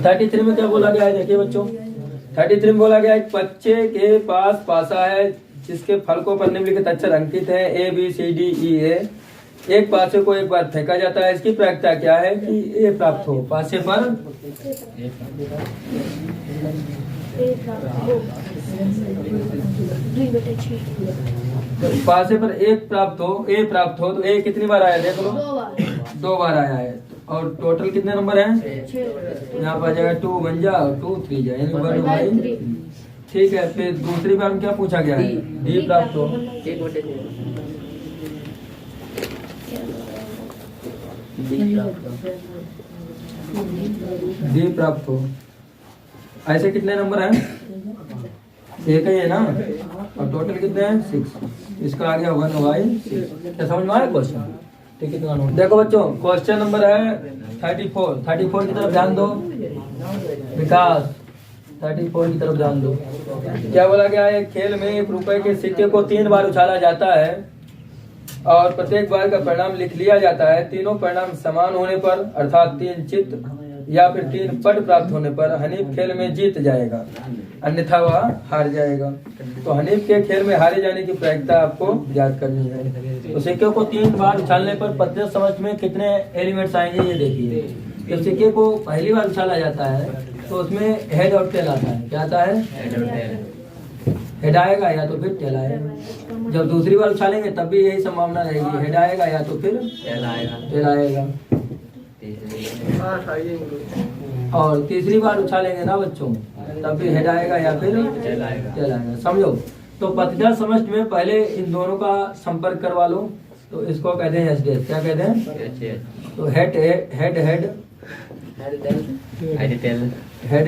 33 में क्या बोला गया है? देखिए बच्चों 33 में बोला गया है बच्चे के पास पासा है जिसके फलकों पर निम्नलिखित अक्षर अंकित है ABCDEA। एक पासे को एक बार फेंका जाता है, इसकी प्रायिकता क्या है कि ए प्राप्त हो? पासे पर पासे पर एक प्राप्त हो, ए प्राप्त हो तो ए कितनी बार आया देख लो? 2 बार आया है। और टोटल कितने नंबर हैं? यहाँ पर जाएगा 2 बन जा और 2 3 जाए यानी 1/3। ठीक है, फिर दूसरी बार में क्या पूछा गया है? डी प्राप्त हो। डी प्राप्त हो। ऐसे कितने नंबर हैं? एक ही है ना। और टोटल कितने हैं? 6। इसका आ गया 1/6। क्या समझ में आया क्वेश्चन? ठीक है, देखो बच्चों क्वेश्चन नंबर है 34 की तरफ ध्यान दो। विकास 34 की तरफ ध्यान दो। क्या बोला गया है? खेल में 1 रुपए के सिक्के को 3 बार उछाला जाता है और प्रत्येक बार का परिणाम लिख लिया जाता है। तीनों परिणाम समान होने पर अर्थात 3 चित्त या फिर 3 पट प्राप्त होने पर हनीफ खेल में जीत जाएगा, अन्यथा वह हार जाएगा। तो हनीफ के खेल में हारे जाने की प्रायिकता आपको याद करनी है। तो सिक्के को 3 बार उछालने पर प्रत्येक समझ में कितने एलिमेंट्स आएंगे ये देखिए। जब सिक्के को पहली बार उछाला जाता है तो उसमें हेड और टेल आता है। क्या आता है? हेड आएगा या तो फिर टेल आएगा। जब दूसरी बार उछालेंगे तब भी यही संभावना रहेगी, हेड आएगा या तो फिर टेल आएगा। और तीसरी बार उछालेंगे ना बच्चों तब भी हेड आएगा या फिर टेल आएगा। समझो। तो पतझड़ समष्टि में पहले इन दोनों का संपर्क करवा लो। तो इसको कहते हैं एचडीएस। क्या कहते हैं? तो head head head tail head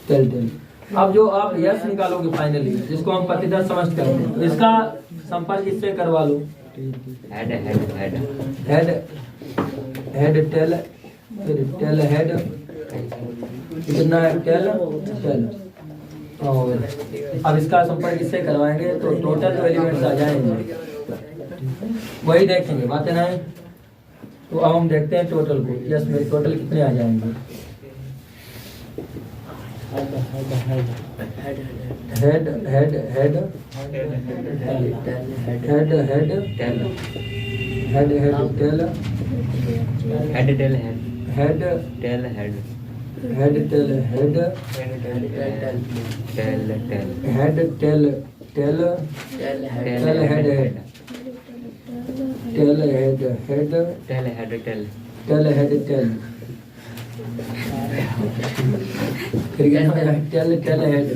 tail tail. अब जो आप यस निकालोगे फाइनली, जिसको हम पतझड़ समष्टि कहते हैं, तो इसका संपर्क इससे करवा लो। हेड टेल फिर टेल हेड, कितना है? Tail tail. और अब इसका संपर्क इससे करवाएंगे तो टोटल जो एलिमेंट्स आ जाएंगे वही देखेंगे, बातें ना है। तो अब हम देखते हैं टोटल को, यस में टोटल कितने आ जाएंगे। Head head head head head head head head tail head tail head head tail head head tail head tail tail head tail tail tail tail head head tail head head tail head tail tail head tail फिर क्या होगा, tell tail head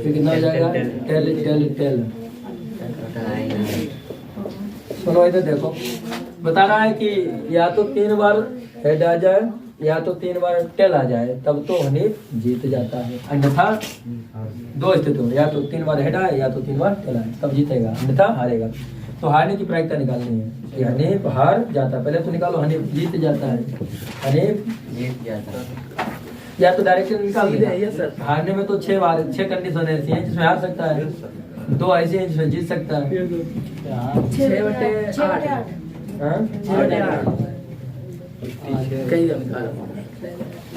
फिर कितना हो जाएगा, tell tail tell. सुनो इधर देखो, बता रहा है कि या तो 3 बार हेड आ जाए या तो 3 बार टेल आ जाए तब तो हनीफ जीत जाता है, अन्यथा 2 स्थितियों या तो 3 बार हेड आए या तो 3 बार टेल आए तब जीतेगा, अन्यथा हारेगा। तो हारने की प्रायिकता निकालनी है कि हनीफ हार जाता है, पहले तो निकालो हनीफ जीत जाता है, हनीफ जीत जाता है। या तो डायरेक्ट निकाल दिया। हारने में तो 6 कंडीशन ऐसी हैं जिसमें हार सकता है, 2 ऐसी हैं जिसमें जीत सकता है। 6/8 हाँ?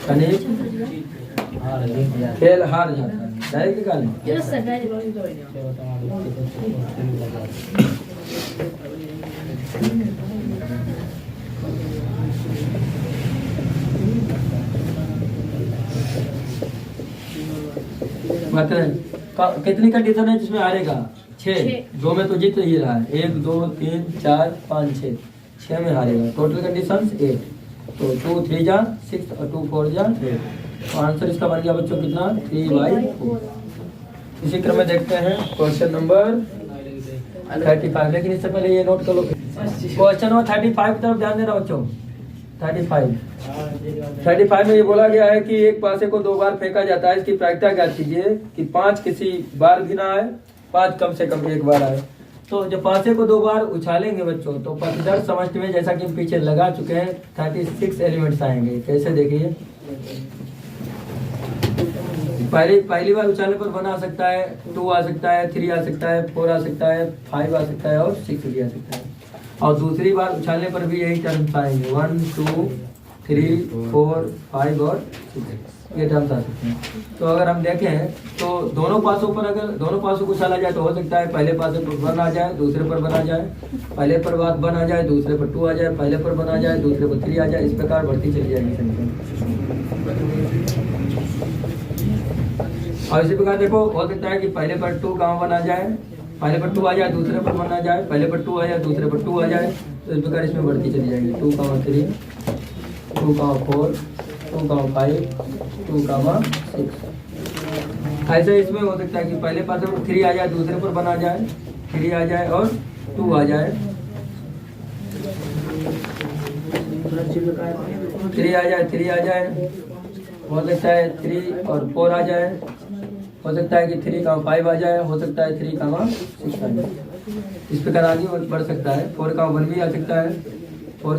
हनीफ खेल हार जाता है, डायरेक्ट निकालें। Yes sir direct. मतलब कितनी कंडीशन है जिसमें हारेगा, 6। 2 में तो जीत ही रहा है, 1 2 3 4 5 6 में हारेगा। टोटल कंडीशन 8, तो 2 3 जा 6 और 2 4 जा 8। तो आंसर इसका बन गया बच्चों कितना, 3/4। इसी क्रम में देखते हैं क्वेश्चन नंबर 35। लेकिन इससे पहले ये नोट कर लो, क्वेश्चन नंबर 35 की तरफ ध्यान देना बच्चों। 35 में ये बोला गया है कि एक पासे को 2 बार फेंका जाता है, इसकी प्रायिकता क्या कीजिए कि 5 किसी बार भी ना आए, 5 कम से कम 1 बार आए। तो जब पासे को 2 बार उछालेंगे बच्चों तो पचदर समष्टि में जैसा कि हम पीछे लगा चुके हैं 36 एलिमेंट्स आएंगे। कैसे देखिए, पहली बार उछालने पर 1 आ सकता है, 2 आ सकता है, 3 आ सकता है, 4 आ सकता है, 5 आ सकता है और 6 भी आ सकता है। और दूसरी बार उछालने पर भी यही टर्म्स आएंगे, 1 2 3 4 5 और 6 ये टर्म्स आ सकते हैं। तो अगर हम देखें तो दोनों पासों पर अगर दोनों पासों को उछाला जाए तो हो सकता है पहले पासे पर 1 आ जाए, दूसरे पर 1 आ जाए, पहले पर 1 आ जाए, दूसरे पर 2 आ जाए, पहले पर 1 आ जाए, दूसरे पर 3 आ जाए। इस प्रकार बढ़ती चली जाएगी संख्या। और इसी प्रकार देखो, हो सकता है कि पहले पर 2 गाँव 1 आ जाए, पहले पर 2 आ जाए, दूसरे पर 1 आ जाए, पहले पर 2 आ जाए, दूसरे पर 2 आ जाए। तो इस प्रकार इसमें बढ़ती चली जाएगी, 2 3 2 4 2 5 2 6। ऐसे इसमें हो सकता है कि पहले पास पर 3 आ जाए, दूसरे पर 1 आ जाए, 3 आ जाए और 2 आ जाए, 3 आ जाए, 3 आ जाए, हो सकता है 3 और 4 आ जाए, हो सकता है कि 3 5 आ जाए, हो सकता है 3 6 आ जाए। इस प्रकार आगे बढ़ सकता है। 4 1 भी आ सकता है, 4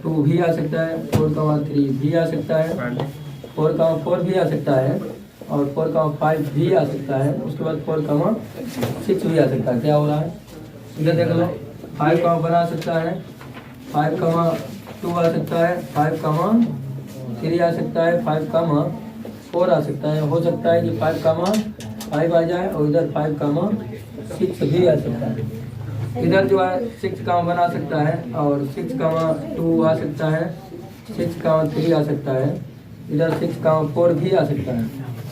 2 भी आ सकता है, 4 3 भी आ सकता है, 4 4 भी आ सकता है और 4 5 भी आ सकता है। उसके बाद 4 6 भी आ सकता है। क्या हो रहा है इधर देख लो, 5 1 आ सकता है, 5 2 आ सकता है, 5 3 आ सकता है, 5 4 आ सकता है। हो सकता है कि 5 5 आ जाए और इधर 5 6 भी आ सकता है। इधर जो है 6 1 आ सकता है और 6 2 आ सकता है, 6 3 आ सकता है, इधर 6 4 भी आ सकता है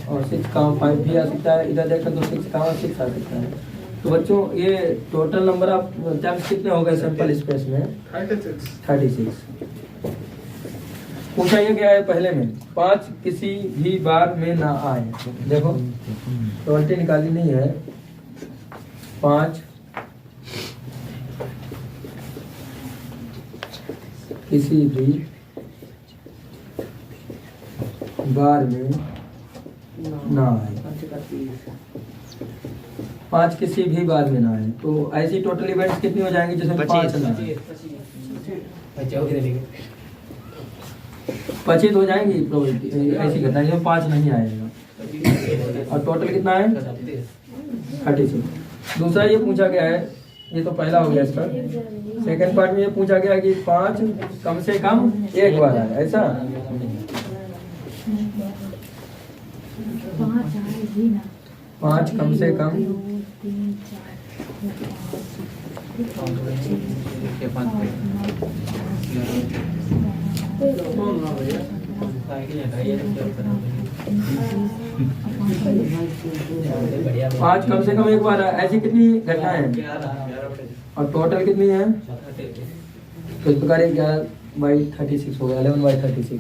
और 6 5 भी आ सकता है। इधर देखें तो 6 6 आ सकता है। तो बच्चों ये टोटल नंबर ऑफ टर्म्स कितने हो गए सैंपल स्पेस में, 36। पूछा ये गया है पहले में 5 किसी भी बार में ना आए। देखो प्रोबेबिलिटी निकाली नहीं है, 5 किसी भी बार में ना आए, 5 किसी भी बार में ना आए। तो ऐसी टोटल इवेंट्स कितनी हो जाएंगी जिसमें 5 ना आए। 25 हो जाएंगी प्रोबेबिलिटी, ऐसी घटना जिसमें 5 नहीं आएगा। और टोटल कितना है 36। दूसरा ये पूछा गया है, ये तो पहला हो गया इसका। सेकंड पार्ट में ये पूछा गया कि 5 कम से कम एक बार आए, ऐसा। 5 कम से कम पाँच कम से कम एक बार आए, ऐसी कितनी घटनाएं हैं और टोटल कितनी है? तो इस प्रकार 11/36 हो गया, 11/36।